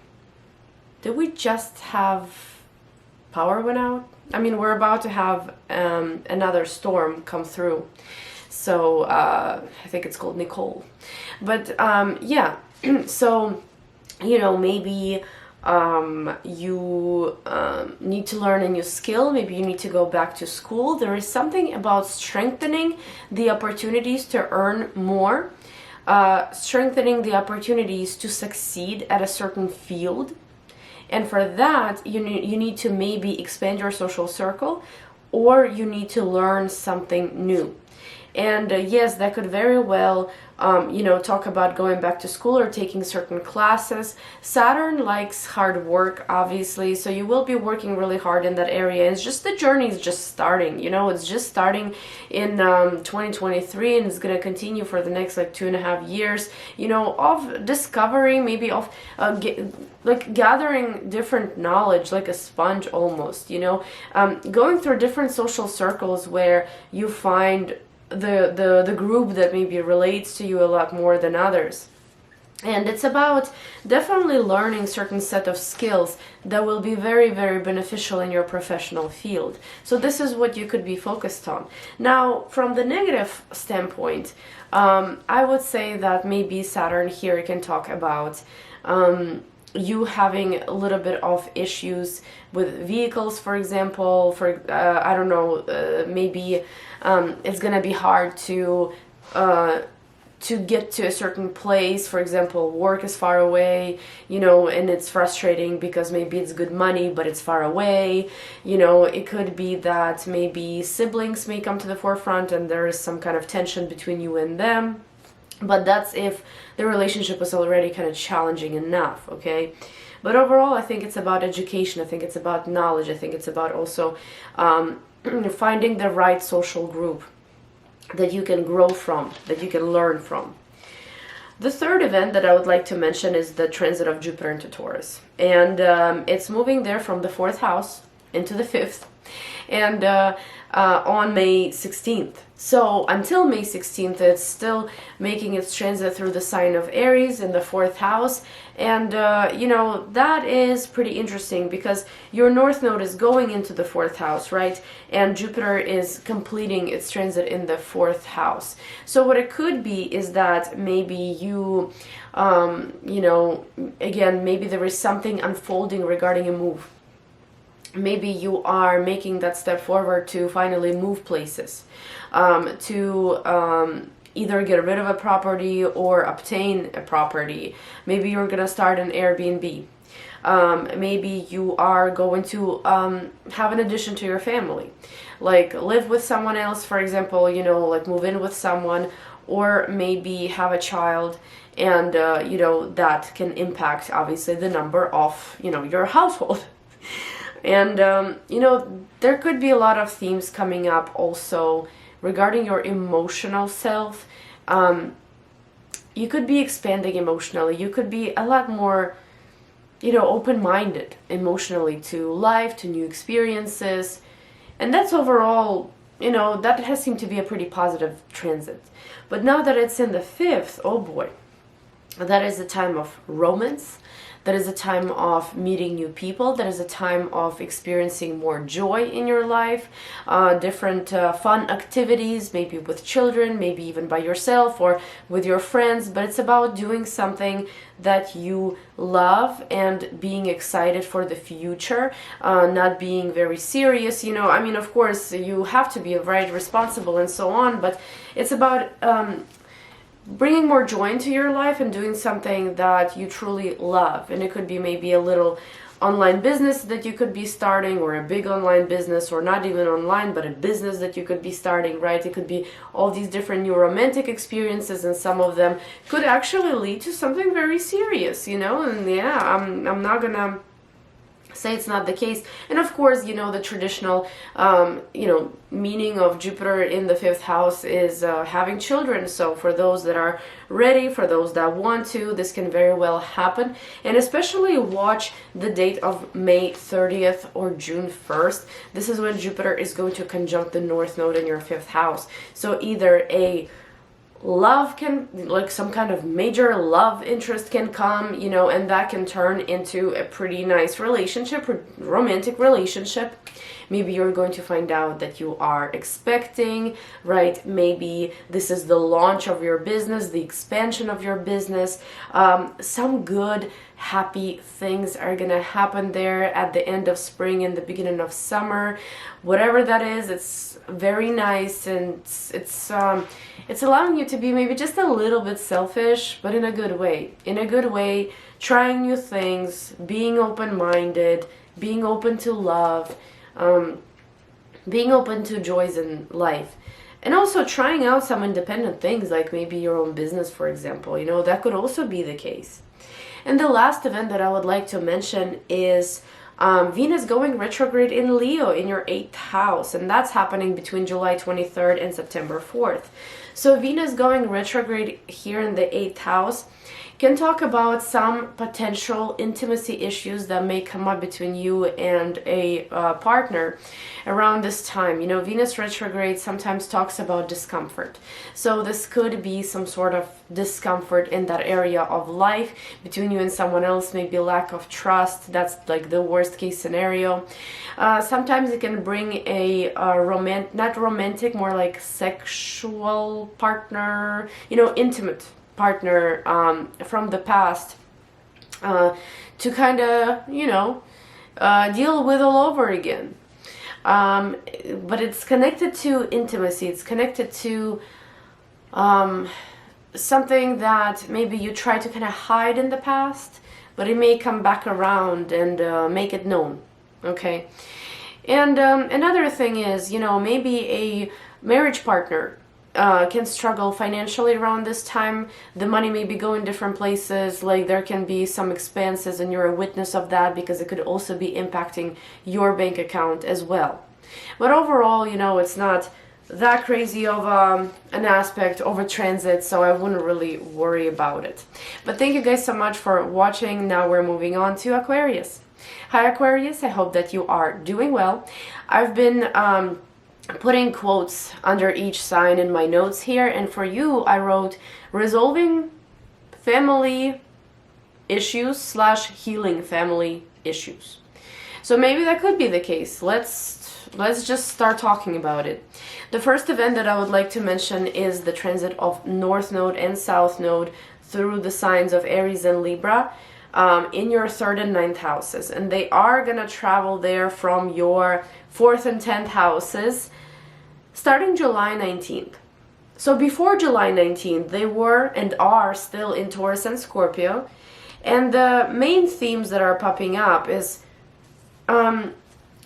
Did we just have power went out? I mean, we're about to have another storm come through. So I think it's called Nicole. But yeah, so, you know, maybe you need to learn a new skill. Maybe you need to go back to school. There is something about strengthening the opportunities to earn more, strengthening the opportunities to succeed at a certain field. And for that, you need to maybe expand your social circle, or you need to learn something new. And yes, that could very well, you know, talk about going back to school or taking certain classes. Saturn likes hard work, obviously, so you will be working really hard in that area. It's just the journey is just starting, you know, it's just starting in 2023, and it's going to continue for the next like 2.5 years, you know, of discovering, maybe of like gathering different knowledge, like a sponge almost, you know, going through different social circles where you find the group that maybe relates to you a lot more than others. And it's about definitely learning certain set of skills that will be very, very beneficial in your professional field. So this is what you could be focused on. Now, from the negative standpoint, I would say that maybe Saturn here can talk about you having a little bit of issues with vehicles, for example. I don't know, maybe it's gonna be hard to get to a certain place. For example, work is far away, and it's frustrating because maybe it's good money, but it's far away. It could be that maybe siblings may come to the forefront and there is some kind of tension between you and them. But that's if the relationship was already kind of challenging enough, okay? But overall, I think it's about education. I think it's about knowledge. I think it's about also finding the right social group that you can grow from, that you can learn from. The third event that I would like to mention is the transit of Jupiter into Taurus. And it's moving there from the 4th house into the 5th. And on May 16th. So until May 16th, it's still making its transit through the sign of Aries in the 4th house. And, that is pretty interesting because your North Node is going into the 4th house, right? And Jupiter is completing its transit in the 4th house. So what it could be is that maybe you, again, maybe there is something unfolding regarding a move. Maybe you are making that step forward to finally move places, to either get rid of a property or obtain a property. Maybe you're going to start an Airbnb. Maybe you are going to have an addition to your family, like live with someone else, for example, like move in with someone, or maybe have a child. And, that can impact, obviously, the number of, your household. And, there could be a lot of themes coming up also regarding your emotional self. You could be expanding emotionally. You could be a lot more, open-minded emotionally to life, to new experiences. And that's overall, that has seemed to be a pretty positive transit. But now that it's in the 5th, oh boy, that is a time of romance. That is a time of meeting new people. That is a time of experiencing more joy in your life, different fun activities, maybe with children, maybe even by yourself or with your friends. But it's about doing something that you love and being excited for the future, not being very serious. Of course, you have to be very responsible and so on, but it's about bringing more joy into your life and doing something that you truly love. And it could be maybe a little online business that you could be starting, or a big online business, or not even online, but a business that you could be starting, right? It could be all these different new romantic experiences, and some of them could actually lead to something very serious, and I'm not gonna say it's not the case. And of course, the traditional, meaning of Jupiter in the 5th house is having children. So for those that are ready, for those that want to, this can very well happen. And especially watch the date of May 30th or June 1st. This is when Jupiter is going to conjunct the North Node in your 5th house. So either a love can, like some kind of major love interest can come, and that can turn into a pretty nice relationship, romantic relationship. Maybe you're going to find out that you are expecting, right? Maybe this is the launch of your business, the expansion of your business. Some good, happy things are gonna happen there at the end of spring and the beginning of summer. Whatever that is, it's very nice, and it's allowing you to be maybe just a little bit selfish, but in a good way. In a good way, trying new things, being open-minded, being open to love, being open to joys in life. And also trying out some independent things, like maybe your own business, for example. That could also be the case. And the last event that I would like to mention is Venus going retrograde in Leo in your 8th house, and that's happening between July 23rd and September 4th. So Venus going retrograde here in the 8th house can talk about some potential intimacy issues that may come up between you and a partner around this time. You know, Venus retrograde sometimes talks about discomfort. So this could be some sort of discomfort in that area of life between you and someone else, maybe lack of trust. That's like the worst case scenario. Sometimes it can bring a not romantic, more like sexual partner, you know, intimate partner from the past to kind of, you know, deal with all over again. But it's connected to intimacy. It's connected to something that maybe you try to kind of hide in the past, but it may come back around and make it known. Okay. And another thing is, you know, maybe a marriage partner can struggle financially around this time. The money may be going different places, like there can be some expenses and you're a witness of that, because it could also be impacting your bank account as well. But overall, you know, it's not that crazy of an aspect of a transit, so I wouldn't really worry about it. But thank you guys so much for watching. Now we're moving on to Aquarius. Hi Aquarius, I hope that you are doing well. I've been putting quotes under each sign in my notes here, and for you I wrote resolving family issues / healing family issues. So maybe that could be the case. Let's just start talking about it. The first event that I would like to mention is the transit of North Node and South Node through the signs of Aries and Libra in your 3rd and 9th houses, and they are gonna travel there from your 4th and 10th houses starting July 19th. So before July 19th, they were and are still in Taurus and Scorpio, and the main themes that are popping up is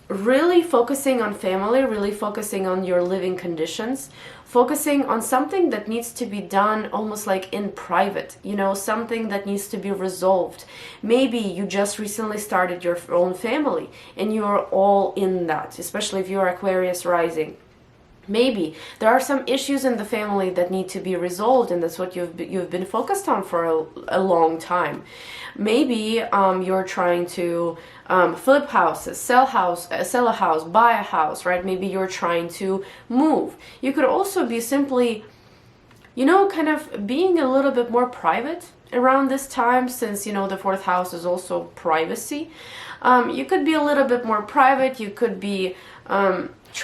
really focusing on family, really focusing on your living conditions, focusing on something that needs to be done almost like in private, you know, something that needs to be resolved. Maybe you just recently started your own family and you're all in that, especially if you're Aquarius rising. Maybe there are some issues in the family that need to be resolved, and that's what you've been focused on for a long time. Maybe you're trying to flip houses, sell a house, buy a house, right? Maybe you're trying to move. You could also be simply, you know, kind of being a little bit more private around this time, since, you know, the 4th house is also privacy. You could be a little bit more private. You could be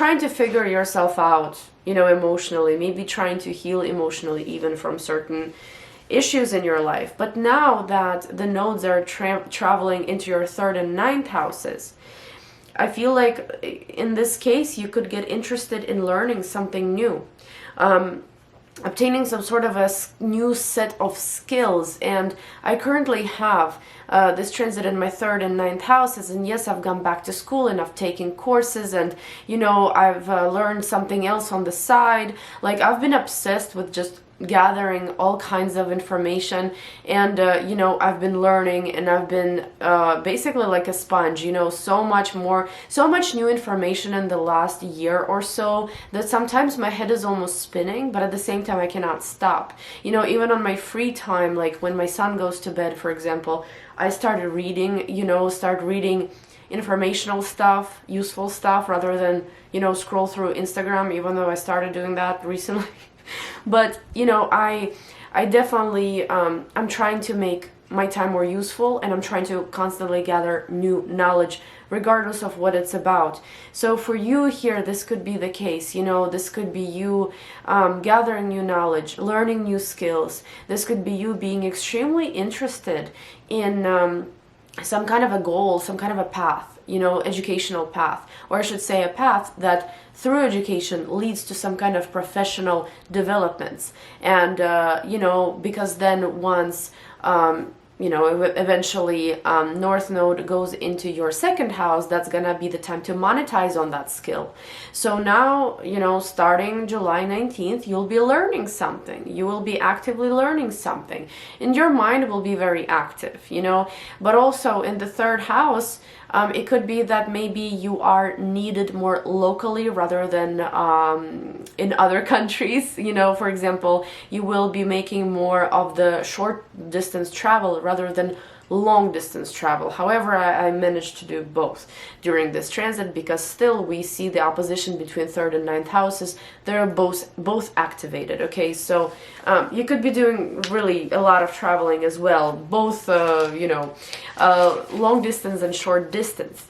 trying to figure yourself out, you know, emotionally, maybe trying to heal emotionally even from certain issues in your life. But now that the nodes are traveling into your 3rd and 9th houses, I feel like in this case you could get interested in learning something new, obtaining some sort of a new set of skills. And I currently have this transit in my 3rd and 9th houses, and yes, I've gone back to school and I've taken courses, and, you know, I've learned something else on the side. Like, I've been obsessed with just gathering all kinds of information, and you know, I've been learning, and I've been basically like a sponge, you know, so much new information in the last year or so that sometimes my head is almost spinning, but at the same time I cannot stop. You know, even on my free time, like when my son goes to bed, for example, I started reading, you know, informational stuff, useful stuff, rather than, you know, scroll through Instagram, even though I started doing that recently. But, you know, I definitely, I'm trying to make my time more useful, and I'm trying to constantly gather new knowledge, regardless of what it's about. So for you here, this could be the case, you know, this could be you gathering new knowledge, learning new skills. This could be you being extremely interested in some kind of a goal, some kind of a path, you know, educational path, or I should say a path that through education leads to some kind of professional developments. And, you know, because then once, you know, eventually North Node goes into your 2nd house, that's gonna be the time to monetize on that skill. So now, you know, starting July 19th, you'll be learning something. You will be actively learning something, and your mind will be very active, you know. But also in the 3rd house, It could be that maybe you are needed more locally rather than in other countries. You know, for example, you will be making more of the short distance travel rather than long distance travel. However, I managed to do both during this transit, because still we see the opposition between third and ninth houses. They're both activated. Okay, so you could be doing really a lot of traveling as well, both long distance and short distance.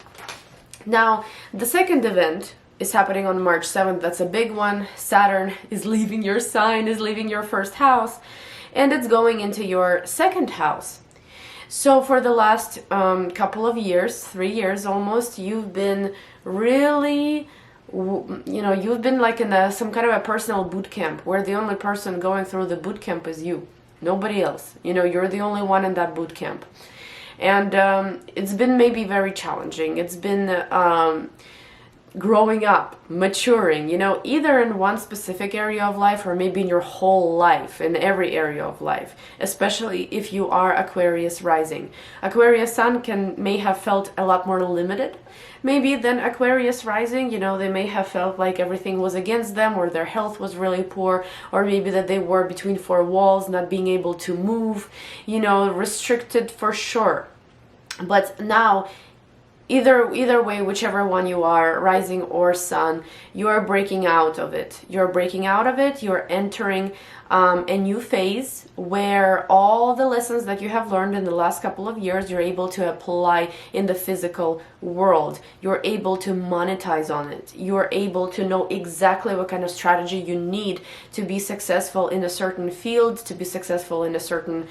Now, the second event is happening on March 7th. That's a big one. Saturn is leaving your sign, is leaving your first house, and it's going into your second house. So for the last couple of years, 3 years almost, you've been really, you've been like in some kind of a personal boot camp, where the only person going through the boot camp is you, nobody else. You know, you're the only one in that boot camp. And it's been maybe very challenging. It's been growing up, maturing, either in one specific area of life or maybe in your whole life, in every area of life, especially if you are Aquarius rising. Aquarius sun may have felt a lot more limited maybe than Aquarius rising. They may have felt like everything was against them, or their health was really poor, or maybe that they were between four walls, not being able to move, restricted for sure. But now, either way, whichever one you are, rising or sun, you are breaking out of it. You're entering a new phase where all the lessons that you have learned in the last couple of years, you're able to apply in the physical world. You're able to monetize on it. You're able to know exactly what kind of strategy you need to be successful in a certain field, to be successful in a certain,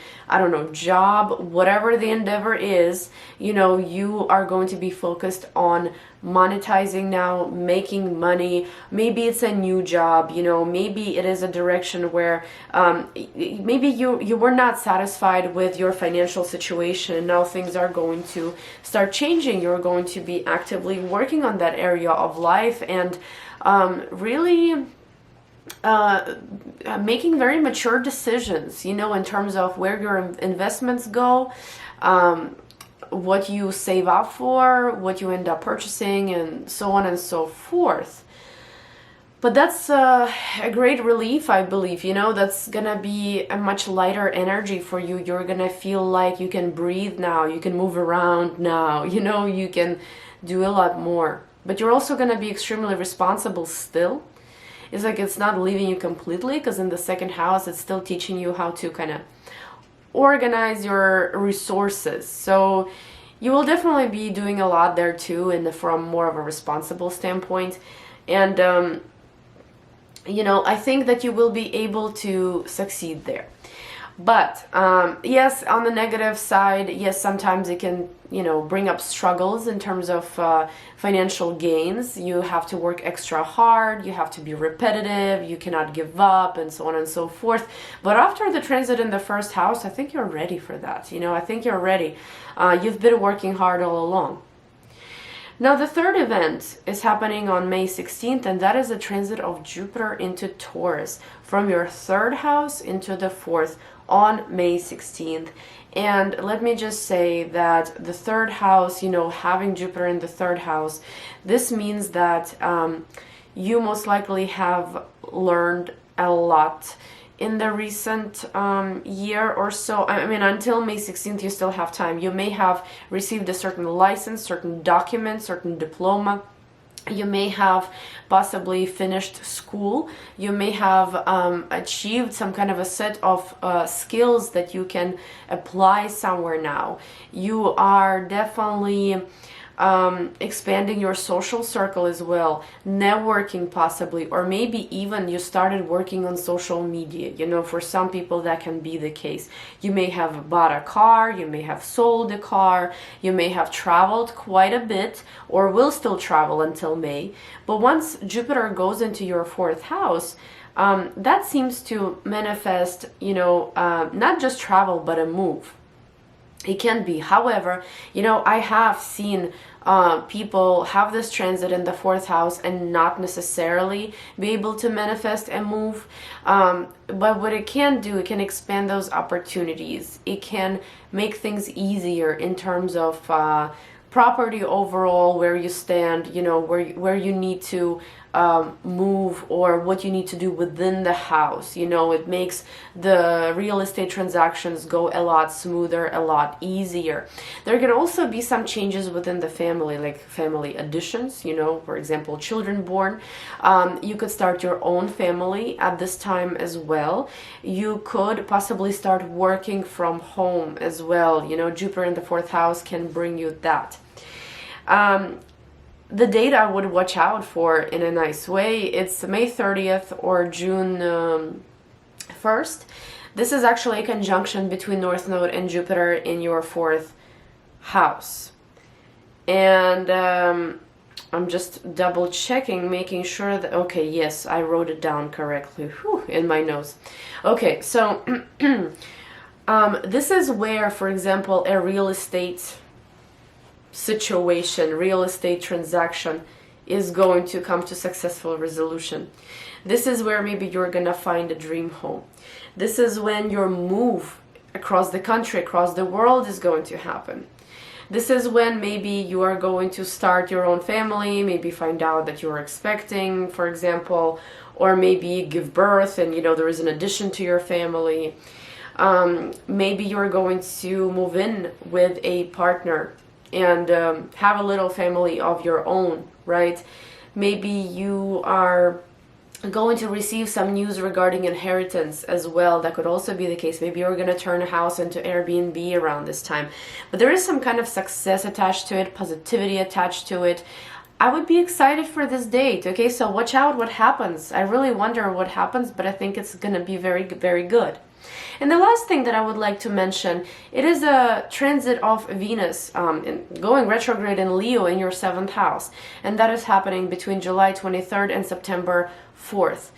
job, whatever the endeavor is. You are going to be focused on monetizing now, making money. Maybe it's a new job, maybe it is a direction where maybe you were not satisfied with your financial situation. Now things are going to start changing. You're going to be actively working on that area of life and really making very mature decisions, in terms of where your investments go, what you save up for, what you end up purchasing, and so on and so forth. But that's a great relief, I believe. That's gonna be a much lighter energy for you. You're gonna feel like you can breathe now, you can move around now, you can do a lot more. But you're also gonna be extremely responsible still. It's like it's not leaving you completely, because in the second house, it's still teaching you how to kind of organize your resources. So you will definitely be doing a lot there too, and from more of a responsible standpoint. And I think that you will be able to succeed there. But yes, on the negative side, yes, sometimes it can, bring up struggles in terms of financial gains. You have to work extra hard, you have to be repetitive, you cannot give up, and so on and so forth. But after the transit in the first house, I think you're ready for that. I think you're ready. You've been working hard all along. Now, the third event is happening on May 16th, and that is a transit of Jupiter into Taurus from your third house into the fourth on May 16th. And let me just say that the third house, having Jupiter in the third house, this means that you most likely have learned a lot in the recent year or so. Until May 16th, you still have time. You may have received a certain license, certain document, certain diploma. You may have possibly finished school. You may have achieved some kind of a set of skills that you can apply somewhere now. You are definitely expanding your social circle as well, networking possibly, or maybe even you started working on social media. For some people that can be the case. You may have bought a car, you may have sold a car, you may have traveled quite a bit, or will still travel until May. But once Jupiter goes into your fourth house, that seems to manifest, not just travel, but a move. It can be. However, I have seen people have this transit in the fourth house and not necessarily be able to manifest and move. But what it can do, it can expand those opportunities. It can make things easier in terms of property overall, where you stand, you know, where you need to move, or what you need to do within the house. You know, it makes the real estate transactions go a lot smoother, a lot easier. There can also be some changes within the family, like family additions, you know, for example, children born. You could start your own family at this time as well. You could possibly start working from home as well. You know, Jupiter in the 4th house can bring you that. The date I would watch out for in a nice way, it's May 30th or June 1st. This is actually a conjunction between North Node and Jupiter in your 4th house. And I'm just double checking, making sure that, okay, yes, I wrote it down correctly. Whew, in my notes. Okay, so this is where, for example, a real estate situation, real estate transaction is going to come to successful resolution. This is where maybe you're gonna find a dream home. This is when your move across the country, across the world is going to happen. This is when maybe you are going to start your own family, maybe find out that you're expecting, for example, or maybe give birth and, you know, there is an addition to your family. Maybe you're going to move in with a partner and have a little family of your own, right? Maybe you are going to receive some news regarding inheritance as well. That could also be the case. Maybe you're going to turn a house into Airbnb around this time. But there is some kind of success attached to it, positivity attached to it. I would be excited for this date, okay? So watch out what happens. I really wonder what happens, but I think it's going to be very, very good. And the last thing that I would like to mention, it is a transit of Venus going retrograde in Leo in your 7th house. And that is happening between July 23rd and September 4th.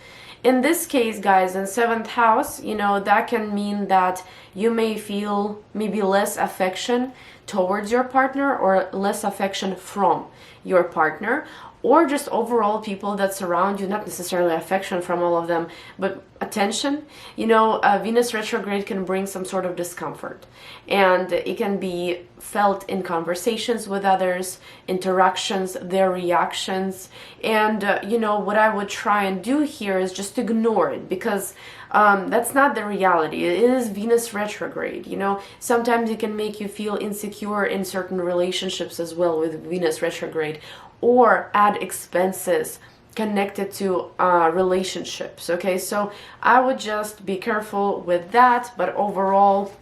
In this case, guys, in 7th house, you know, that can mean that you may feel maybe less affection towards your partner or less affection from your partner, or just overall people that surround you, not necessarily affection from all of them, but attention. You know, Venus retrograde can bring some sort of discomfort, and it can be felt in conversations with others, interactions, their reactions. And, you know, what I would try and do here is just ignore it, because that's not the reality. It is Venus retrograde, you know. Sometimes it can make you feel insecure in certain relationships as well with Venus retrograde, or add expenses connected to relationships, okay? So I would just be careful with that, but overall,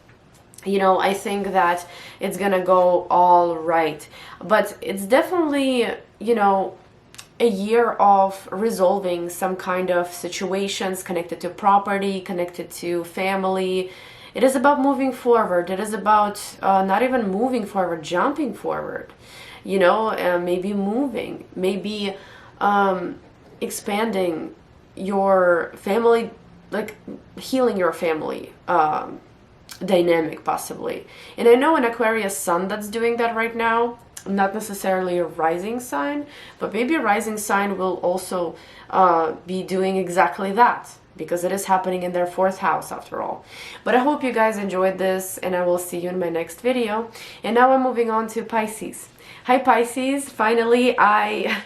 you know, I think that it's gonna go all right. But it's definitely, you know, a year of resolving some kind of situations connected to property, connected to family. It is about moving forward. It is about not even moving forward, jumping forward. You know, maybe moving, maybe expanding your family, like healing your family dynamic possibly. And I know an Aquarius sun that's doing that right now, not necessarily a rising sign, but maybe a rising sign will also be doing exactly that, because it is happening in their 4th house after all. But I hope you guys enjoyed this, and I will see you in my next video. And now I'm moving on to Pisces. Hi Pisces, finally I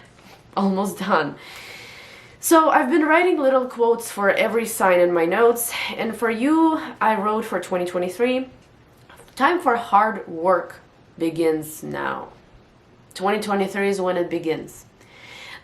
almost done. So I've been writing little quotes for every sign in my notes, and for you I wrote for 2023, time for hard work begins now. 2023 is when it begins.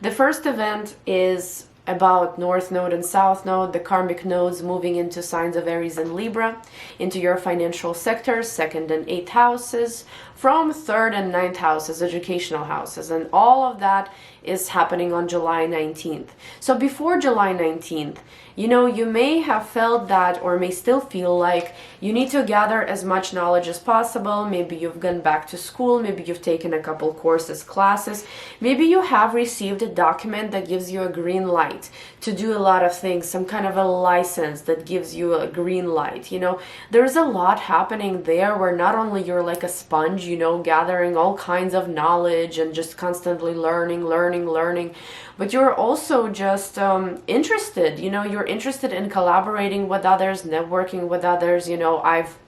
The first event is about North Node and South Node, the karmic nodes moving into signs of Aries and Libra, into your financial sectors, 2nd and 8th houses, from 3rd and 9th houses, educational houses, and all of that is happening on July 19th. So before July 19th, you know, you may have felt that, or may still feel like you need to gather as much knowledge as possible. Maybe you've gone back to school, maybe you've taken a couple courses, classes, maybe you have received a document that gives you a green light to do a lot of things, some kind of a license that gives you a green light. You know, there's a lot happening there where not only you're like a sponge, you know, gathering all kinds of knowledge and just constantly learning, but you're also just interested, you know, you're interested in collaborating with others, networking with others. You know, I've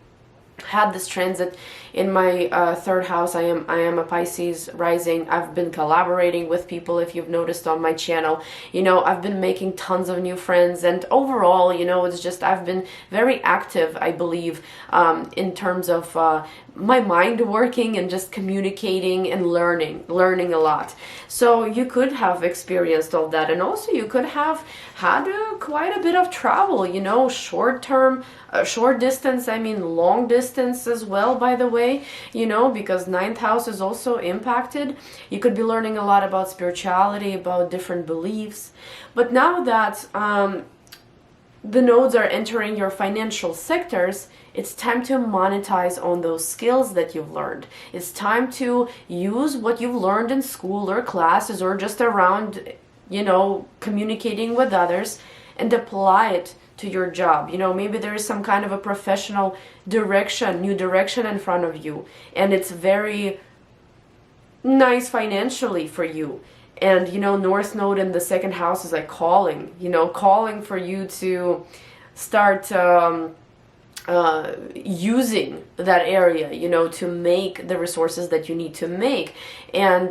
had this transit in my third house. I am a Pisces rising. I've been collaborating with people, if you've noticed on my channel. You know, I've been making tons of new friends, and overall, you know, it's just I've been very active, I believe, in terms of my mind working and just communicating and learning a lot. So you could have experienced all that, and also you could have had quite a bit of travel, you know, short term, short distance, I mean long distance as well, by the way, you know, because ninth house is also impacted. You could be learning a lot about spirituality, about different beliefs. But now that the nodes are entering your financial sectors, it's time to monetize on those skills that you've learned. It's time to use what you've learned in school or classes or just around, you know, communicating with others, and apply it to your job. You know, maybe there is some kind of a professional direction, new direction in front of you, and it's very nice financially for you. And, you know, North Node in the second house is like calling, you know, calling for you to start using that area, you know, to make the resources that you need to make. And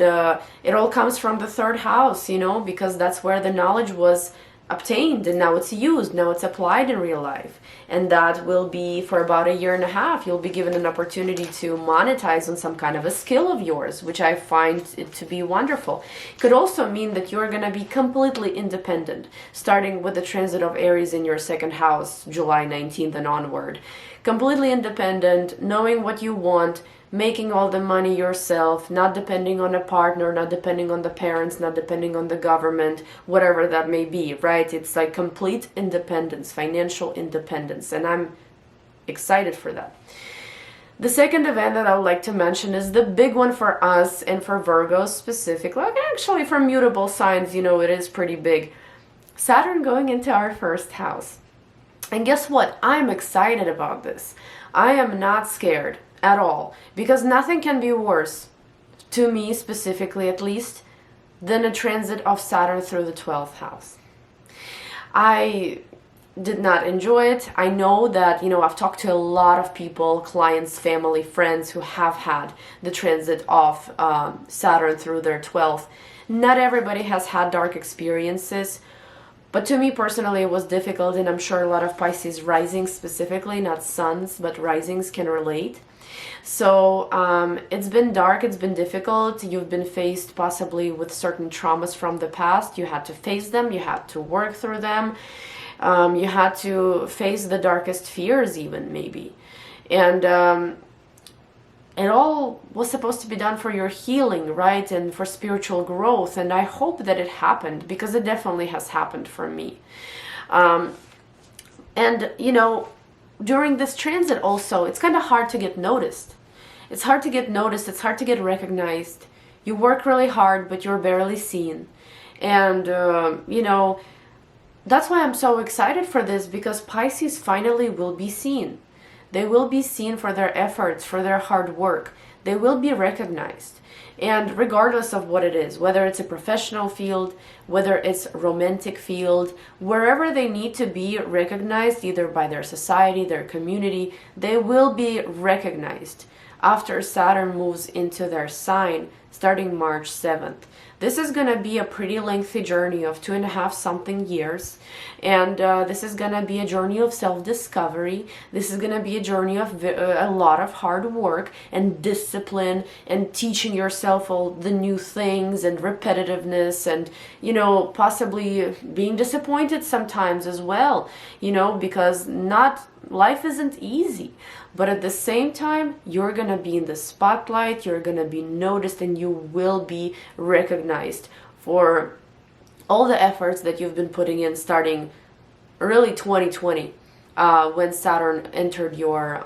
it all comes from the third house, you know, because that's where the knowledge was obtained, and now it's used, now it's applied in real life. And that will be for about a year and a half. You'll be given an opportunity to monetize on some kind of a skill of yours, which I find it to be wonderful. It could also mean that you're going to be completely independent, starting with the transit of Aries in your second house, July 19th and onward. Completely independent, knowing what you want, making all the money yourself, not depending on a partner, not depending on the parents, not depending on the government, whatever that may be, right? It's like complete independence, financial independence, and I'm excited for that. The second event that I would like to mention is the big one for us and for Virgos specifically, like actually for mutable signs, you know, it is pretty big. Saturn going into our first house. And guess what? I'm excited about this. I am not scared at all, because nothing can be worse, to me specifically at least, than a transit of Saturn through the 12th house. I did not enjoy it. I know that, you know, I've talked to a lot of people, clients, family, friends who have had the transit of Saturn through their 12th. Not everybody has had dark experiences, but to me personally it was difficult, and I'm sure a lot of Pisces risings specifically, not suns, but risings can relate. So it's been dark, it's been difficult, you've been faced possibly with certain traumas from the past, you had to face them, you had to work through them, you had to face the darkest fears even, maybe. And it all was supposed to be done for your healing, right, and for spiritual growth, and I hope that it happened, because it definitely has happened for me. And, you know, during this transit also, it's kind of hard to get noticed. It's hard to get noticed, it's hard to get recognized. You work really hard, but you're barely seen. And, you know, that's why I'm so excited for this, because Pisces finally will be seen. They will be seen for their efforts, for their hard work. They will be recognized. And regardless of what it is, whether it's a professional field, whether it's a romantic field, wherever they need to be recognized, either by their society, their community, they will be recognized after Saturn moves into their sign starting March 7th. This is going to be a pretty lengthy journey of 2.5 something years, and this is going to be a journey of self-discovery. This is going to be a journey of a lot of hard work and discipline, and teaching yourself all the new things, and repetitiveness, and, you know, possibly being disappointed sometimes as well, you know, because life isn't easy. But at the same time, you're going to be in the spotlight, you're going to be noticed, and you will be recognized for all the efforts that you've been putting in starting early 2020, when Saturn entered your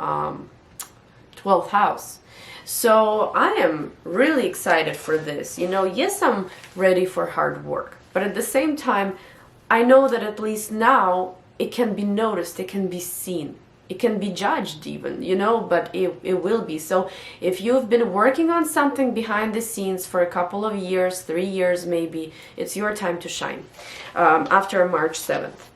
12th house. So I am really excited for this. You know, yes, I'm ready for hard work, but at the same time, I know that at least now it can be noticed, it can be seen. It can be judged even, you know, but it will be. So if you've been working on something behind the scenes for a couple of years, 3 years maybe, it's your time to shine after March 7th.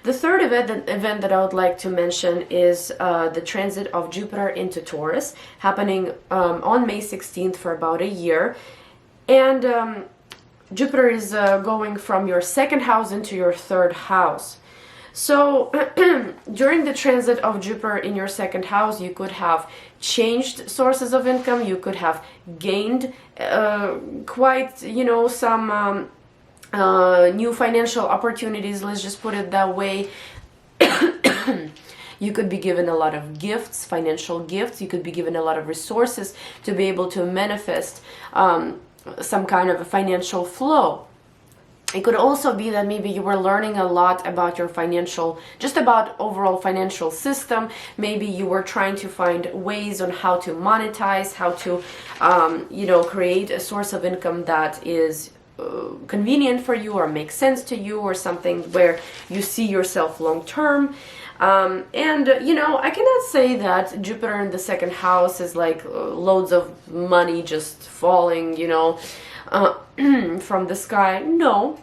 The third event that I would like to mention is the transit of Jupiter into Taurus, happening on May 16th for about a year. And Jupiter is going from your second house into your third house. So during the transit of Jupiter in your second house, you could have changed sources of income. You could have gained quite, you know, some new financial opportunities, let's just put it that way. You could be given a lot of gifts, financial gifts. You could be given a lot of resources to be able to manifest some kind of a financial flow. It could also be that maybe you were learning a lot about your financial, just about overall financial system. Maybe you were trying to find ways on how to monetize, how to, you know, create a source of income that is convenient for you or makes sense to you, or something where you see yourself long term. And you know, I cannot say that Jupiter in the second house is like loads of money just falling, you know, from the sky. No,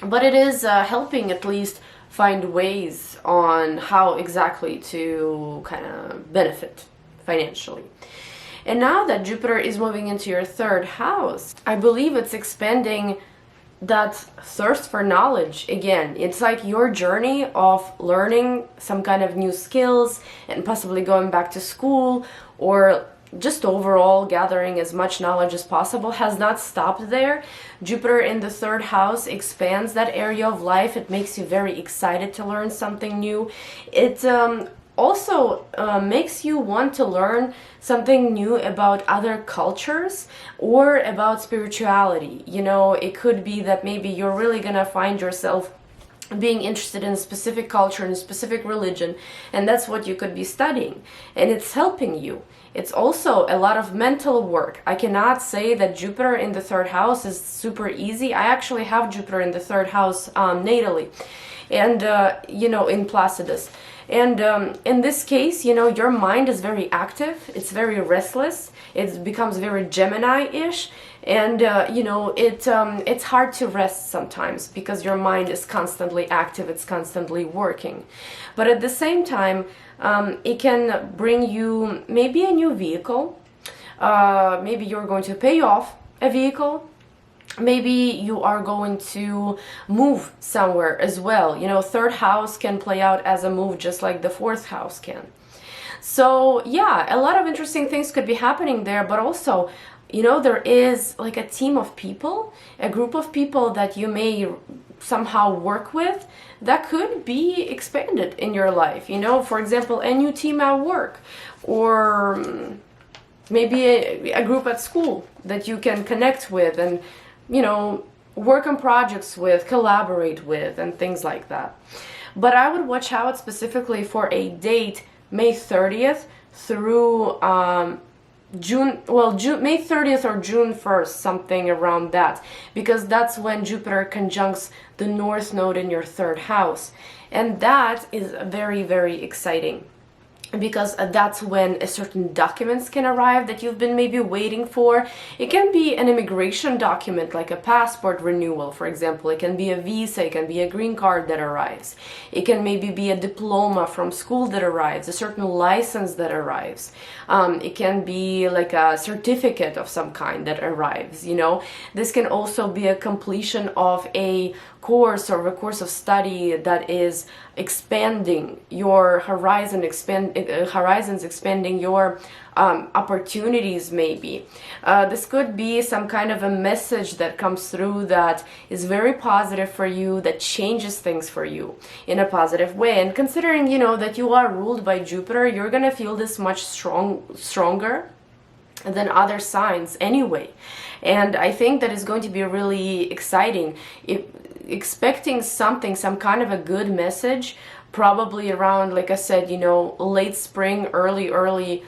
but it is helping at least find ways on how exactly to kind of benefit financially. And now that Jupiter is moving into your third house, I believe it's expanding that thirst for knowledge again. It's like your journey of learning some kind of new skills and possibly going back to school, or just overall gathering as much knowledge as possible, has not stopped there. Jupiter in the third house expands that area of life. It makes you very excited to learn something new. It also makes you want to learn something new about other cultures or about spirituality. You know, it could be that maybe you're really gonna find yourself being interested in a specific culture and a specific religion, and that's what you could be studying, and it's helping you. It's also a lot of mental work. I cannot say that Jupiter in the third house is super easy. I actually have Jupiter in the third house natally, and you know, in Placidus. And in this case, you know, your mind is very active, it's very restless, it becomes very Gemini-ish, and you know, it's hard to rest sometimes because your mind is constantly active, it's constantly working. But at the same time, it can bring you maybe a new vehicle, maybe you're going to pay off a vehicle, maybe you are going to move somewhere as well. You know, third house can play out as a move just like the fourth house can. So yeah, a lot of interesting things could be happening there, but also, you know, there is like a team of people, a group of people that you may somehow work with that could be expanded in your life. You know, for example, a new team at work, or maybe a group at school that you can connect with and, you know, work on projects with, collaborate with, and things like that. But I would watch out specifically for a date, May 30th through May 30th or June 1st, something around that, because that's when Jupiter conjuncts the North Node in your third house. And that is very, very exciting, because that's when a certain documents can arrive that you've been maybe waiting for. It can be an immigration document like a passport renewal, for example. It can be a visa, it can be a green card that arrives. It can maybe be a diploma from school that arrives, a certain license that arrives. It can be like a certificate of some kind that arrives, you know. This can also be a completion of a course or a course of study that is expanding your horizons, expanding your opportunities maybe. This could be some kind of a message that comes through that is very positive for you, that changes things for you in a positive way. And considering, you know, that you are ruled by Jupiter, you're gonna feel this much stronger than other signs anyway. And I think that is going to be really exciting. Expecting something, some kind of a good message, probably around, like I said, you know, late spring, early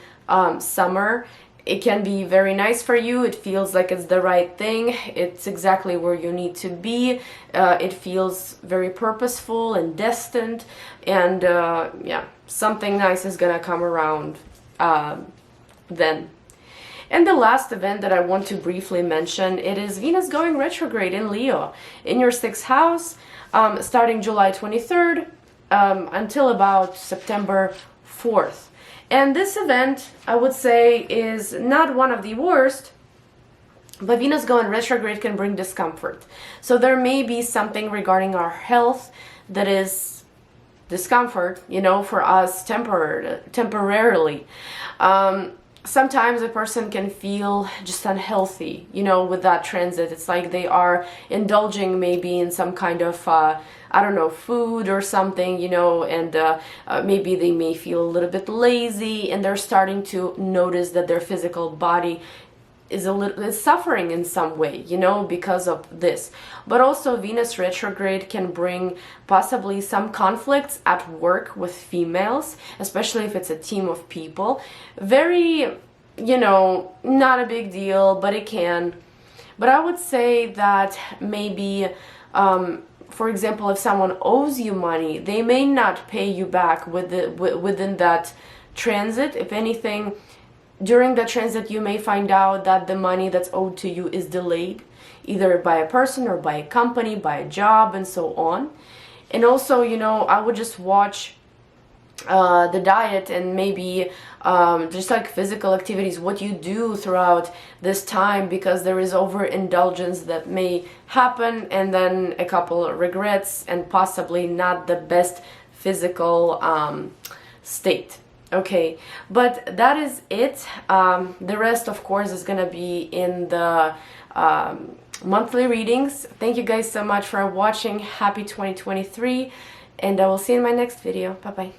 summer. It can be very nice for you. It feels like it's the right thing. It's exactly where you need to be. It feels very purposeful and destined. And yeah, something nice is gonna come around then. And the last event that I want to briefly mention, it is Venus going retrograde in Leo in your 6th house, starting July 23rd until about September 4th. And this event, I would say, is not one of the worst, but Venus going retrograde can bring discomfort. So there may be something regarding our health that is discomfort, you know, for us temporarily. Sometimes a person can feel just unhealthy, you know, with that transit. It's like they are indulging maybe in some kind of, I don't know, food or something, you know, and maybe they may feel a little bit lazy, and they're starting to notice that their physical body is suffering in some way, you know, because of this. But also Venus retrograde can bring possibly some conflicts at work with females, especially if it's a team of people. Very, you know, not a big deal, but it can. But I would say that maybe, for example, if someone owes you money, they may not pay you back within that transit. If anything, during the transit, you may find out that the money that's owed to you is delayed, either by a person or by a company, by a job, and so on. And also, you know, I would just watch the diet and maybe just like physical activities, what you do throughout this time, because there is overindulgence that may happen, and then a couple of regrets and possibly not the best physical state. Okay, but that is it. The rest, of course, is gonna be in the monthly readings. Thank you guys so much for watching. Happy 2023, and I will see you in my next video. Bye bye.